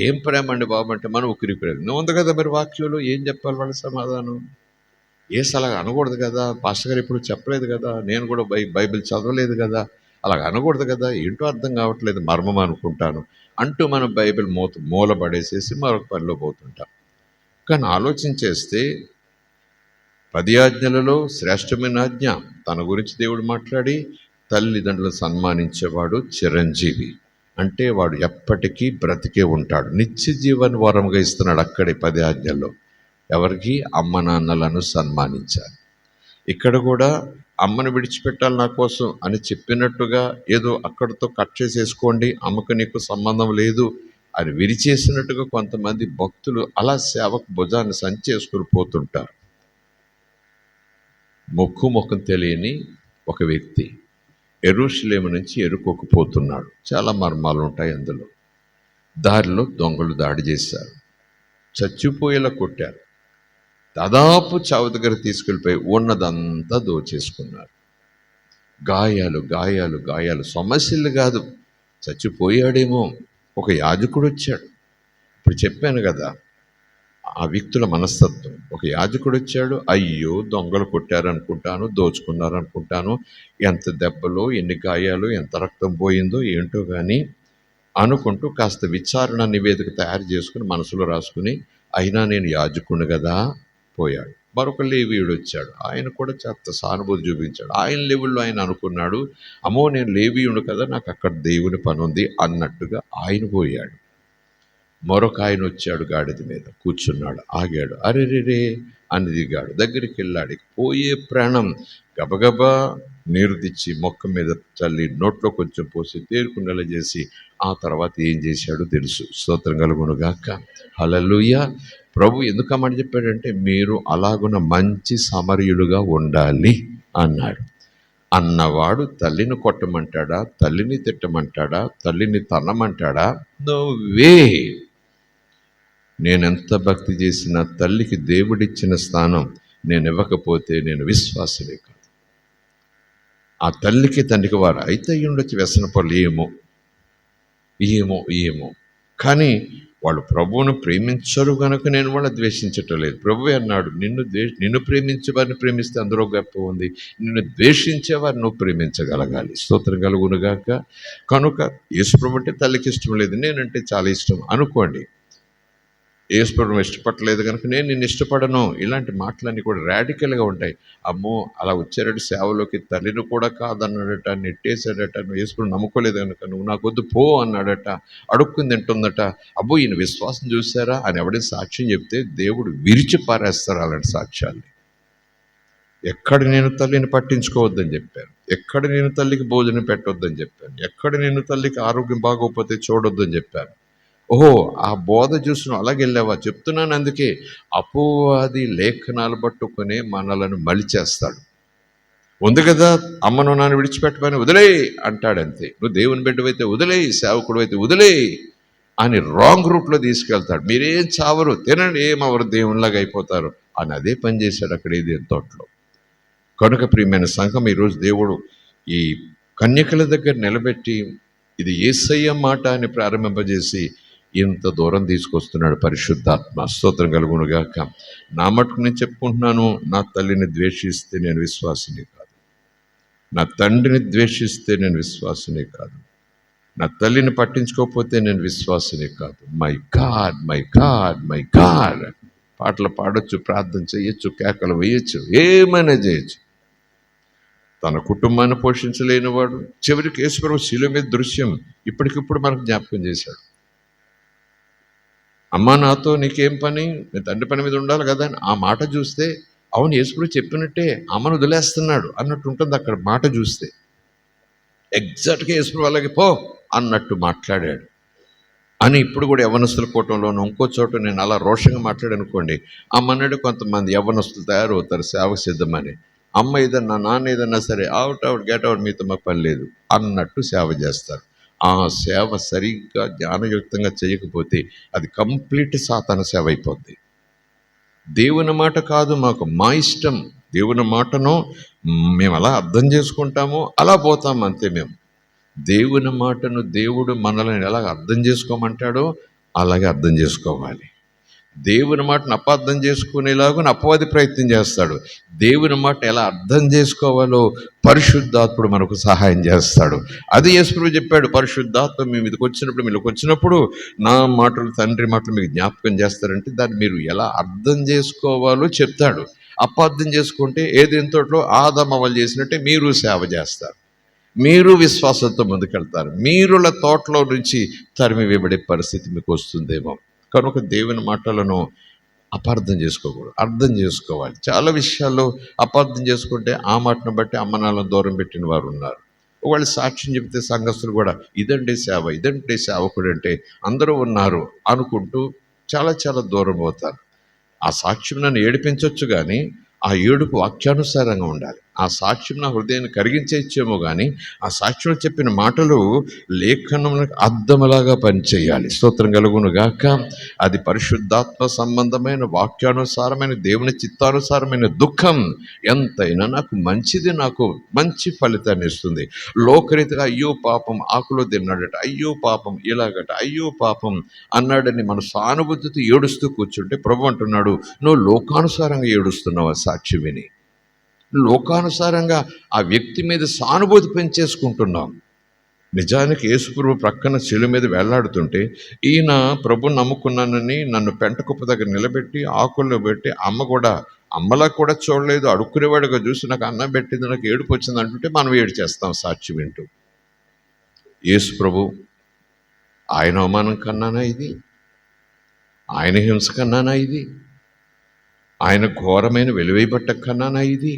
ఏం ప్రేమ అండి బాబు అంటే మనం ఉక్కిరి ప్రేమ. నువ్వు ఉంది కదా మరి వాక్యంలో, ఏం చెప్పాలి వాళ్ళ సమాధానం? అలాగ అనకూడదు కదా, పాస్టర్ గారు ఇప్పుడు చెప్పలేదు కదా, నేను కూడా బైబిల్ చదవలేదు కదా, అలాగ అనకూడదు కదా, ఏంటో అర్థం కావట్లేదు, మర్మం అనుకుంటాను అంటూ మనం బైబిల్ మూలపడేసేసి మరొక పనిలో పోతుంటాం. కానీ ఆలోచన చేస్తే 10 ఆజ్ఞలలో శ్రేష్టమైన ఆజ్ఞ తన గురించి దేవుడు మాట్లాడి, తల్లిదండ్రులను సన్మానించేవాడు చిరంజీవి, అంటే వాడు ఎప్పటికీ బ్రతికే ఉంటాడు, నిత్య జీవన వరంగా ఇస్తున్నాడు అక్కడే 10 ఆజ్ఞల్లో. ఎవరికి? అమ్మ నాన్నలను సన్మానించాలి. ఇక్కడ కూడా అమ్మను విడిచిపెట్టాలి నా కోసం అని చెప్పినట్టుగా ఏదో అక్కడితో కట్ చేసేసుకోండి, అమ్మకు నీకు సంబంధం లేదు అని విరిచేసినట్టుగా కొంతమంది భక్తులు అలా సేవకు భుజాన్ని సంచేసుకుని పోతుంటారు. ముఖం తెలియని ఒక వ్యక్తి యెరూషలేము నుంచి యెరికోకు పోతున్నాడు. చాలా మర్మాలు ఉంటాయి అందులో. దారిలో దొంగలు దాడి చేశారు, చచ్చిపోయేలా కొట్టారు, దాదాపు చావు దగ్గర తీసుకెళ్ళిపోయి ఉన్నదంతా దోచేసుకున్నారు. గాయాలు గాయాలు గాయాలు, సమస్యలు కాదు, చచ్చిపోయాడేమో. ఒక యాజకుడు వచ్చాడు. ఇప్పుడు చెప్పాను కదా ఆ వ్యక్తుల మనస్తత్వం. ఒక యాజకుడు వచ్చాడు, అయ్యో దొంగలు కొట్టారనుకుంటాను, దోచుకున్నారనుకుంటాను, ఎంత దెబ్బలో ఎన్ని గాయాలు ఎంత రక్తం పోయిందో ఏంటో కానీ అనుకుంటూ కాస్త విచారణ నివేదిక తయారు చేసుకుని మనసులో రాసుకుని, అయినా నేను యాజకుడిని కదా, పోయాడు. మరొక లేవీయుడు వచ్చాడు, ఆయన కూడా చాలా సానుభూతి చూపించాడు. ఆయన లెవెల్లో ఆయన అనుకున్నాడు, అమ్మో నేను లేవీయుడు కదా, నాకు అక్కడ దేవుని పని ఉంది అన్నట్టుగా ఆయన పోయాడు. మరొక ఆయన వచ్చాడు, గాడిద మీద కూర్చున్నాడు, ఆగాడు, అరెరెరే అని దిగాడు, దగ్గరికి వెళ్ళాడు. పోయే ప్రాణం గబగబా నీరు తెచ్చి మొక్క మీద చల్లి నోట్లో కొంచెం పోసి తేరుకుండేలా చేసి ఆ తర్వాత ఏం చేశాడో తెలుసు. స్తోత్రం కలుగునుగాక. హల్లెలూయా. ప్రభు ఎందుకు అమ్మని చెప్పాడంటే మీరు అలాగున మంచి సమరయులుగా ఉండాలి అన్నాడు. అన్నవాడు తల్లిని కొట్టమంటాడా, తల్లిని తిట్టమంటాడా, తల్లిని తన్నమంటాడా? No way. నేనెంత భక్తి చేసినా తల్లికి దేవుడిచ్చిన స్థానం నేను ఇవ్వకపోతే నేను విశ్వాసమే కాదు. ఆ తల్లికి తండ్రికి వారు అయితే ఉండొచ్చు వ్యసన పనులు, ఏమో ఏమో ఏమో కానీ వాళ్ళు ప్రభువును ప్రేమించరు కనుక నేను వాళ్ళ ద్వేషించటం లేదు. ప్రభువే అన్నాడు, నిన్ను ప్రేమించే వారిని ప్రేమిస్తే అందులో గొప్ప ఉంది, నిన్ను ద్వేషించే వారిని నువ్వు ప్రేమించగలగాలి. స్తోత్రం కలుగునుగాక. కనుక యేసుప్రభు అంటే తల్లికి ఇష్టం లేదు, నేనంటే చాలా ఇష్టం అనుకోండి. యేసుప్రభుని ఇష్టపడలేదు కనుక నేను నిన్ను ఇష్టపడను, ఇలాంటి మాటలన్నీ కూడా రాడికల్గా ఉంటాయి. అమ్మో అలా వచ్చారట సేవలోకి, తల్లిని కూడా కాదన్నాడట, నెట్టేశాడట, నువ్వు యేసుప్రభుని నమ్ముకోలేదు కనుక నువ్వు నాకు వద్దు పో అన్నాడట, అడుక్కుని తింటుందట. అబ్బో ఈయన విశ్వాసం చూసారా అని ఎవడైనా సాక్ష్యం చెప్తే దేవుడు విరిచి పారేస్తారు అలాంటి సాక్ష్యాల్ని. ఎక్కడ నేను తల్లిని పట్టించుకోవద్దని చెప్పాను, ఎక్కడ నేను తల్లికి భోజనం పెట్టొద్దని చెప్పాను, ఎక్కడ నేను తల్లికి ఆరోగ్యం బాగోకపోతే చూడొద్దని చెప్పాను. ఓహో ఆ బోధ చూసిన అలాగెళ్ళావా? చెప్తున్నాను అందుకే. అపవాది లేఖనాలు పట్టుకునే మనలను మలిచేస్తాడు. ఉంది కదా అమ్మను నాన్న విడిచిపెట్టమని వదిలే అంటాడంతే. నువ్వు దేవుని బిడ్డవైతే వదిలే, సేవకుడు అయితే వదిలే అని రాంగ్ రూట్లో తీసుకెళ్తాడు. మీరేం చావరు, తినండి, ఏమవరు, దేవునిలాగా అయిపోతారు అని అదే పని చేశాడు అక్కడ ఏదేని తోటలో. కనుక ప్రియమైన సంఘం, ఈరోజు దేవుడు ఈ కన్యకల దగ్గర నిలబెట్టి ఇది యేసయ్య మాట అని ప్రారంభింపజేసి ఇంత దూరం తీసుకొస్తున్నాడు పరిశుద్ధాత్మ. స్తోత్రం కలుగునుగాక. నా మటుకు నేను చెప్పుకుంటున్నాను, నా తల్లిని ద్వేషిస్తే నేను విశ్వాసిని కాదు, నా తండ్రిని ద్వేషిస్తే నేను విశ్వాసిని కాదు, నా తల్లిని పట్టించుకోకపోతే నేను విశ్వాసిని కాదు. My God my God my God. పాటలు పాడొచ్చు, ప్రార్థన చేయొచ్చు, కేకలు వేయచ్చు, ఏమైనా చేయొచ్చు. తన కుటుంబాన్ని పోషించలేనివాడు చివరికి యేసుప్రభు శిలువ మీద దృశ్యం ఇప్పటికిప్పుడు మనకు జ్ఞాపకం చేశాడు. అమ్మ నాతో నీకేం పని, నీ తండ్రి పని మీద ఉండాలి కదా అని ఆ మాట చూస్తే అవును యేసుప్రభు చెప్పినట్టే అమ్మను వదిలేస్తున్నాడు అన్నట్టు ఉంటుంది అక్కడ మాట చూస్తే. ఎగ్జాక్ట్గా యేసుప్రభు అలాగే పో అన్నట్టు మాట్లాడాడు అని ఇప్పుడు కూడా యవ్వనస్తుల కూటంలోనూ ఇంకో చోట నేను అలా రోషంగా మాట్లాడనుకోండి, అమ్మన్నాడు కొంతమంది యవ్వనస్తులు తయారవుతారు సేవకు సిద్ధమని. అమ్మ ఏదన్నా నాన్న ఏదన్నా సరే అవుట్ గెట్ అవుట్, మీతో మాకు పని లేదు అన్నట్టు సేవ చేస్తారు. ఆ సేవ సరిగ్గా జ్ఞానయుక్తంగా చేయకపోతే అది కంప్లీట్ సాతాన సేవ అయిపోద్ది. దేవుని మాట కాదు మాకు, మా ఇష్టం, దేవుని మాటను మేము అలా అర్థం చేసుకుంటామో అలా పోతాం అంతే. మేము దేవుని మాటను దేవుడు మనల్ని ఎలా అర్థం చేసుకోమంటాడో అలాగే అర్థం చేసుకోవాలి. దేవుని మాటను అపార్థం చేసుకునేలాగా అపవాది ప్రయత్నం చేస్తాడు. దేవుని మాట ఎలా అర్థం చేసుకోవాలో పరిశుద్ధాత్ముడు మనకు సహాయం చేస్తాడు. అది యేసుప్రభు చెప్పాడు, పరిశుద్ధాత్మ మీ మీదకి వచ్చినప్పుడు, మీలోకి వచ్చినప్పుడు నా మాటలు తండ్రి మాటలు మీకు జ్ఞాపకం చేస్తారంటే దాన్ని మీరు ఎలా అర్థం చేసుకోవాలో చెప్తాడు. అపార్థం చేసుకుంటే ఏదేని తోటలో ఆదామవ్వలు చేసినట్టే మీరు సేవ చేస్తారు, మీరు విశ్వాసంతో ముందుకెళ్తారు, మీరుల తోటలో నుంచి తరిమి వేయబడే పరిస్థితి మీకు వస్తుందేమో. కనుక దేవుని మాటలను అపార్థం చేసుకోకూడదు, అర్థం చేసుకోవాలి. చాలా విషయాల్లో అపార్థం చేసుకుంటే ఆ మాటను బట్టి అమ్మనాలను దూరం పెట్టిన వారు ఉన్నారు. వాళ్ళు సాక్ష్యం చెబితే సంఘస్థులు కూడా ఇదండి సేవ, ఇదండి సేవకుడు అంటే అందరూ ఉన్నారు అనుకుంటూ చాలా చాలా దూరం అవుతారు. ఆ సాక్ష్యం నన్ను ఏడిపించవచ్చు కానీ ఆ ఏడుపు వాక్యానుసారంగా ఉండాలి. ఆ సాక్ష్యం నా హృదయాన్ని కరిగించేచ్చేమో కానీ ఆ సాక్ష్యంలో చెప్పిన మాటలు లేఖనములకు అద్దములాగా పనిచేయాలి. స్తోత్రం కలుగును గాక. అది పరిశుద్ధాత్మ సంబంధమైన వాక్యానుసారమైన దేవుని చిత్తానుసారమైన దుఃఖం ఎంతైనా నాకు మంచిది, నాకు మంచి ఫలితాన్ని ఇస్తుంది. లోకరీతిగా అయ్యో పాపం ఆకులో తిన్నాడట, అయ్యో పాపం ఇలాగట, అయ్యో పాపం అన్నాడని మన సానుభూతితో ఏడుస్తూ కూర్చుంటే ప్రభు అంటున్నాడు, నువ్వు లోకానుసారంగా ఏడుస్తున్నావు ఆ సాక్షి విని. లోకానుసారంగా ఆ వ్యక్తి మీద సానుభూతి పెంచేసుకుంటున్నాం. నిజానికి యేసుప్రభు ప్రక్కన శిలువ మీద వేలాడుతుంటే ఈయన ప్రభు నమ్ముకున్నానని నన్ను పెంట కుప్ప దగ్గర నిలబెట్టి ఆకుల్లో పెట్టి అమ్మలా కూడా చూడలేదు, అడుక్కునేవాడుగా చూసి నాకు అన్నం పెట్టింది, నాకు ఏడుపు వచ్చింది అంటుంటే మనం ఏడు చేస్తాం సాక్షి వింటూ. యేసుప్రభు ఆయన అవమానం కన్నానా ఇది? ఆయన హింస కన్నానా ఇది? ఆయన ఘోరమైన వెలువైబట్ట కన్నానా ఇది?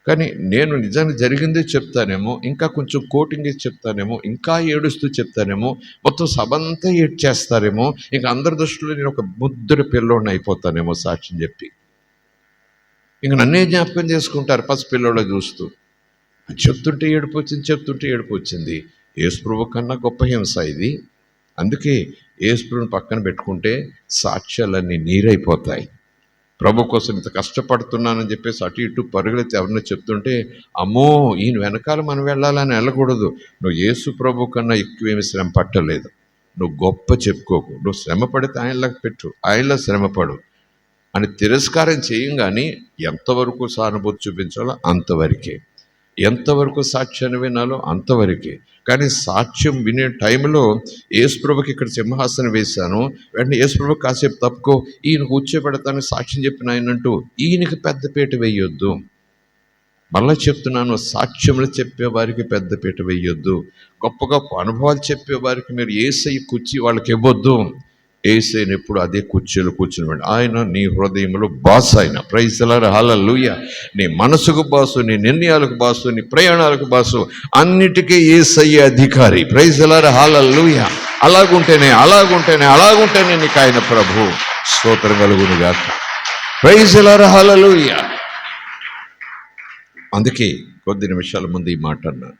కానీ నేను నిజానికి జరిగిందే చెప్తానేమో, ఇంకా కొంచెం కోటింగ్ ఇచ్చి చెప్తానేమో, ఇంకా ఏడుస్తూ చెప్తానేమో, మొత్తం సభంతా ఏడ్చేస్తారేమో, ఇంకా అందరి దృష్టిలో నేను ఒక ముద్దుడి పిల్లోడిని అయిపోతానేమో సాక్ష్యం చెప్పి. ఇంక నన్నే జ్ఞాపకం చేసుకుంటారు పసిపిల్లోళ్ళ చూస్తూ. చెప్తుంటే ఏడుపు వచ్చింది, చెప్తుంటే ఏడుపు వచ్చింది. యేసుప్రభు కన్నా గొప్ప హింస ఇది. అందుకే యేసుప్రభుని పక్కన పెట్టుకుంటే సాక్ష్యాలన్నీ నీరైపోతాయి. ప్రభు కోసం ఇంత కష్టపడుతున్నానని చెప్పేసి అటు ఇటు పరుగులెత్తి ఎవరినో చెప్తుంటే అమ్మో ఈయన వెనకాల మనం వెళ్ళాలని వెళ్ళకూడదు. నువ్వు యేసు ప్రభు కన్నా ఎక్కువేమి శ్రమ పట్టలేదు. నువ్వు గొప్ప చెప్పుకోకు, నువ్వు శ్రమ పడితే ఆయనలాగా పెట్టు, ఆయనలా శ్రమపడు అని తిరస్కారం చేయంగాని ఎంతవరకు సానుభూతి చూపించాలో అంతవరకే, ఎంతవరకు సాక్ష్యాన్ని వినాలో అంతవరకే. కానీ సాక్ష్యం వినే టైంలో యేసుప్రభుకి ఇక్కడ సింహాసనం వేశాను, వెంటనే యేసుప్రభు కాసేపు తప్పుకో, ఈయన కూర్చోబెడతాను సాక్ష్యం చెప్పిన ఆయనంటూ ఈయనకి పెద్దపీట వేయొద్దు. మళ్ళా చెప్తున్నాను, సాక్ష్యములు చెప్పేవారికి పెద్దపీట వేయొద్దు. గొప్ప గొప్ప అనుభవాలు చెప్పేవారికి మీరు యేసయ్య కుర్చీ వాళ్ళకి ఇవ్వద్దు. యేసయ్యని ఎప్పుడు అదే కుర్చీలో కూర్చుని ఆయన నీ హృదయంలో బాసు. ఆయన ప్రైజ్ ది లార్డ్, హల్లెలూయా. నీ మనసుకు బాసు, నీ నిర్ణయాలకు బాసు, నీ ప్రయాణాలకు బాసు, అన్నిటికీ యేసయ్య అధికారి. ప్రైజ్ ది లార్డ్, హల్లెలూయా. అలాగుంటేనే నీకు ఆయన ప్రభు. స్తోత్రం కలుగును గాక. ప్రైజ్ ది లార్డ్, హల్లెలూయా. అందుకే కొద్ది నిమిషాల ముందు ఈ మాట అన్నాను.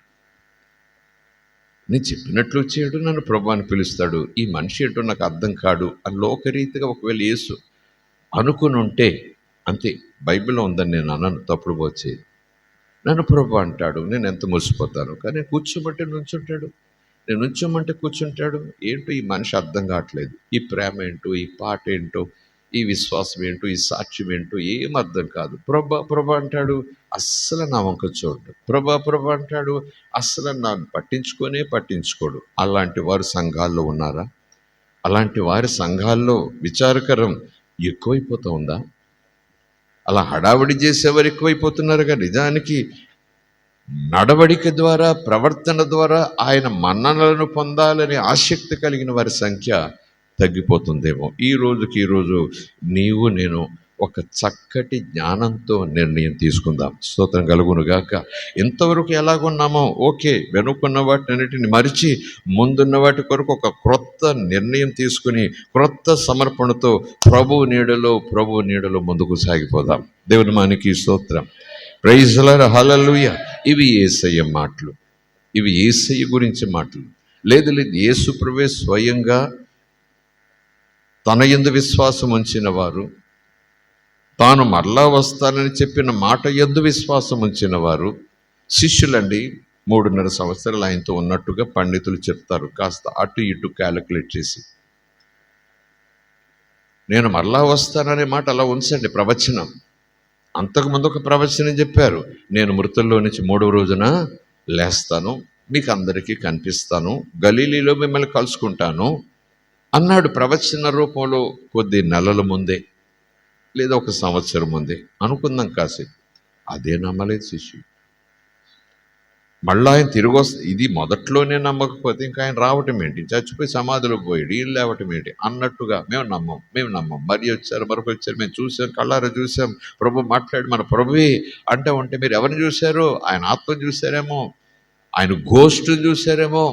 నేను చెప్పినట్లు చేయడు, నన్ను ప్రభు అని పిలుస్తాడు, ఈ మనిషి ఏంటో నాకు అర్థం కాడు అని లోకరీతిగా ఒకవేళ యేసు అనుకుని ఉంటే అంతే. బైబిల్లో ఉందని నేను అన్నాను, తప్పుడు వచ్చేది. నన్ను ప్రభు అంటాడు, నేను ఎంత మురిసిపోతాను. కానీ కూర్చోమంటే నుంచుంటాడు, నేను నుంచోమంటే కూర్చుంటాడు. ఏంటో ఈ మనిషి అర్థం కావట్లేదు. ఈ ప్రేమ ఏంటో, ఈ పాట ఏంటో, ఈ విశ్వాసం ఏంటో, ఈ సాక్ష్యం ఏంటో ఏం అర్థం కాదు. ప్రభా అంటాడు, అస్సలు నా వంక చూడు. ప్రభా అంటాడు, అస్సలు నన్ను పట్టించుకోడు. అలాంటి వారు సంఘాల్లో ఉన్నారా? అలాంటి వారి సంఘాల్లో విచారకరం ఎక్కువైపోతూ ఉందా? అలా హడావిడి చేసేవారు ఎక్కువైపోతున్నారుగా. నిజానికి నడవడిక ద్వారా, ప్రవర్తన ద్వారా ఆయన మన్ననలను పొందాలని ఆసక్తి కలిగిన వారి సంఖ్య తగ్గిపోతుందేమో. ఈ రోజు నీవు నేను ఒక చక్కటి జ్ఞానంతో నిర్ణయం తీసుకుందాం. స్తోత్రం కలుగునుగాక. ఇంతవరకు ఎలాగున్నామో ఓకే, వెనుకున్న వాటినన్నిటిని మరిచి ముందున్న వాటి కొరకు ఒక క్రొత్త నిర్ణయం తీసుకుని క్రొత్త సమర్పణతో ప్రభు నీడలో ముందుకు సాగిపోదాం. దేవుని మానికి స్తోత్రం. ప్రైజ్ ది లార్డ్, హల్లెలూయా. ఇవి యేసయ్య మాటలు, ఇవి యేసయ్య గురించి మాటలు. లేదు యేసు ప్రభువే స్వయంగా తన యందు విశ్వాసం ఉంచిన వారు, తాను మరలా వస్తానని చెప్పిన మాట యందు విశ్వాసం ఉంచిన వారు శిష్యులండి. 3.5 సంవత్సరాలు ఆయనతో ఉన్నట్టుగా పండితులు చెప్తారు, కాస్త అటు ఇటు క్యాలిక్యులేట్ చేసి. నేను మరలా వస్తాననే మాట అలా ఉంచండి, ప్రవచనం. అంతకుముందు ఒక ప్రవచనం చెప్పారు, నేను మృతుల్లో నుంచి 3వ రోజున లేస్తాను, మీకు అందరికీ కనిపిస్తాను, గలీలీలో మిమ్మల్ని కలుసుకుంటాను అన్నాడు. ప్రవచన రూపంలో కొద్ది నెలల ముందే లేదా 1 సంవత్సరం ముందే అనుకుందాం కాసేపు. అదే నమ్మలేదు శిష్యులు. మళ్ళీ ఆయన తిరిగి వస్తే ఇది మొదట్లోనే నమ్మకపోతే ఇంకా ఆయన రావటం ఏంటి, చచ్చిపోయి సమాధిలో పోయాడు, వీళ్ళు లేవటం ఏంటి అన్నట్టుగా మేము నమ్మం మరి వచ్చారు మరొక వచ్చారు, మేము చూసాం, కళ్ళారా చూసాం, ప్రభు మాట్లాడి మన ప్రభువే అంటే ఉంటే మీరు ఎవరిని చూశారు? ఆయన ఆత్మను చూశారేమో, ఆయన గోష్ఠుని చూశారేమో,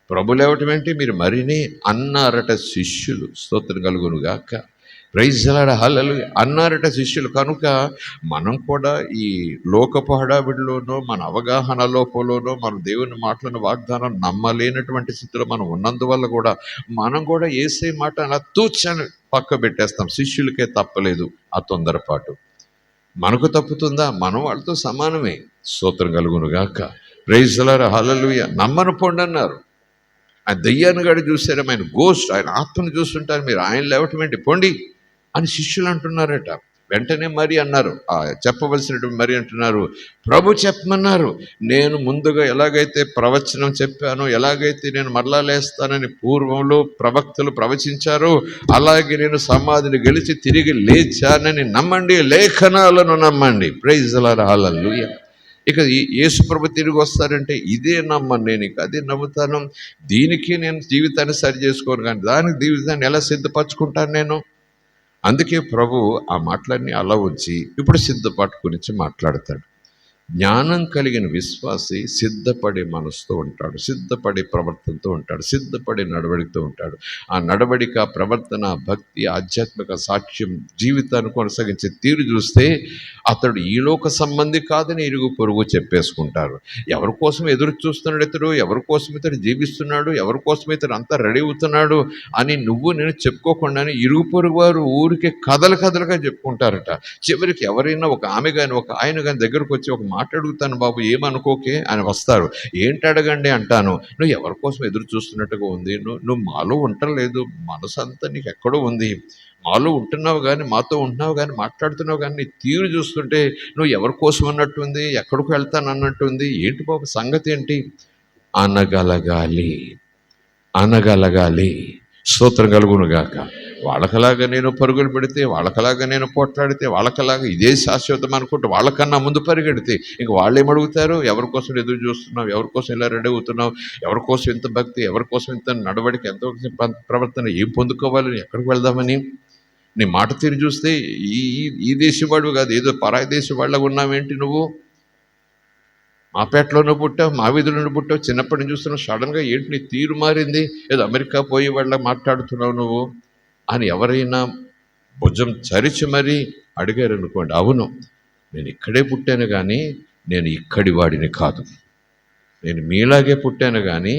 ప్రభు లేవటం ఏంటి మీరు మరిని అన్నారట శిష్యులు. స్తోత్రం కలుగును గాక. ప్రైజ్ లార్డ్, హల్లెలూయా అన్నారట శిష్యులు. కనుక మనం కూడా ఈ లోకపు హడావిడిలోనో మన అవగాహన లోపంలోనో మన దేవుని మాటలను వాగ్దానం నమ్మలేనటువంటి స్థితిలో మనం ఉన్నందువల్ల కూడా మనం కూడా యేసే మాట అలా తూచని పక్క పెట్టేస్తాం. శిష్యులకే తప్పలేదు ఆ తొందరపాటు, మనకు తప్పుతుందా? మనం వాళ్ళతో సమానమే. స్తోత్రం కలుగును గాక. ప్రైజ్ లార్డ్, హల్లెలూయా. నమ్మను పొండి అన్నారు. ఆయన దయ్యాన్ని గడి చూసారేమో, ఆయన గోస్ట్, ఆయన ఆత్మను చూస్తుంటారు, మీరు ఆయన లేవటం ఏంటి పొండి అని శిష్యులు అంటున్నారట. వెంటనే మరి అన్నారు, చెప్పవలసినటువంటి మరి అంటున్నారు, ప్రభు చెప్పమన్నారు. నేను ముందుగా ఎలాగైతే ప్రవచనం చెప్పానో, ఎలాగైతే నేను మరలా లేస్తానని పూర్వంలో ప్రవక్తలు ప్రవచించారో, అలాగే నేను సమాధిని గెలిచి తిరిగి లేచానని నమ్మండి, లేఖనాలను నమ్మండి. ప్రైజ్ లార్డ్, హల్లెలూయా. ఇక యేసు ప్రభు తిరిగి వస్తారంటే ఇదే నమ్మను నేను, ఇక అదే నమ్ముతాను. దీనికి నేను జీవితాన్ని సరి చేసుకోను, కానీ దానికి జీవితాన్ని ఎలా సిద్ధపరచుకుంటాను నేను? అందుకే ప్రభు ఆ మాటలన్నీ అలా వచ్చి ఇప్పుడు సిద్ధపాటు గురించి మాట్లాడతాడు. జ్ఞానం కలిగిన విశ్వాసి సిద్ధపడే మనసుతో ఉంటాడు, సిద్ధపడే ప్రవర్తనతో ఉంటాడు, సిద్ధపడే నడవడికతో ఉంటాడు. ఆ నడవడిక, ప్రవర్తన, భక్తి, ఆధ్యాత్మిక సాక్ష్యం, జీవితాన్ని కొనసాగించే తీరు చూస్తే అతడు ఈ లోక సంబంధి కాదని ఇరుగు పొరుగు చెప్పేసుకుంటారు. ఎవరి కోసం ఎదురు చూస్తున్నాడు ఇతడు, ఎవరి కోసం ఇతడు జీవిస్తున్నాడు, ఎవరి కోసం ఇతడు అంతా రెడీ అవుతున్నాడు అని నువ్వు నేను చెప్పుకోకుండానే ఇరుగు పొరుగు వారు ఊరికే కథలుగా చెప్పుకుంటారట. చివరికి ఎవరైనా ఒక ఆమె కానీ ఒక ఆయన కానీ దగ్గరకు వచ్చి ఒక మాట అడుగుతాను, బాబు ఏమనుకోకే అని వస్తారు. ఏంటి అడగండి అంటాను. నువ్వు ఎవరి కోసం ఎదురు చూస్తున్నట్టుగా ఉంది, నువ్వు మాలో ఉండలేదు, మనసు అంతా నీకు ఎక్కడో ఉంది, మాలో ఉంటున్నావు కానీ, మాతో ఉంటున్నావు కానీ, మాట్లాడుతున్నావు కానీ, నీ తీరు చూస్తుంటే నువ్వు ఎవరి కోసం అన్నట్టుంది, ఎక్కడికి వెళ్తాను అన్నట్టుంది. ఏంటి బాబు సంగతి ఏంటి? అనగలగాలి. స్తోత్రం కలుగును గాక. వాళ్ళకలాగా నేను పరుగులు పెడితే, వాళ్ళకలాగా నేను పోట్లాడితే, వాళ్ళకలాగా ఇదే శాశ్వతం అనుకుంటే వాళ్ళకన్నా ముందు పరిగెడితే ఇంక వాళ్ళు ఏమడుగుతారు? ఎవరి కోసం ఎదురు చూస్తున్నావు, ఎవరి కోసం ఇలా రెడీ అవుతున్నావు, ఎవరి కోసం ఇంత భక్తి, ఎవరి కోసం ఇంత నడవడిక, ఎంత ప్రవర్తన, ఏం పొందుకోవాలని, ఎక్కడికి వెళ్దామని? నీ మాట తీరు చూస్తే ఈ దేశం వాడు కాదు, ఏదో పరాయి దేశం వాళ్ళగా ఉన్నావేంటి నువ్వు? మా పేటలోనూ పుట్టావు, మా వీధిలోనూ పుట్టావు, చిన్నప్పటి నుంచి చూస్తున్నావు, సడన్గా ఏంటి నీ తీరు మారింది, ఏదో అమెరికా పోయి వాళ్ళ మాట్లాడుతున్నావు నువ్వు అని ఎవరైనా భుజం చరిచి మరీ అడిగారు అనుకోండి, అవును నేను ఇక్కడే పుట్టాను కానీ నేను ఇక్కడి వాడిని కాదు, నేను మీలాగే పుట్టాను కానీ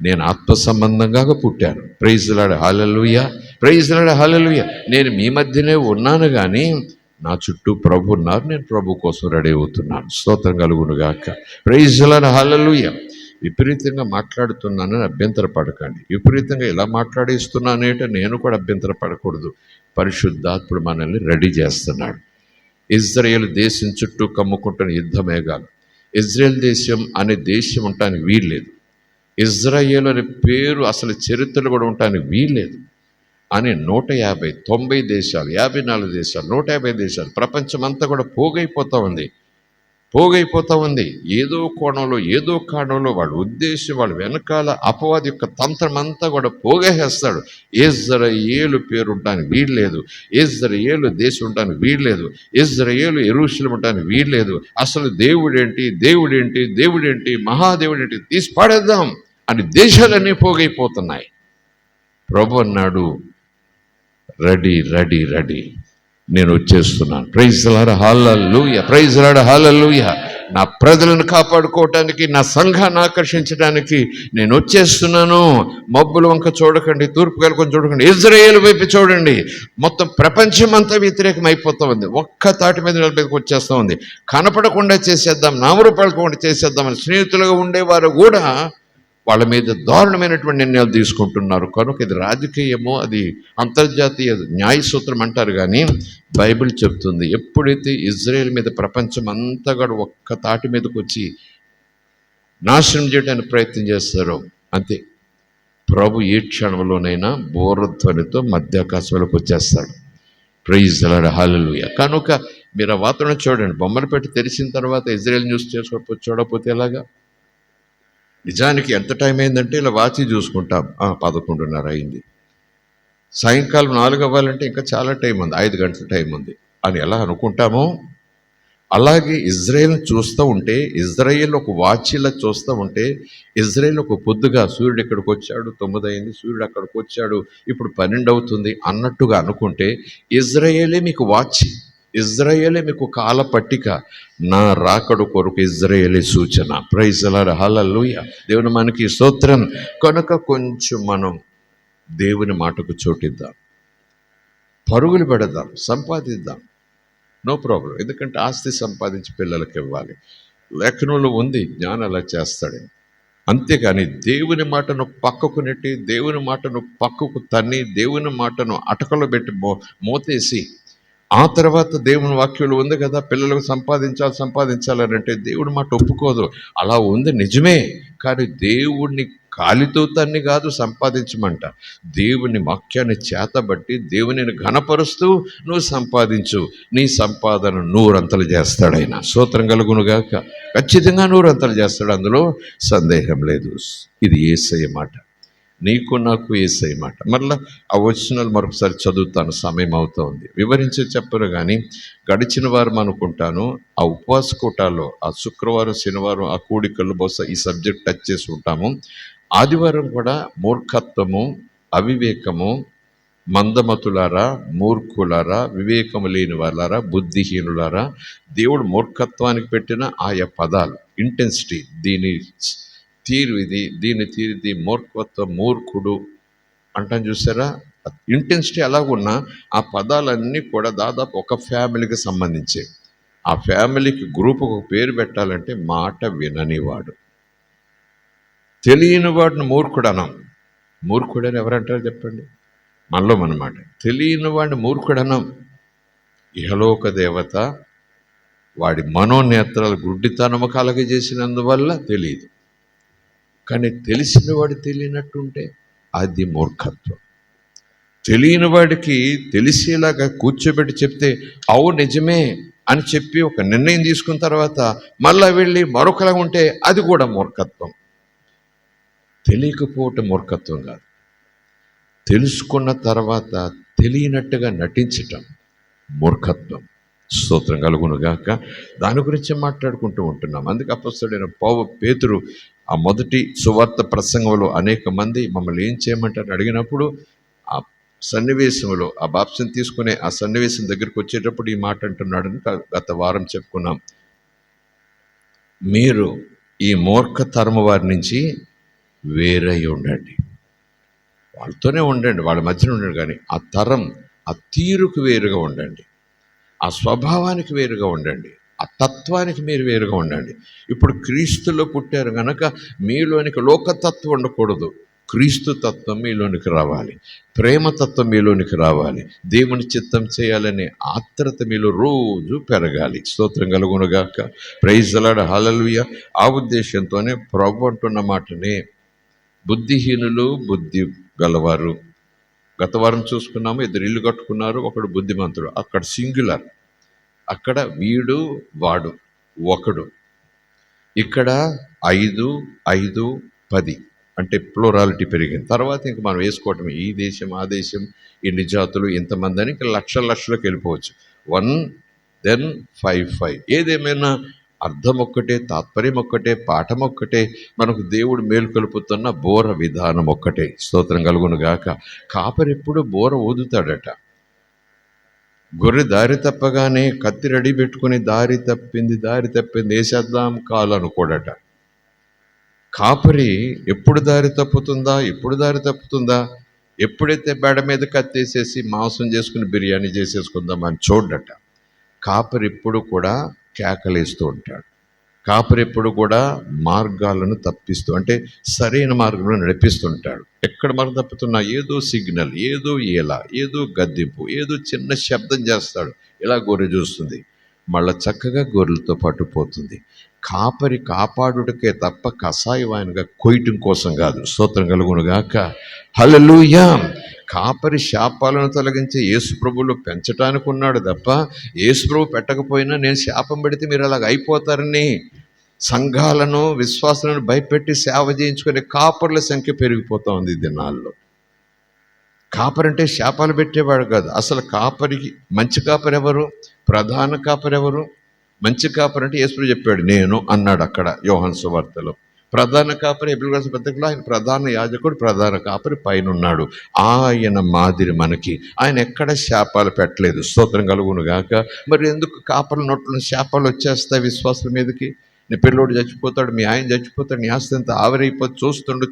నేను ఆత్మ సంబంధంగా పుట్టాను. Praise lord, hallelujah, praise lord, హల్లెలూయా. నేను మీ మధ్యనే ఉన్నాను కానీ నా చుట్టూ ప్రభు ఉన్నారు, నేను ప్రభు కోసం రెడీ అవుతున్నాను. స్తోత్రం కలుగును గాక. ప్రైజ్ లార్డ్, హల్లెలూయా. విపరీతంగా మాట్లాడుతున్నానని అభ్యంతర పడకండి. విపరీతంగా ఇలా మాట్లాడిస్తున్నానేంటే నేను కూడా అభ్యంతర పడకూడదు. పరిశుద్ధాత్ముడు మనల్ని రెడీ చేస్తున్నాడు. ఇజ్రాయేల్ దేశం చుట్టూ కమ్ముకుంటున్న యుద్ధ మేఘాలు. ఇజ్రాయేల్ దేశం అనే దేశం ఉండటానికి వీల్లేదు, ఇజ్రాయేల్ అనే పేరు అసలు చరిత్రలో కూడా ఉండటానికి వీల్లేదు అని 150, 90 దేశాలు, 54 దేశాలు, 150 దేశాలు, ప్రపంచం అంతా కూడా పోగైపోతూ ఉంది. ఏదో కోణంలో, ఏదో కారణంలో వాళ్ళ ఉద్దేశం, వాళ్ళ వెనకాల అపవాది యొక్క తంత్రం అంతా కూడా పోగేసేస్తాడు. ఇజ్రాయేలు పేరు ఉండడానికి వీల్లేదు, ఇజ్రాయేలు దేశం ఉండడానికి వీల్లేదు, ఇజ్రాయేలు యెరూషలేము ఉండడానికి వీల్లేదు, అసలు దేవుడేంటి, మహాదేవుడేంటి, తీసి పాడేద్దాం అని దేశాలన్నీ పోగైపోతున్నాయి. ప్రభు అన్నాడు, రెడీ, నేను వచ్చేస్తున్నాను. Praise lord, hallelujah, praise lord, హల్లెలూయా. నా ప్రజలను కాపాడుకోవటానికి, నా సంఘాన్ని ఆకర్షించడానికి నేను వచ్చేస్తున్నాను. మబ్బుల వంక చూడకండి, తూర్పు కలుకొని చూడకండి, ఇజ్రాయేలు వైపు చూడండి. మొత్తం ప్రపంచం అంతా వ్యతిరేకం అయిపోతూ ఉంది, ఒక్క తాటి మీద నిలబెట్టుకు వచ్చేస్తూ ఉంది. కనపడకుండా చేసేద్దాం, నామరూపాలకుండా చేసేద్దామని స్నేహితులుగా ఉండేవారు కూడా వాళ్ళ మీద దారుణమైనటువంటి నిర్ణయాలు తీసుకుంటున్నారు. కనుక ఇది రాజకీయమో, అది అంతర్జాతీయ న్యాయ సూత్రం అంటారు, కానీ బైబిల్ చెప్తుంది ఎప్పుడైతే ఇజ్రాయేల్ మీద ప్రపంచం అంతా కూడా ఒక్క తాటి మీదకి వచ్చి నాశనం చేయడానికి ప్రయత్నం చేస్తారో అంతే, ప్రభు ఏ క్షణంలోనైనా బోరధ్వనితో మధ్యాకాశంలోకి వచ్చేస్తాడు. ప్రైజ్ లార్డ్, హల్లెలూయా. కనుక మీరు ఆ వాతావరణం చూడండి. బొమ్మలు పెట్టి తెరిచిన తర్వాత ఇజ్రాయేల్ న్యూస్ చూడకపోతే ఎలాగా? నిజానికి ఎంత టైం అయిందంటే ఇలా వాచి చూసుకుంటాం, 11:30 అయింది. సాయంకాలం 4 అవ్వాలంటే ఇంకా చాలా టైం ఉంది, 5 గంటల టైం ఉంది అని ఎలా అనుకుంటామో, అలాగే ఇజ్రాయేల్ని చూస్తూ ఉంటే, ఇజ్రాయేల్ ఒక వాచిలా చూస్తూ ఉంటే, ఇజ్రాయేల్ ఒక పొద్దుగా సూర్యుడు ఇక్కడికి వచ్చాడు, 9 అయింది, సూర్యుడు అక్కడికి వచ్చాడు, ఇప్పుడు 12 అవుతుంది అన్నట్టుగా అనుకుంటే, ఇజ్రాయేలే మీకు వాచి, ఇజ్రాయేలే మీకు కాల పట్టిక. నా రాకడు కొరకు ఇజ్రాయేలే సూచన. Praise the lord, hallelujah. దేవుని మనకి స్తోత్రం. కనుక కొంచెం మనం దేవుని మాటకు చోటిద్దాం, పరుగులు పెడదాం, సంపాదిద్దాం. No problem. ఎందుకంటే ఆస్తి సంపాదించి పిల్లలకి ఇవ్వాలి. లేఖనంలో ఉంది జ్ఞానం అలా చేస్తాడని. అంతేగాని దేవుని మాటను పక్కకు నెట్టి, దేవుని మాటను పక్కకు తన్ని, దేవుని మాటను అటకలో పెట్టి మోతేసి, ఆ తర్వాత దేవుని వాక్యంలో ఉంది కదా పిల్లలకు సంపాదించాలని అంటే దేవుడి మాట ఒప్పుకోదు. అలా ఉంది నిజమే, కానీ దేవుణ్ణి కాలితో తన్ని కాదు సంపాదించమంట. దేవుని వాక్యాన్ని చేతబట్టి దేవునిని ఘనపరుస్తూ నువ్వు సంపాదించు. నీ సంపాదన నూరంతలు చేస్తాడు ఆయన. స్తోత్రం కలుగునుగాక. ఖచ్చితంగా నూరంతలు చేస్తాడు, అందులో సందేహం లేదు. ఇది యేసయ్య మాట, నీకు నాకు యేసయ్య మాట. మరలా ఆ వచనాలు మరొకసారి చదువుతాను, సమయం అవుతోంది. వివరించి చెప్పరు కానీ గడిచిన వారం అనుకుంటాను ఆ ఉపవాస కూటాల్లో, ఆ శుక్రవారం శనివారం ఆ కూడికల్లో బహుశా ఈ సబ్జెక్ట్ టచ్ చేసి ఉంటాము. ఆదివారం కూడా మూర్ఖత్వము, అవివేకము, మందమతులారా, మూర్ఖులారా, వివేకము లేని వాళ్ళారా, బుద్ధిహీనులారా, దేవుడు మూర్ఖత్వానికి పెట్టిన ఆయా పదాలు, ఇంటెన్సిటీ, దీని తీరు ఇది, దీని తీరు ఇది, మూర్ఖత్వం, మూర్ఖుడు అంటాం చూసారా. ఇంటెన్సిటీ ఎలాగున్నా ఆ పదాలన్నీ కూడా దాదాపు ఒక ఫ్యామిలీకి సంబంధించే. ఆ ఫ్యామిలీకి గ్రూప్ ఒక పేరు పెట్టాలంటే మాట విననివాడు. తెలియని వాడిని మూర్ఖుడు అనం. మూర్ఖుడని ఎవరంటారు చెప్పండి? మనలో మనమాట. తెలియని వాడిని మూర్ఖుడనం. ఇహలోక దేవత వాడి మనోనేత్రాలు గుడ్డితనము కలగజేసినందువల్ల తెలియదు. కానీ తెలిసిన వాడు తెలియనట్టుంటే అది మూర్ఖత్వం. తెలియని వాడికి తెలిసేలాగా కూర్చోబెట్టి చెప్తే అవును నిజమే అని చెప్పి ఒక నిర్ణయం తీసుకున్న తర్వాత మళ్ళా వెళ్ళి మరొకలా ఉంటే అది కూడా మూర్ఖత్వం. తెలియకపోవటం మూర్ఖత్వం కాదు, తెలుసుకున్న తర్వాత తెలియనట్టుగా నటించటం మూర్ఖత్వం. స్తోత్రం కలుగునుగాక. దాని గురించి మాట్లాడుకుంటూ ఉంటున్నాం. అందుకే అపొస్తలుడైన పేతురు ఆ మొదటి సువార్త ప్రసంగంలో అనేక మంది మమ్మల్ని ఏం చేయమంటారని అడిగినప్పుడు, ఆ సన్నివేశంలో ఆ బాప్సం తీసుకునే ఆ సన్నివేశం దగ్గరికి వచ్చేటప్పుడు ఈ మాట అంటున్నాడని గత వారం చెప్పుకున్నాం. మీరు ఈ మూర్ఖ తరము వారి నుంచి వేరై ఉండండి. వాళ్ళతోనే ఉండండి, వాళ్ళ మధ్యన ఉండండి, కానీ ఆ తరం, ఆ తీరుకు వేరుగా ఉండండి, ఆ స్వభావానికి వేరుగా ఉండండి, ఆ తత్వానికి మీరు వేరుగా ఉండండి. ఇప్పుడు క్రీస్తులో పుట్టారు కనుక మీలోనికి లోకతత్వం ఉండకూడదు, క్రీస్తు తత్వం మీలోనికి రావాలి, ప్రేమతత్వం మీలోనికి రావాలి, దేవుని చిత్తం చేయాలనే ఆత్రత మీలో రోజు పెరగాలి. స్తోత్రం కలుగునుగాక. Praise the lord, hallelujah. ఆ ఉద్దేశంతోనే ప్రభు అంటున్న మాటనే బుద్ధిహీనులు, బుద్ధి గలవారు. గత వారం చూసుకున్నాము, 2 ఇల్లు కట్టుకున్నారు, ఒకడు బుద్ధిమంతుడు. అక్కడ సింగులర్, అక్కడ వీడు వాడు ఒకడు. ఇక్కడ 5, 5, 10 అంటే ప్లూరాలిటీ పెరిగింది. తర్వాత ఇంక మనం వేసుకోవటం ఈ దేశం ఆ దేశం, ఇన్ని జాతులు ఇంతమంది అని ఇంకా లక్షలకు వెళ్ళిపోవచ్చు. 1 then 5 5. ఏదేమైనా అర్థం ఒక్కటే, తాత్పర్యం ఒక్కటే, పాఠం ఒక్కటే, మనకు దేవుడు మేలుకొలుపుతున్న బోర విధానం ఒక్కటే. స్తోత్రం కలుగునుగాక. కాపరి ఎప్పుడు బోర ఊదుతాడట. గొర్రె దారి తప్పగానే కత్తి రెడీ పెట్టుకుని దారి తప్పింది వేసేద్దాం కాలు అనుకోడట. కాపరి ఎప్పుడు దారి తప్పుతుందా, ఎప్పుడైతే బెడ మీద కత్తేసేసి మాంసం చేసుకుని బిర్యానీ చేసేసుకుందాం అని చూడట. కాపరి ఎప్పుడు కూడా కేకలేస్తూ ఉంటాడు. కాపరి ఎప్పుడు కూడా మార్గాలను తప్పిస్తూ, అంటే సరైన మార్గంలో నడిపిస్తుంటాడు. ఎక్కడ మనం తప్పుతున్నా ఏదో సిగ్నల్, ఏదో ఏదో గద్దింపు, ఏదో చిన్న శబ్దం చేస్తాడు. ఇలా గొర్రె చూస్తుంది, మళ్ళా చక్కగా గొర్రెలతో పాటు పోతుంది. కాపరి కాపాడుటకే తప్ప కషాయవాయనగా కొయ్యటం కోసం కాదు. స్తోత్రం కలుగునుగాక. హల్లెలూయా. కాపరి శాపాలను తొలగించి యేసుప్రభువులో పెంచటానికి ఉన్నాడు తప్ప యేసుప్రభు పెట్టకపోయినా నేను శాపం పెడితే మీరు అలాగ అయిపోతారని సంఘాలను, విశ్వాసాలను భయపెట్టి సేవ చేయించుకునే కాపర్ల సంఖ్య పెరిగిపోతూ ఉంది ఈ దినాల్లో. కాపరంటే శాపాలు పెట్టేవాడు కాదు. అసలు కాపరికి మంచి కాపరి ఎవరు? ప్రధాన కాపరి ఎవరు? మంచి కాపరి అంటే యేసు చెప్పాడు, నేను అన్నాడు అక్కడ యోహాను సువార్తలో. ప్రధాన కాపరి హెబ్రీ రాసిన పత్రికలో ఆయన ప్రధాన యాజకుడు, ప్రధాన కాపరి పైన ఉన్నాడు. ఆయన మాదిరి మనకి ఆయన ఎక్కడ శాపాలు పెట్టలేదు. స్తోత్రం కలుగును గాక. మరి ఎందుకు కాపర్ల నోట్ల శాపాలు వచ్చేస్తాయి విశ్వాసుల మీదకి? నీ పిల్లోడు చచ్చిపోతాడు, మీ ఆయన చచ్చిపోతాడు, నీ ఆస్తి అంతా ఆవిరైపోతే చూస్తుండే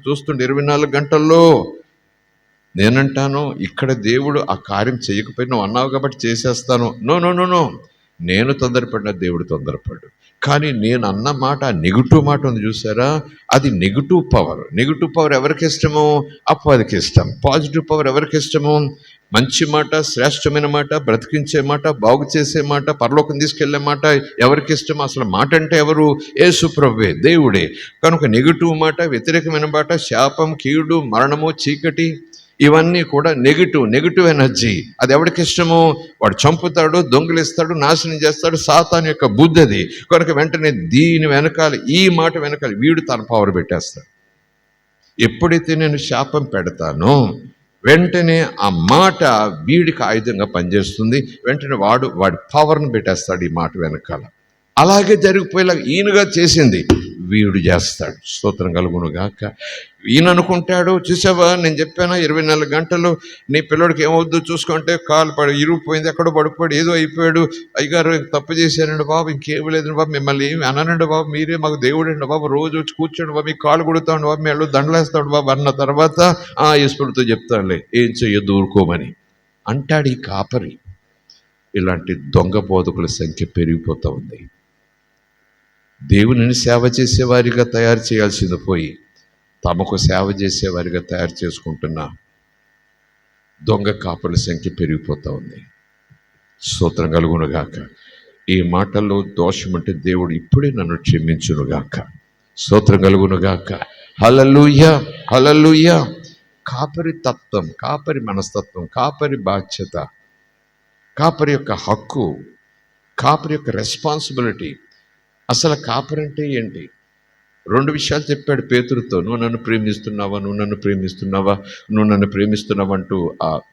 24 గంటల్లో. నేనంటాను, ఇక్కడ దేవుడు ఆ కార్యం చేయకపోయినా నువ్వు అన్నావు కాబట్టి చేసేస్తాను. నో నో నో నో నేను తొందరపడిన, దేవుడు తొందరపడ్డు. కానీ నేను అన్న మాట, నెగిటివ్ మాట ఉంది చూసారా, అది నెగిటివ్ పవర్. నెగిటివ్ పవర్ ఎవరికి ఇష్టము? అపవాదికి ఇష్టం. పాజిటివ్ పవర్ ఎవరికి ఇష్టము? మంచి మాట, శ్రేష్టమైన మాట, బ్రతికించే మాట, బాగు చేసే మాట, పరలోకం తీసుకెళ్లే మాట ఎవరికి ఇష్టం? అసలు మాట అంటే ఎవరు? యేసు ప్రభువే, దేవుడే. కనుక నెగిటివ్ మాట, వ్యతిరేకమైన మాట, శాపం, కీడు, మరణము, చీకటి, ఇవన్నీ కూడా నెగిటివ్ ఎనర్జీ. అది ఎవరికి ఇష్టము? వాడు చంపుతాడు, దొంగిలిస్తాడు, నాశనం చేస్తాడు. సాతాను యొక్క బుద్ధి అది. కనుక వెంటనే దీని వెనకాల, ఈ మాట వెనకాల వీడు తన పవర్ పెట్టేస్తాడు. ఎప్పుడైతే నేను శాపం పెడతానో వెంటనే ఆ మాట వీడికి ఆయుధంగా పనిచేస్తుంది. వెంటనే వాడి పవర్ని పెట్టేస్తాడు ఈ మాట వెనకాల. అలాగే జరిగిపోయేలా ఈయనగా చేసింది వీడు చేస్తాడు. స్తోత్రం కలుగును గాక. ఈయన అనుకుంటాడు, చూసావా నేను చెప్పాను 24 గంటలు నీ పిల్లడికి ఏమవుద్దు చూసుకుంటే కాలు ఇరిగిపోయింది, ఎక్కడో పడిపోయాడు, ఏదో అయిపోయాడు, అయ్యగారు తప్పు చేశానండి బాబు, ఇంకేమి లేదండి బాబు, మిమ్మల్ని ఏమి అననండి బాబు, మీరే మాకు దేవుడండి బాబు, రోజు వచ్చి కూర్చోండి బాబు, మీకు కాలు కొడుతాడు బాబు, మేము దండలేస్తాడు బాబు అన్న తర్వాత ఈశ్వరుడితో చెప్తానులే ఏం చెయ్యొద్దు ఊరుకోమని అంటాడు ఈ కాపరి. ఇలాంటి దొంగ బోధకుల సంఖ్య పెరిగిపోతూ ఉంది. దేవునిని సేవ చేసేవారిగా తయారు చేయాల్సింది పోయి తమకు సేవ చేసేవారిగా తయారు చేసుకుంటున్న దొంగ కాపర్ల సంఖ్య పెరిగిపోతూ ఉంది. స్తోత్రం కలుగునుగాక. ఈ మాటల్లో దోషం అంటే దేవుడు ఇప్పుడే నన్ను క్షమించునుగాక. స్తోత్రం కలుగునుగాక. హల్లెలూయా, హల్లెలూయా. కాపరి తత్వం, కాపరి మనస్తత్వం, కాపరి బాధ్యత, కాపరి యొక్క హక్కు, కాపరి యొక్క రెస్పాన్సిబిలిటీ. అసలు కాపరి అంటే ఏంటి? 2 విషయాలు చెప్పాడు పేతురుతో. నువ్వు నన్ను ప్రేమిస్తున్నావా, నువ్వు నన్ను ప్రేమిస్తున్నావా, నువ్వు నన్ను ప్రేమిస్తున్నావంటూ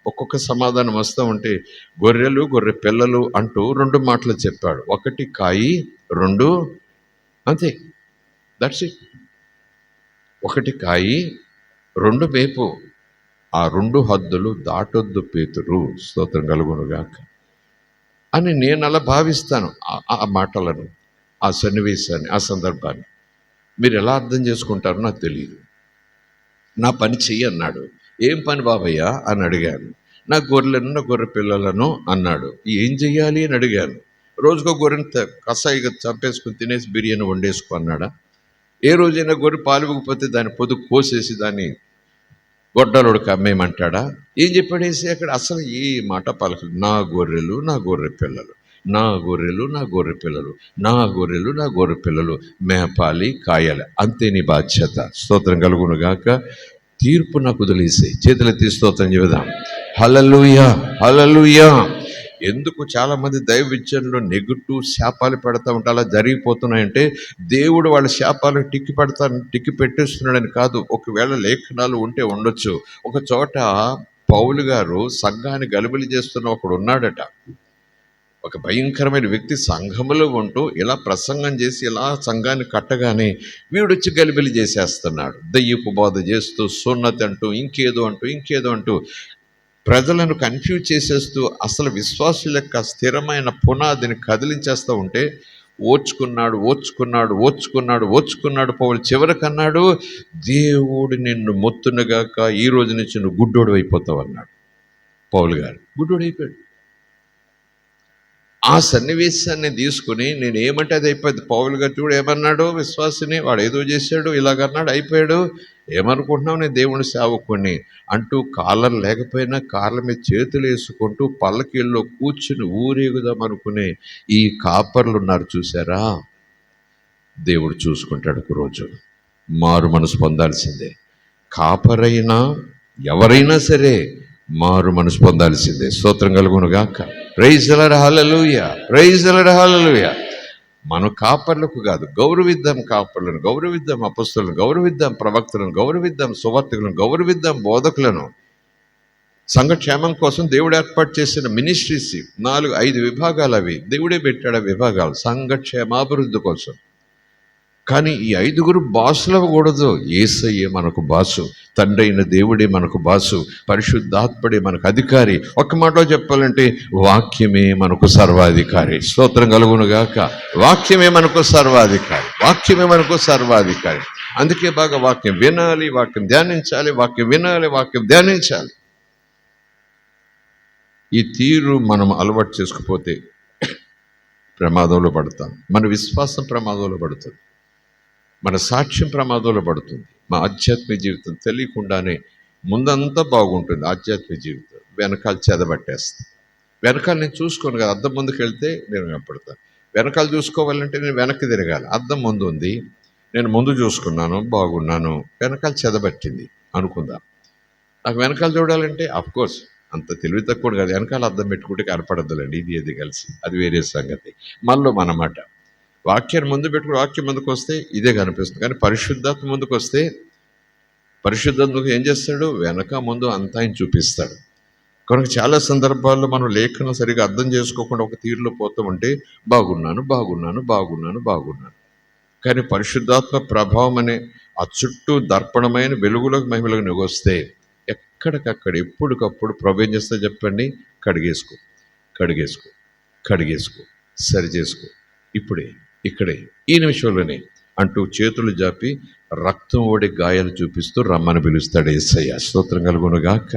ఒక్కొక్క సమాధానం వస్తూ ఉంటే గొర్రెలు, గొర్రె పిల్లలు అంటూ 2 మాటలు చెప్పాడు. 1 కాయి, 2 అంతే, దట్స్ ఇట్. 1 కాయి, 2 మేపు. ఆ 2 హద్దులు దాటొద్దు పేతురు. స్తోత్రం కలుగునుగాక అని నేను అలా భావిస్తాను. ఆ మాటలను, ఆ సన్నివేశాన్ని, ఆ సందర్భాన్ని మీరు ఎలా అర్థం చేసుకుంటారో నాకు తెలియదు. నా పని చెయ్యి అన్నాడు. ఏం పని బాబయ్యా అని అడిగాను. నా గొర్రెలను, నా గొర్రె పిల్లలను అన్నాడు. ఏం చెయ్యాలి అని అడిగాను. రోజుకో గొర్రెని కసాయిగా చంపేసుకుని తినేసి బిర్యానీ వండేసుకో అన్నాడా? ఏ రోజైనా గొర్రె పాలుపోతే దాన్ని పొదుగు కోసేసి దాన్ని గొడ్డలోడికి అమ్మేయమంటాడా? ఏం చెప్పాడేసి అక్కడ? అసలు ఏ మాట పలకలు. నా గొర్రెలు, నా గొర్రె పిల్లలు, నా గొర్రెలు, నా గొర్రె పిల్లలు, నా గొర్రెలు, నా గొర్రె పిల్లలు మేపాలి, కాయాలి, అంతే నీ బాధ్యత. స్తోత్రం కలుగును గాక. తీర్పు నాకు వదిలేసి చేతులెత్తి స్తోత్రం చెబుదాం. హల్లెలూయా, హల్లెలూయా. ఎందుకు చాలామంది దైవ విద్యలో నెగిటివ్ శాపాలు పెడతా ఉంటే అలా జరిగిపోతున్నాయంటే దేవుడు వాళ్ళ శాపాలకు టిక్కి పెట్టేస్తున్నాడని కాదు. ఒకవేళ లేఖనాలు ఉంటే ఉండొచ్చు. ఒక చోట పౌలు గారు సంఘాన్ని గలిబిలి చేస్తున్న ఒకడు ఉన్నాడట. ఒక భయంకరమైన వ్యక్తి సంఘములో ఉంటూ ఇలా ప్రసంగం చేసి ఇలా సంఘాన్ని కట్టగానే వీడొచ్చి గలిబిలి చేసేస్తున్నాడు. దయ్యపు బోధ చేస్తూ, సున్నతి అంటూ, ఇంకేదో అంటూ ప్రజలను కన్ఫ్యూజ్ చేసేస్తూ అసలు విశ్వాసుల యొక్క స్థిరమైన పునాదిని కదిలించేస్తూ ఉంటే ఓర్చుకున్నాడు పౌలు. చివరికన్నాడు, దేవుడు నిన్ను మొత్తునగాక, ఈ రోజు నుంచి నువ్వు గుడ్డోడు అయిపోతావు అన్నాడు పౌలు గారు. గుడ్డోడు అయిపోయాడు. ఆ సన్నివేశాన్ని తీసుకుని నేను ఏమంటే అది అయిపోయింది. పౌలు గారు చూడు ఏమన్నాడు, విశ్వాసిని వాడు ఏదో చేశాడు, ఇలాగన్నాడు, అయిపోయాడు. ఏమనుకుంటున్నావు, నేను దేవుని సేవకుని అంటూ కాళ్ళను లేకపోయినా కాళ్ళ మీద చేతులు వేసుకుంటూ పల్లకీల్లో కూర్చుని ఊరేగుదాం అనుకునే ఈ కాపర్లు ఉన్నారు చూసారా. దేవుడు చూసుకుంటాడు. ఒక రోజు మారు మనసు పొందాల్సిందే. కాపరైనా ఎవరైనా సరే మారు మనసు పొందాల్సిందే. స్తోత్రం కలుగును గాక. Praise the lord, hallelujah, praise the lord, hallelujah. మన కాపర్లకు కాదు, గౌరవిద్దాం కాపర్లను, గౌరవిద్దాం అపొస్తలులను, గౌరవిద్దాం ప్రవక్తలను, గౌరవిద్దాం సువార్తికులను, గౌరవిద్దాం బోధకులను. సంఘక్షేమం కోసం దేవుడు ఏర్పాటు చేసిన మినిస్ట్రీస్ 4-5 విభాగాలు అవి. దేవుడే పెట్టాడు ఆ విభాగాలు సంఘక్షేమాభివృద్ధి కోసం. కానీ ఈ 5గురు బాసులు అవ్వకూడదు. యేసయ్యే మనకు బాసు, తండ్రి అయిన దేవుడే మనకు బాసు, పరిశుద్ధాత్ముడే మనకు అధికారి. ఒక్క మాటలో చెప్పాలంటే వాక్యమే మనకు సర్వాధికారి. స్తోత్రం కలుగునుగాక. వాక్యమే మనకు సర్వాధికారి, వాక్యమే మనకు సర్వాధికారి. అందుకే బాగా వాక్యం వినాలి, వాక్యం ధ్యానించాలి, వాక్యం వినాలి, వాక్యం ధ్యానించాలి. ఈ తీరు మనం అలవాటు చేసుకుపోతే ప్రమాదంలో పడతాం. మన విశ్వాసం ప్రమాదంలో పడుతుంది, మన సాక్ష్యం ప్రమాదంలో పడుతుంది. మా ఆధ్యాత్మిక జీవితం తెలియకుండానే ముందంతా బాగుంటుంది, ఆధ్యాత్మిక జీవితం వెనకాల చెదబట్టేస్తాను. వెనకాల నేను చూసుకోను కదా, అద్దం ముందుకు వెళ్తే నేను కనపడతాను. వెనకాల చూసుకోవాలంటే నేను వెనక్కి తిరగాలి. అద్దం ముందు ఉంది, నేను ముందు చూసుకున్నాను, బాగున్నాను, వెనకాల చెదబట్టింది అనుకుందాం. నాకు వెనకాల చూడాలంటే కోర్స్ అంత తెలివి తక్కువ కాదు, వెనకాల అద్దం పెట్టుకుంటే కనపడద్దులండి, ఇది కలిసి, అది వేరే సంగతి. మనలో మనమాట. వాక్యాన్ని ముందు పెట్టుకుని వాక్యం ముందుకు వస్తే ఇదే కనిపిస్తుంది. కానీ పరిశుద్ధాత్మ ముందుకు వస్తే పరిశుద్ధాత్మకు ఏం చేస్తాడు? వెనక ముందు అంతా ఆయన చూపిస్తాడు. కనుక చాలా సందర్భాల్లో మనం లేఖనం సరిగా అర్థం చేసుకోకుండా ఒక తీరులో పోతూ ఉంటే బాగున్నాను బాగున్నాను బాగున్నాను బాగున్నాను. కానీ పరిశుద్ధాత్మ ప్రభావం అనే ఆ చుట్టూ దర్పణమైన వెలుగులోకి మహిమలోకి నువ్వు వస్తే ఎక్కడికక్కడ ఎప్పటికప్పుడు ప్రభు ఏం చేస్తా చెప్పండి? కడిగేసుకో కడిగేసుకో కడిగేసుకో, సరి చేసుకో, ఇప్పుడే ఇక్కడే ఈ నిమిషంలోనే అంటూ చేతులు జాపి రక్తం ఓడి గాయాలు చూపిస్తూ రమ్మని పిలుస్తాడు యేసయ్య. స్తోత్రం కలుగునుగాక.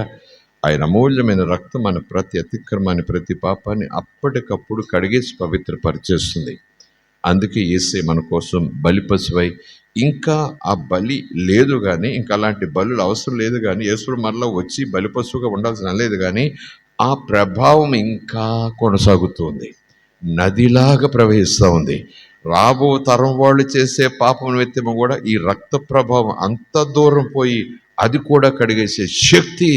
ఆయన అమూల్యమైన రక్తం మన ప్రతి అతిక్రమాన్ని, ప్రతి పాపాన్ని అప్పటికప్పుడు కడిగేసి పవిత్రపరిచేస్తుంది. అందుకే యేసయ్య మన కోసం బలిపశువై, ఇంకా ఆ బలి లేదు కానీ, ఇంకా అలాంటి బలులు అవసరం లేదు కానీ, యేసుడు మరలా వచ్చి బలిపశువుగా ఉండాల్సిన లేదు కానీ ఆ ప్రభావం ఇంకా కొనసాగుతుంది, నదిలాగా ప్రవహిస్తూ ఉంది. రాబో తరం వాళ్ళు చేసే పాపం నిమిత్తము కూడా ఈ రక్త ప్రభావం అంత దూరం పోయి అది కూడా కడిగేసే శక్తి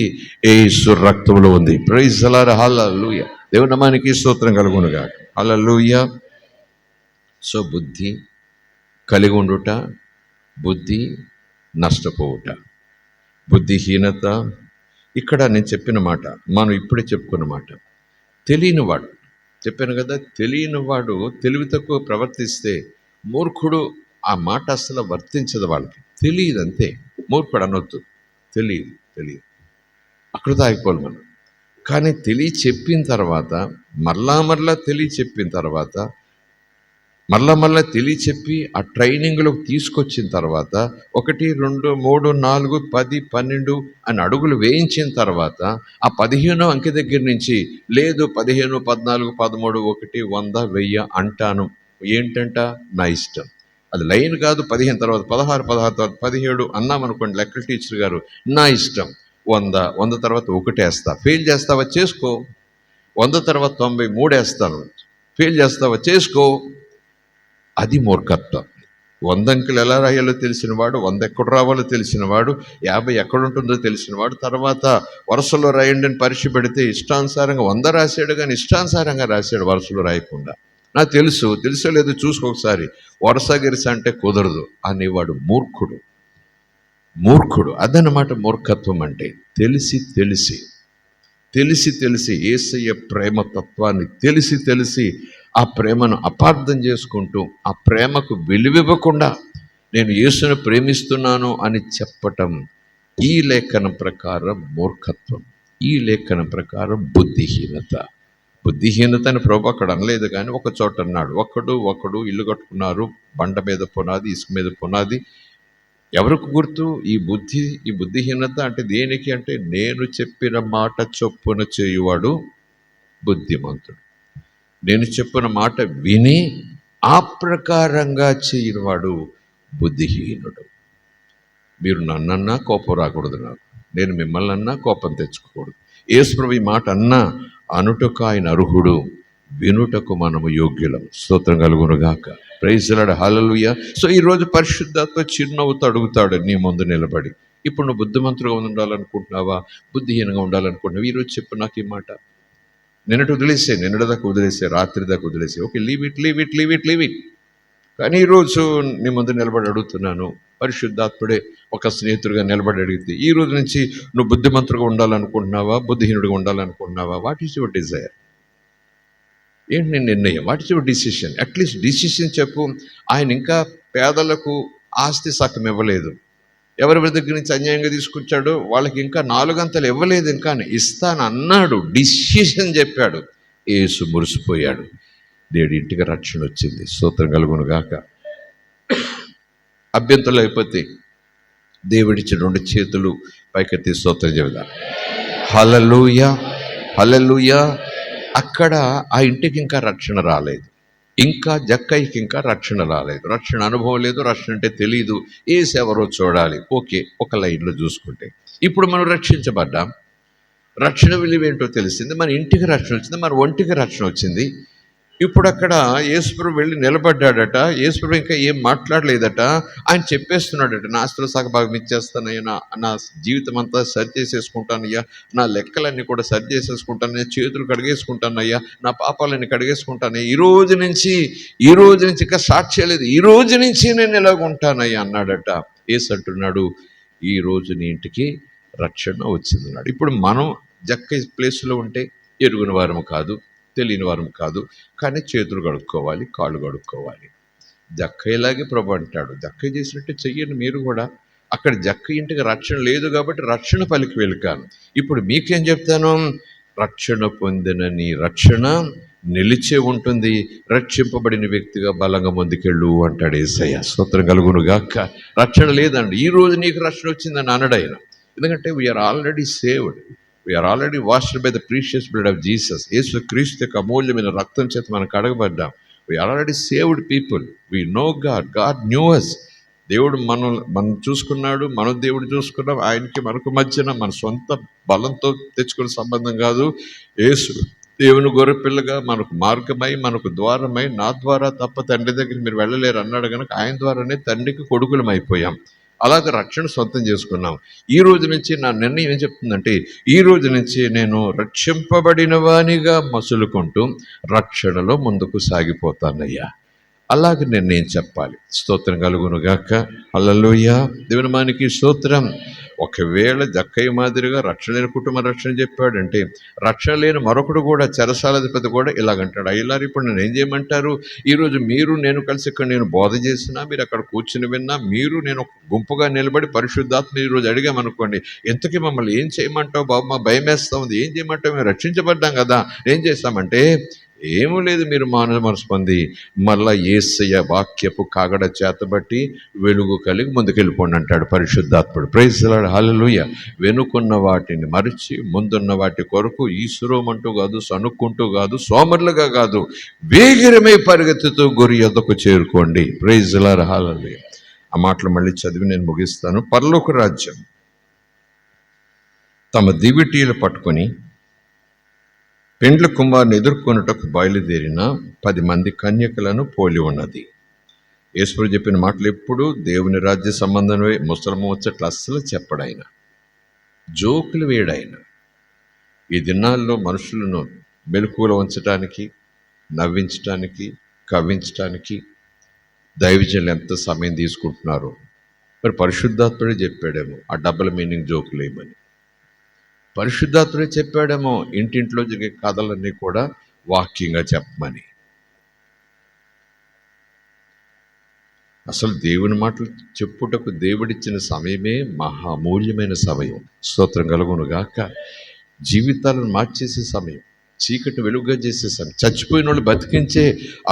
యేసు రక్తంలో ఉంది. Praise the lord. హల్లెలూయా. దేవుని నామానికి స్తోత్రం కలుగునుగాక. హల్లెలూయా. సో బుద్ధి కలిగి ఉండుట, బుద్ధి నష్టపోవుట, బుద్ధిహీనత. ఇక్కడ నేను చెప్పిన మాట, మనం ఇప్పుడే చెప్పుకున్న మాట, తెలియనివాడు చెప్పాను కదా, తెలియనివాడు తెలివి తక్కువ ప్రవర్తిస్తే మూర్ఖుడు, ఆ మాట అసలు వర్తించదు వాళ్ళకి. తెలియదు అంతే, మూర్ఖుడు అనొద్దు. తెలియదు అక్కడ ఆగిపోవాలి మనం. కానీ తెలియ చెప్పిన తర్వాత మరలా తెలియ చెప్పిన తర్వాత మరలా తెలియచెప్పి ఆ ట్రైనింగ్లోకి తీసుకొచ్చిన తర్వాత 1, 2, 3, 4, 10, 12 అని అడుగులు వేయించిన తర్వాత ఆ 15వ అంకె దగ్గర నుంచి లేదు 15, 14, 13, 1, 100, 1000 అంటాను. ఏంటంట? నా ఇష్టం. అది లైన్ కాదు. 15 తర్వాత 16, 16 తర్వాత 17 అన్నామనుకోండి, లెక్కల టీచర్ గారు నా ఇష్టం. 100, 100 తర్వాత 1 వేస్తా. ఫెయిల్ చేస్తావా? చేసుకో. 100 తర్వాత 93 వేస్తాను. ఫెయిల్ చేస్తావా? చేసుకో. అది మూర్ఖత్వం. 100 అంకెలు ఎలా రాయాలో తెలిసినవాడు, 100 ఎక్కడ రావాలో తెలిసినవాడు, 50 ఎక్కడుంటుందో తెలిసినవాడు, తర్వాత వరుసలో రాయండి అని పరీక్ష పెడితే ఇష్టానుసారంగా 100 రాశాడు, కానీ ఇష్టానుసారంగా రాశాడు వరుసలో రాయకుండా. నాకు తెలుసో లేదో చూసుకోకసారి, వరుస గిరిస అంటే కుదరదు అనేవాడు మూర్ఖుడు. అదనమాట మూర్ఖత్వం అంటే. తెలిసి యేసయ్య ప్రేమ తత్వాన్ని తెలిసి ఆ ప్రేమను అపార్థం చేసుకుంటూ, ఆ ప్రేమకు విలువివ్వకుండా నేను యేసును ప్రేమిస్తున్నాను అని చెప్పటం ఈ లేఖనం ప్రకారం మూర్ఖత్వం, ఈ లేఖనం ప్రకారం బుద్ధిహీనత అని ప్రభు అక్కడ అనలేదు, కానీ ఒక చోట అన్నాడు. ఒకడు ఇల్లు కట్టుకున్నారు, బండ మీద పునాది, ఇసుక మీద పునాది. ఎవరికి గుర్తు ఈ బుద్ధిహీనత? అంటే దేనికి అంటే, నేను చెప్పిన మాట చొప్పున చేయువాడు బుద్ధిమంతుడు. నేను చెప్పిన మాట విని ఆ ప్రకారంగా చేయనివాడు బుద్ధిహీనుడు. మీరు నన్నన్నా కోపం రాకూడదు నాకు, నేను మిమ్మల్ని అన్నా కోపం తెచ్చుకోకూడదు. యేసుప్రభు ఈ మాట అన్నా అనుటకు ఆయన అర్హుడు, వినుటకు మనము యోగ్యులం. స్తోత్రం కలుగునుగాక. Praise the lord. Hallelujah. So ఈరోజు పరిశుద్ధాత్మ చిరునవ్వుతో అడుగుతాడు నీ ముందు నిలబడి, ఇప్పుడు నువ్వు బుద్ధిమంతుడుగా ఉండాలనుకుంటున్నావా, బుద్ధిహీనంగా ఉండాలనుకుంటున్నావా? ఈరోజు చెప్పు నాకు ఈ మాట. నిన్నటి దాకా వదిలేసే, రాత్రి దాకా వదిలేసే. Okay, leave it. కానీ ఈరోజు నీ ముందు నిలబడి అడుగుతున్నాను, పరిశుద్ధాత్ముడే ఒక స్నేహితుడిగా నిలబడి అడిగితే, ఈ రోజు నుంచి నువ్వు బుద్ధిమంతుడిగా ఉండాలనుకుంటున్నావా, బుద్ధిహీనుడిగా ఉండాలనుకుంటున్నావా? What is your desire? ఏంటి నీ నిర్ణయం? What is your decision? At least decision చెప్పు. ఆయన ఇంకా పేదలకు ఆస్తి సగం ఇవ్వలేదు. ఎవరి దగ్గర నుంచి అన్యాయంగా తీసుకొచ్చాడో వాళ్ళకి ఇంకా 4 అంతలు ఇవ్వలేదు, ఇంకా ఇస్తాను అన్నాడు, డిసిషన్ చెప్పాడు. యేసు మురిసిపోయాడు. దేవుడి ఇంటికి రక్షణ వచ్చింది. స్తోత్రం కలుగును గాక. అభ్యంతరం అయిపోతే దేవుడిచ్చి 2 చేతులు పైకెత్తి స్తోత్రం చెబుదాం. హల్లెలూయా, హల్లెలూయా. అక్కడ ఆ ఇంటికి ఇంకా రక్షణ రాలేదు. ఇంకా జక్కయ్యకి ఇంకా రక్షణ రాలేదు. రక్షణ అనుభవం లేదు, రక్షణ అంటే తెలియదు. ఏసెవరో చూడాలి. ఓకే, ఒక లైన్లో చూసుకుంటే ఇప్పుడు మనం రక్షించబడ్డాం. రక్షణ విలువేంటో తెలిసింది. మన ఇంటికి రక్షణ వచ్చింది, మన ఒంటికి రక్షణ వచ్చింది. ఇప్పుడు అక్కడ యేసుప్రభు వెళ్ళి నిలబడ్డాడట. యేసుప్రభు ఇంకా ఏం మాట్లాడలేదట. ఆయన చెప్పేస్తున్నాడట, నా ఆస్తిలో సగభాగం ఇచ్చేస్తానయ్యా, నా జీవితం అంతా సరి చేసేసుకుంటానయ్యా, నా లెక్కలన్నీ కూడా సరి చేసేసుకుంటానయ్యా, చేతులు కడిగేసుకుంటానయ్యా, నా పాపాలన్నీ కడిగేసుకుంటానయ్యా, ఈ రోజు నుంచి ఇంకా స్టార్ట్ చేయలేదు, ఈ రోజు నుంచి నేను ఇలాగుంటానయ్యా అన్నాడట. యేసు అంటున్నాడు, ఈ రోజు నీ ఇంటికి రక్షణ వచ్చిందన్నాడు. ఇప్పుడు మనం జక్క ప్లేస్లో ఉంటే ఎరుగుని వారము కాదు, తెలియని వారం కాదు, కానీ చేతులు కడుక్కోవాలి, కాళ్ళు కడుక్కోవాలి. జక్కయ్యలాగే ప్రభు అంటాడు, జక్కయ్య చేసినట్టు చెయ్యండి మీరు కూడా. అక్కడ జక్క ఇంటికి రక్షణ లేదు కాబట్టి రక్షణ పలికి వెలికాను. ఇప్పుడు మీకేం చెప్తాను? రక్షణ పొందిన నీ రక్షణ నిలిచే ఉంటుంది. రక్షింపబడిన వ్యక్తిగా బలంగా ముందుకెళ్ళు అంటాడు యేసయ్య. స్తోత్రం కలుగును గాక. రక్షణ లేదండి, ఈ రోజు నీకు రక్షణ వచ్చిందని అనడాయన. ఎందుకంటే we are already saved. We are already washed by the precious blood of Jesus. Yesu Kristu యొక్క అమూల్యమైన రక్తం చేత మనం కడగబడ్డాం. We are already saved people. We know God, God knew us. దేవుడు మనం చూసుకున్నాడు, మనం దేవుడు చూసుకున్నాం. ఆయనకి మనకు మధ్యన మన సొంత బలంతో తెచ్చుకునే సంబంధం కాదు. యేసు దేవుని గొర్రెపిల్లగా మనకు మార్గమై, మనకు ద్వారమై, నా ద్వారా తప్ప తండ్రి దగ్గరికి మీరు వెళ్ళలేరు అన్నాడు కనుక ఆయన ద్వారానే తండ్రికి కొడుకులం అయిపోయాం. అలాగే రక్షణ సొంతం చేసుకున్నాం. ఈ రోజు నుంచి నా నిర్ణయం ఏం చెప్తుందంటే, ఈ రోజు నుంచి నేను రక్షింపబడిన వానిగా మసులుకుంటూ రక్షణలో ముందుకు సాగిపోతానయ్యా. అలాగే నిర్ణయం చెప్పాలి. స్తోత్రం కలుగును గాక. హల్లెలూయా. దేవుని మానికి స్తోత్రం. ఒకవేళ జక్కయ్య మాదిరిగా రక్షణ లేని కుటుంబ రక్షణ చెప్పాడంటే, రక్షణ లేని మరొకడు కూడా, చెరసాలాధిపతి కూడా ఇలాగంటాడు, అయ్యలారు ఇప్పుడు నేను ఏం చేయమంటారు? ఈరోజు మీరు నేను కలిసి ఇక్కడ నేను బోధ చేసినా, మీరు అక్కడ కూర్చుని విన్నా, మీరు నేను ఒక గుంపుగా నిలబడి పరిశుద్ధాత్మ ఈరోజు అడిగామనుకోండి, ఎంతకీ మమ్మల్ని ఏం చేయమంటావు బాబు, మా భయం వేస్తూ ఉంది, ఏం చేయమంటావు, మేము రక్షించబడ్డాం కదా, ఏం చేస్తామంటే, ఏమీ లేదు, మీరు మానవ మనసు పొంది మళ్ళా యేసయ్య వాక్యపు కాగడ చేతబట్టి వెలుగు కలిగి ముందుకెళ్ళిపోండి అంటాడు పరిశుద్ధాత్ముడు. Praise the lord. హల్లెలూయా. వెనుకున్న వాటిని మరిచి ముందున్న వాటి కొరకు ఈసురోమంటూ కాదు, సనుక్కుంటూ కాదు, సోమరులుగా కాదు, వేగిరమై పరిగెత్తుతూ గురి యొద్దకు చేరుకోండి. Praise the lord. హల్లెలూయా. ఆ మాటలు మళ్ళీ చదివి నేను ముగిస్తాను. పరలోక రాజ్యం తమ దివిటీలు పట్టుకొని పెండ్లి కుమారుని ఎదుర్కొనుటకు బయలుదేరిన 10 మంది కన్యకలను పోలి ఉన్నది. యేసు చెప్పిన మాటలు ఎప్పుడు దేవుని రాజ్య సంబంధమే. ముసలమ్మ వచ్చేట్లు అస్సలు చెప్పడాయన, జోకులు వేయడాయన. ఈ దినాల్లో మనుషులను మెలకువలో ఉంచడానికి, నవ్వించడానికి, కవ్వించడానికి దైవజనులు ఎంత సమయం తీసుకుంటున్నారో. మరి పరిశుద్ధాత్ముడే చెప్పాడేమో ఆ డబుల్ మీనింగ్ జోకులు ఏమని. పరిశుద్ధాత్ముడే చెప్పాడేమో ఇంటింట్లో జరిగే కథలన్నీ కూడా వాక్యంగా చెప్పమని. అసలు దేవుని మాటలు చెప్పుటకు దేవుడిచ్చిన సమయమే మహామూల్యమైన సమయం. స్తోత్రం కలుగును గాక. జీవితాలను మార్చేసే సమయం, చీకటి వెలుగుగా చేసే సమయం, చచ్చిపోయిన వాళ్ళు బతికించే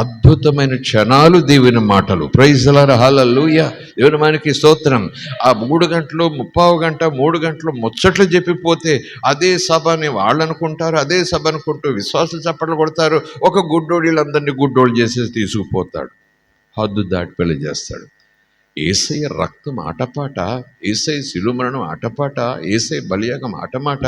అద్భుతమైన క్షణాలు దేవుని మాటలు. Praise the lord. హల్లెలూయా. దేవుని మనకి స్తోత్రం. ఆ 3 గంటలు, 3/4 గంట, 3 గంటలు ముచ్చట్లు చెప్పిపోతే అదే సభని వాళ్ళు అనుకుంటారు, అదే సభ అనుకుంటూ విశ్వాసులు చప్పట్లు కొడతారు. ఒక గుడ్డోడు వీళ్ళందరినీ గుడ్డోళ్ళు చేసేసి తీసుకుపోతాడు, హద్దు దాటి పెళ్లి చేస్తాడు. యేసయ్య రక్తం ఆటపాట, యేసయ్య శిలువ మరణం ఆటపాట, యేసయ్య బలియాగం ఆటమాట.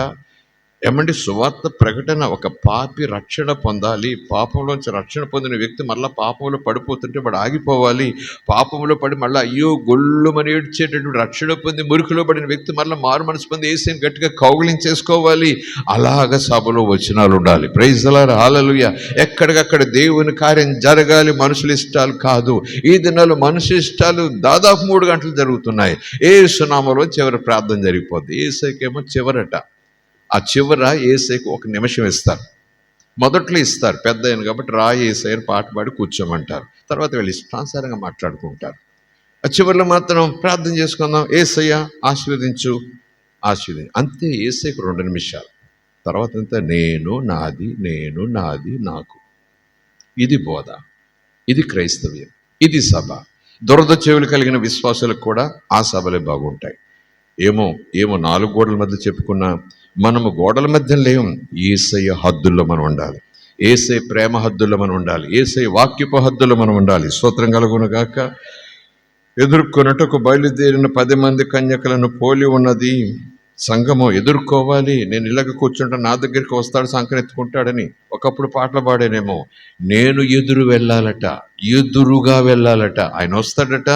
ఏమండి, సువార్త ప్రకటన, ఒక పాపి రక్షణ పొందాలి. పాపంలోంచి రక్షణ పొందిన వ్యక్తి మళ్ళీ పాపంలో పడిపోతుంటే వాడు ఆగిపోవాలి. పాపంలో పడి మళ్ళీ అయ్యో గొల్లుమని ఏడ్చేటటువంటి రక్షణ పొంది మురికిలో పడిన వ్యక్తి మళ్ళీ మారు మనసు పొంది యేసుని గట్టిగా కౌగిలించేసుకోవాలి. అలాగ సభలో వచనాలు ఉండాలి. ప్రైజ్ ది లార్డ్, హల్లెలూయా. ఎక్కడికక్కడ దేవుని కార్యం జరగాలి, మనుషుల ఇష్టాలు కాదు. ఈ దినాల్లో మనుషుల ఇష్టాలు దాదాపు 3 గంటలు జరుగుతున్నాయి. యేసు నామములో చివరి ప్రార్థన జరిగిపోద్ది. యేసుకేమో చివరట. ఆ చివర యేసయ్యకు 1 నిమిషం ఇస్తారు. మొదట్లో ఇస్తారు, పెద్ద అయిన కాబట్టి రా యేసయ్య పాట పాడి కూర్చోమంటారు. తర్వాత వీళ్ళు ఇష్టానుసారంగా మాట్లాడుకుంటారు. ఆ చివరిలో మాత్రం ప్రార్థన చేసుకుందాం, యేసయ్య ఆశీర్వదించు అంతే. యేసయ్యకు 2 నిమిషాలు. తర్వాత అంతా నేను నాది నాకు. ఇది బోధ, ఇది క్రైస్తవ్యం, ఇది సభ. దురద చెవులు కలిగిన విశ్వాసులకు కూడా ఆ సభలే బాగుంటాయి. ఏమో 4 గోడల మధ్య చెప్పుకున్నా, మనము గోడల మధ్య లేం. యేసయ్య హద్దుల్లో మనం ఉండాలి. యేసయ్య ప్రేమ హద్దుల్లో మనం ఉండాలి. యేసయ్య వాక్యపు హద్దుల్లో మనం ఉండాలి. స్తోత్రం కలుగును గాక. ఎదుర్కొనుటకు బయలుదేరిన 10 మంది కన్యకలను పోలి ఉన్నది సంఘము. ఎదుర్కోవాలి. నేను ఇలాగ కూర్చుంటా, నా దగ్గరికి వస్తాడు సంకనెత్తుకుంటాడని ఒకప్పుడు పాటలు పాడానేమో. నేను ఎదురుగా వెళ్ళాలట. ఆయన వస్తాడట,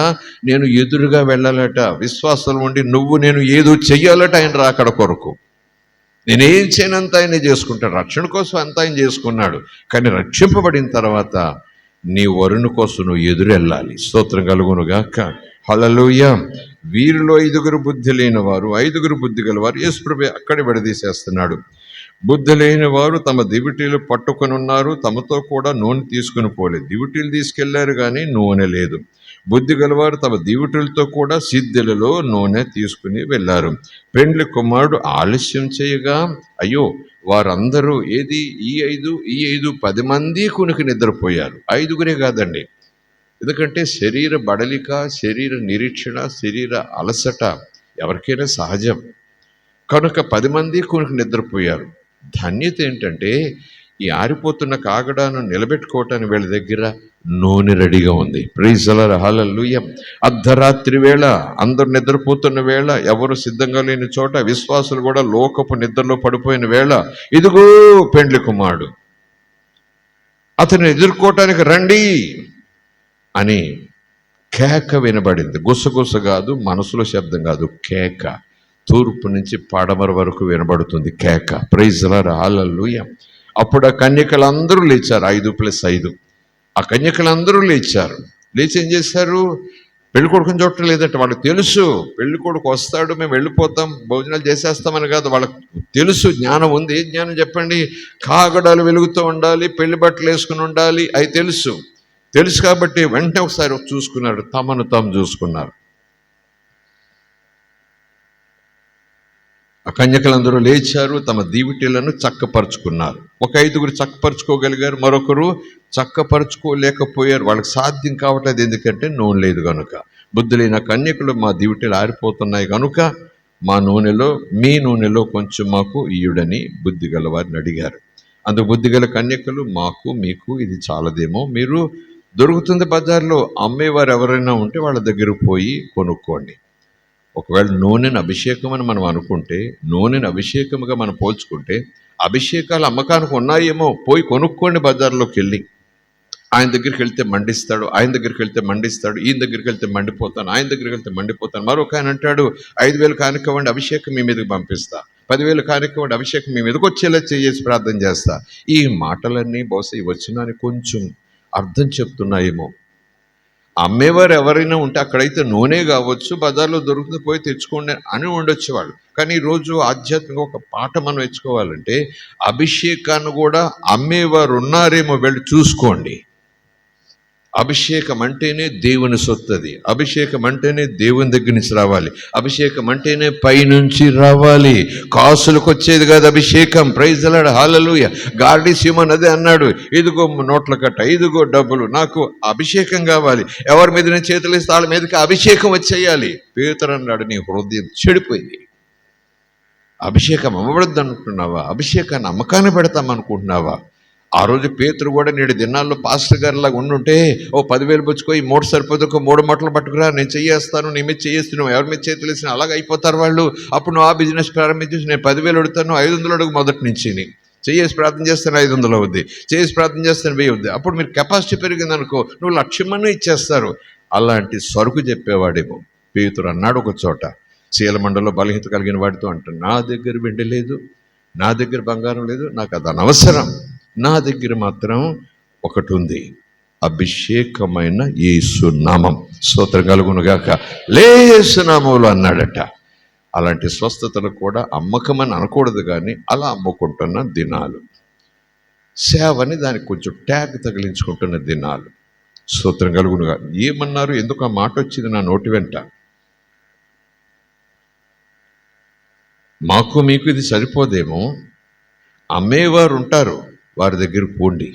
నేను ఎదురుగా వెళ్ళాలట. విశ్వాసం ఉండి నేను ఏదో చెయ్యాలట ఆయన రాకడ కొరకు. నేనేం చేయనంత ఆయన చేసుకుంటాడు. రక్షణ కోసం అంతా ఆయన చేసుకున్నాడు. కానీ రక్షింపబడిన తర్వాత నీ వరుని కోసం నువ్వు ఎదురు వెళ్ళాలి. స్తోత్రం కలుగును గాక. హల్లెలూయా. వీరిలో 5 బుద్ధి లేని వారు, 5 బుద్ధి గలవారు. యేసుప్రభు అక్కడే విడదీసేస్తున్నాడు. బుద్ధి లేని వారు తమ దివిటీలు పట్టుకొని ఉన్నారు, తమతో కూడా నూనె తీసుకుని పోలేదు. దివిటీలు తీసుకెళ్లారు కానీ నూనె లేదు. బుద్ధి గలవారు తమ దివిటీలతో కూడా సిద్ధెలలో నూనె తీసుకుని వెళ్ళారు. పెండ్లి కుమారుడు ఆలస్యం చేయగా అయ్యో, వారందరూ ఈ 5 10 మంది కునికి నిద్రపోయారు. 5 కాదండి. ఎందుకంటే శరీర బడలిక, శరీర నిరీక్షణ, శరీర అలసట ఎవరికైనా సహజం. కనుక 10 మంది కునికి నిద్రపోయారు. ధన్యత ఏంటంటే ఈ ఆరిపోతున్న కాగడాను నిలబెట్టుకోవటానికి వీళ్ళ దగ్గర నూనె రెడీగా ఉంది. ప్రైజ్ ది లార్డ్, హల్లెలూయా. అర్ధరాత్రి వేళ, అందరూ నిద్రపోతున్న వేళ, ఎవరు సిద్ధంగా లేని చోట, విశ్వాసులు కూడా లోకపు నిద్రలో పడిపోయిన వేళ, ఇదిగో పెండ్లి కుమారుడు, అతను ఎదుర్కోవటానికి రండి అని కేక వినబడింది. గుసగుస కాదు, మనసులో శబ్దం కాదు, కేక. తూర్పు నుంచి పడమర వరకు వినబడుతుంది కేక. ప్రైజ్ ది లార్డ్, హల్లెలూయా. అప్పుడు ఆ కన్యకలందరూ లేచారు. 5+5. ఆ కన్యకలందరూ లేచారు. లేచి ఏం చేశారు? పెళ్లి కొడుకుని చూడటం లేదంటే వాళ్ళకి తెలుసు పెళ్లి కొడుకు వస్తాడు, మేము వెళ్ళిపోతాం, భోజనాలు చేసేస్తామని కాదు. వాళ్ళకి తెలుసు, జ్ఞానం ఉంది. ఏ జ్ఞానం చెప్పండి? కాగడాలు వెలుగుతూ ఉండాలి, పెళ్లి బట్టలు వేసుకుని ఉండాలి. అవి తెలుసు కాబట్టి వెంటనే ఒకసారి చూసుకున్నారు, తమను తాము చూసుకున్నారు. ఆ కన్యకలందరూ లేచారు, తమ దీవిటీలను చక్కపరుచుకున్నారు. ఒక 5 చక్కపరుచుకోగలిగారు, మరొకరు చక్కపరుచుకోలేకపోయారు. వాళ్ళకి సాధ్యం కావట్లేదు, ఎందుకంటే నూనె లేదు కనుక. బుద్ధి లేని కన్యకులు, మా దీవిటీలు ఆరిపోతున్నాయి కనుక మీ నూనెలో కొంచెం మాకు ఇయ్యుడని బుద్ధి గల వారిని అడిగారు. అందుకు బుద్ధిగల కన్యకలు, మాకు మీకు ఇది చాలదేమో, మీరు దొరుకుతుంది బజార్లో, అమ్మేవారు ఎవరైనా ఉంటే వాళ్ళ దగ్గరకు పోయి కొనుక్కోండి. ఒకవేళ నూనెను అభిషేకం అని మనం అనుకుంటే, నూనెను అభిషేకముగా మనం పోల్చుకుంటే, అభిషేకాలు అమ్మకానికి ఉన్నాయేమో, పోయి కొనుక్కోండి బజార్లోకి వెళ్ళి. ఆయన దగ్గరికి వెళ్తే మండిస్తాడు, ఈయన దగ్గరికి వెళ్తే మండిపోతాను, ఆయన దగ్గరికి వెళ్తే మండిపోతాను. మరొక ఆయన అంటాడు, 5,000 కానికవ్వండి, అభిషేకం మీ మీదకి పంపిస్తా. 10,000 కానికవ్వండి, అభిషేకం మీ మీదకి వచ్చేలా చేసి ప్రార్థన చేస్తా. ఈ మాటలన్నీ బహుశా ఈ వచనాన్ని కొంచెం అర్థం చెప్తున్నాయేమో. అమ్మేవారు ఎవరైనా ఉంటే అక్కడైతే నూనె కావచ్చు, బజార్లో దొరుకుతుంది, పోయి తెచ్చుకోండి అని ఉండొచ్చు వాళ్ళు. కానీ ఈరోజు ఆధ్యాత్మిక ఒక పాట మనం నేర్చుకోవాలంటే, అభిషేకాన్ని కూడా అమ్మేవారు ఉన్నారేమో, వెళ్ళి చూసుకోండి. అభిషేకం అంటేనే దేవుని సొత్తది. అభిషేకం అంటేనే దేవుని దగ్గర నుంచి రావాలి. అభిషేకం అంటేనే పైనుంచి రావాలి, కాసులకు వచ్చేది కాదు అభిషేకం. ప్రైజ్ ది లార్డ్, హల్లెలూయా. గార్డీ సీమోన్ అదే అన్నాడు, ఇదిగో నోట్ల కట్ట, ఇదిగో డబ్బులు, నాకు అభిషేకం కావాలి. ఎవరి మీద నేను చేతులు ఇస్తే వాళ్ళ మీదకి అభిషేకం వచ్చేయాలి. పేతురు అన్నాడు, నీ హృదయం చెడిపోయింది. అభిషేకం అమ్మబడద్దు అనుకుంటున్నావా? అభిషేకాన్ని అమ్మకాన్ని పెడతాం అనుకుంటున్నావా? ఆ రోజు పేతురు కూడా నేడు దినాల్లో పాస్టర్ గారిలాగా ఉండుంటే, ఓ 10,000 పుచ్చుకో, ఈ మూట సరిపోదు, ఒక 3 మూటలు పట్టుకురా, నేను చెయ్యేస్తాను, నీ మీద చేయిస్తున్నావు, ఎవరి మీద చేతులు వేసినా అలాగ అయిపోతారు వాళ్ళు. అప్పుడు నువ్వు ఆ బిజినెస్ ప్రారంభించేసి నేను 10,000 అడుగుతాను, 500 అడుగు మొదటి నుంచి చేసి ప్రార్థన చేస్తాను 500 అవుద్ది, చేసి ప్రార్థన చేస్తాను 1000 అవుద్ది. అప్పుడు మీరు కెపాసిటీ పెరిగింది అనుకో, నువ్వు 1,00,000 ఇచ్చేస్తారు. అలాంటి సరుకు చెప్పేవాడేమో పేతురు అన్నాడు ఒక చోట, శీలమండలో బలహీనత కలిగిన వాడితో అంటాడు, నా దగ్గర వెండి లేదు, నా దగ్గర బంగారం లేదు, నాకు అది అనవసరం, నా దగ్గర మాత్రం ఒకటి ఉంది, అభిషేకమైన యేసు నామం, స్తోత్రం కలుగునుగాక, యేసు నామములో అన్నాడట. అలాంటి స్వస్థతలు కూడా అమ్మకమని అనకూడదు, కానీ అలా అమ్ముకుంటున్న దినాలు, సేవని దానికి కొంచెం ట్యాగ్ తగిలించుకుంటున్న దినాలు, స్తోత్రం కలుగునుగా. ఏమన్నారు, ఎందుకు ఆ మాట వచ్చింది నా నోటి వెంట? మాకు మీకు ఇది సరిపోదేమో, అమ్మేవారు ఉంటారు, వారి దగ్గర పోండి,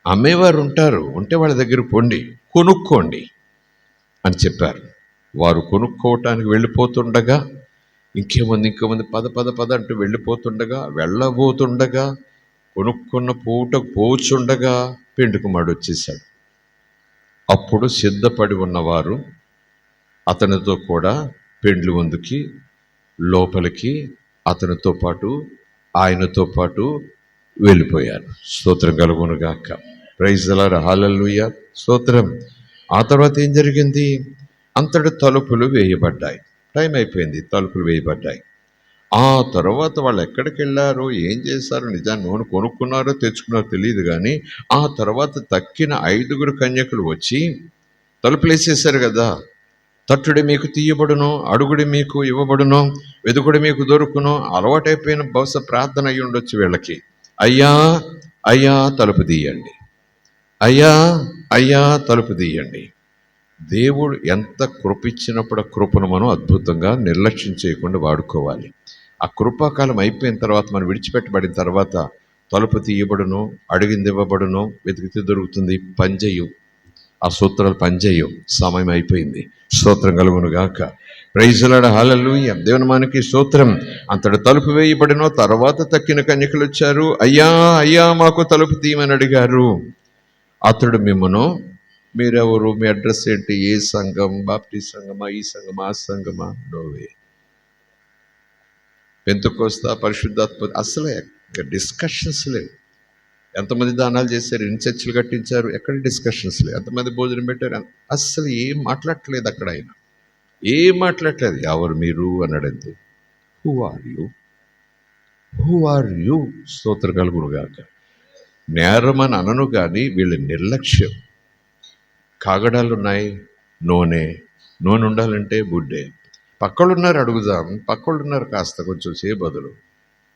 అమ్మేవారు ఉంటారు, ఉంటే వాళ్ళ దగ్గర పోండి, కొనుక్కోండి అని చెప్పారు. వారు కొనుక్కోవటానికి వెళ్ళిపోతుండగా, ఇంకేముంది పద పద పద అంటూ వెళ్ళబోతుండగా కొనుక్కున్న పూటకు పోచుండగా పెండ్లి కుమారుడు వచ్చేసాడు. అప్పుడు సిద్ధపడి ఉన్నవారు అతనితో కూడా పెండ్లి ముందుకి లోపలికి అతనితో పాటు ఆయనతో పాటు వెళ్ళిపోయారు. స్తోత్రం కలుగునుగాక, ప్రైజ్ ది లార్డ్, హల్లెలూయా, స్తోత్రం. ఆ తర్వాత ఏం జరిగింది? అంతటి తలుపులు వేయబడ్డాయి. టైం అయిపోయింది, తలుపులు వేయబడ్డాయి. ఆ తర్వాత వాళ్ళు ఎక్కడికి వెళ్ళారో, ఏం చేశారో, నిజాన్ని నూనె కొనుక్కున్నారో తెచ్చుకున్నారో తెలియదు, కానీ ఆ తర్వాత తక్కిన 5 కన్యకులు వచ్చి తలుపులు వేసేసారు కదా, తట్టుడి మీకు తీయబడును, అడుగుడి మీకు ఇవ్వబడును, వెదుకుడి మీకు దొరుకును. అలవాటైపోయిన బహుశా ప్రార్థన అయ్యి ఉండొచ్చు వీళ్ళకి. అయ్యా అయ్యా తలుపు తీయండి, అయ్యా అయ్యా తలుపు తీయండి. దేవుడు ఎంత కృప ఇచ్చినప్పుడు ఆ కృపను మనం అద్భుతంగా నిర్లక్ష్యం చేయకుండా వాడుకోవాలి. ఆ కృపాకాలం అయిపోయిన తర్వాత, మనం విడిచిపెట్టబడిన తర్వాత తలుపు తీయబడును, అడిగింది ఇవ్వబడును, వెతికితే దొరుకుతుంది, పనిచేయు, ఆ సూత్రాలు పనిచేయవు, సమయం అయిపోయింది. స్తోత్రం కలుగునుగాక, ప్రైజ్ ది లార్డ్, హల్లెలూయా, దేవుని మనకి స్తోత్రం. అంతటి తలుపు వేయబడిన తర్వాత తక్కిన కన్యకలు వచ్చారు, అయ్యా అయ్యా మాకు తలుపు తీయమని అడిగారు. అతడు మిమ్మను, మీరెవరు, మీ అడ్రస్ ఏంటి, ఏ సంఘం, బాప్టిస్ట్ సంఘమా, ఈ సంఘమా, ఆ సంఘమా, నోవే, పెంతెకోస్తా, పరిశుద్ధాత్మ, అసలు డిస్కషన్స్ లేవు. ఎంతమంది దానాలు చేశారు, ఎన్ని చర్చలు కట్టించారు, ఎక్కడ డిస్కషన్స్ లేవు. ఎంతమంది భోజనం పెట్టారు, అస్సలు ఏం మాట్లాడట్లేదు. అక్కడ ఆయన ఏం మాట్లాడలేదు. ఎవరు మీరు అన్నాడంతే. Who are you, who are you, స్తోత్ర కలుగునుగాక. నేరమని అనను కానీ వీళ్ళ నిర్లక్ష్యం. కాగడాలు ఉన్నాయి, నూనె ఉండాలంటే బుడ్డే, పక్కళ్ళున్నారు అడుగుదాం, పక్కళ్ళున్నారు కాస్త కొంచెం బదులు,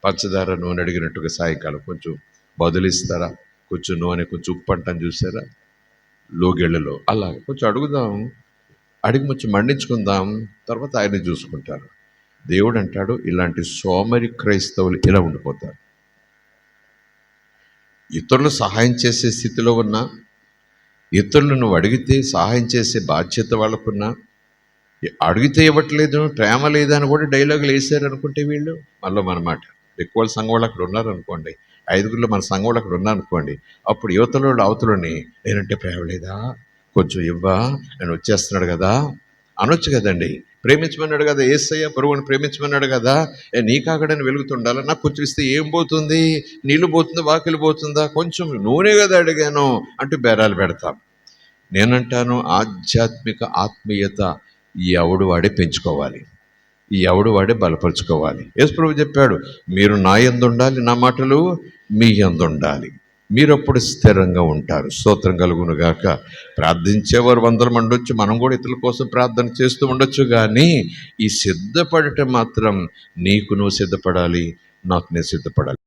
పంచదార నూనె అడిగినట్టుగా సాయంకాలం కొంచెం బదులిస్తారా, కొంచెం నూనె, కొంచెం ఉప్పు అంటాను చూసారా లోగెళ్ళలో, అలా కొంచెం అడుగుదాం, అడిగి కొంచెం మండించుకుందాం, తర్వాత ఆయన చూసుకుంటారు. దేవుడు అంటాడు, ఇలాంటి సోమరి క్రైస్తవులు ఇలా ఉండిపోతారు. ఇతరులు సహాయం చేసే స్థితిలో ఉన్నా, ఇతరులు నువ్వు అడిగితే సహాయం చేసే బాధ్యత వాళ్ళకున్నా, అడిగితే ఇవ్వట్లేదు, ప్రేమ లేదని కూడా డైలాగులు వేసారు అనుకుంటే వీళ్ళు, మళ్ళీ మనమాట ఎక్కువ సంఘం వాళ్ళు అక్కడ ఉన్నారనుకోండి, 5 మన సంఘం వాళ్ళు అక్కడ ఉన్నారనుకోండి, అప్పుడు యువతలో అవతలని, నేనంటే ప్రేమ లేదా, కొంచెం ఇవ్వా, నేను వచ్చేస్తున్నాడు కదా అనొచ్చు కదండి. ప్రేమించమన్నాడు కదా యేసయ్య, పొరుగుని ప్రేమించమన్నాడు కదా, నీ కాకడని వెలుగుతుండాలా, నాకు కొంచెం ఇస్తే ఏం పోతుంది, నీళ్ళు పోతుందా, వాకిలు పోతుందా, కొంచెం నూనె కదా అడిగాను అంటూ బేరాలు పెడతాం. నేనంటాను, ఆధ్యాత్మిక ఆత్మీయత ఎవడు వాడే పెంచుకోవాలి, ఎవడు వాడే బలపరుచుకోవాలి. యేసుప్రభువు చెప్పాడు, మీరు నా యందు ఉండాలి, నా మాటలు మీ యందు ఉండాలి, మీరప్పుడు స్థిరంగా ఉంటారు. స్తోత్రం కలుగునుగాక. ప్రార్థించేవారు 100 మంది ఉండొచ్చు, మనం కూడా ఇతరుల కోసం ప్రార్థన చేస్తూ ఉండొచ్చు, కానీ ఈ సిద్ధపడటం మాత్రం నీకు నువ్వు సిద్ధపడాలి, నాకు నేను సిద్ధపడాలి.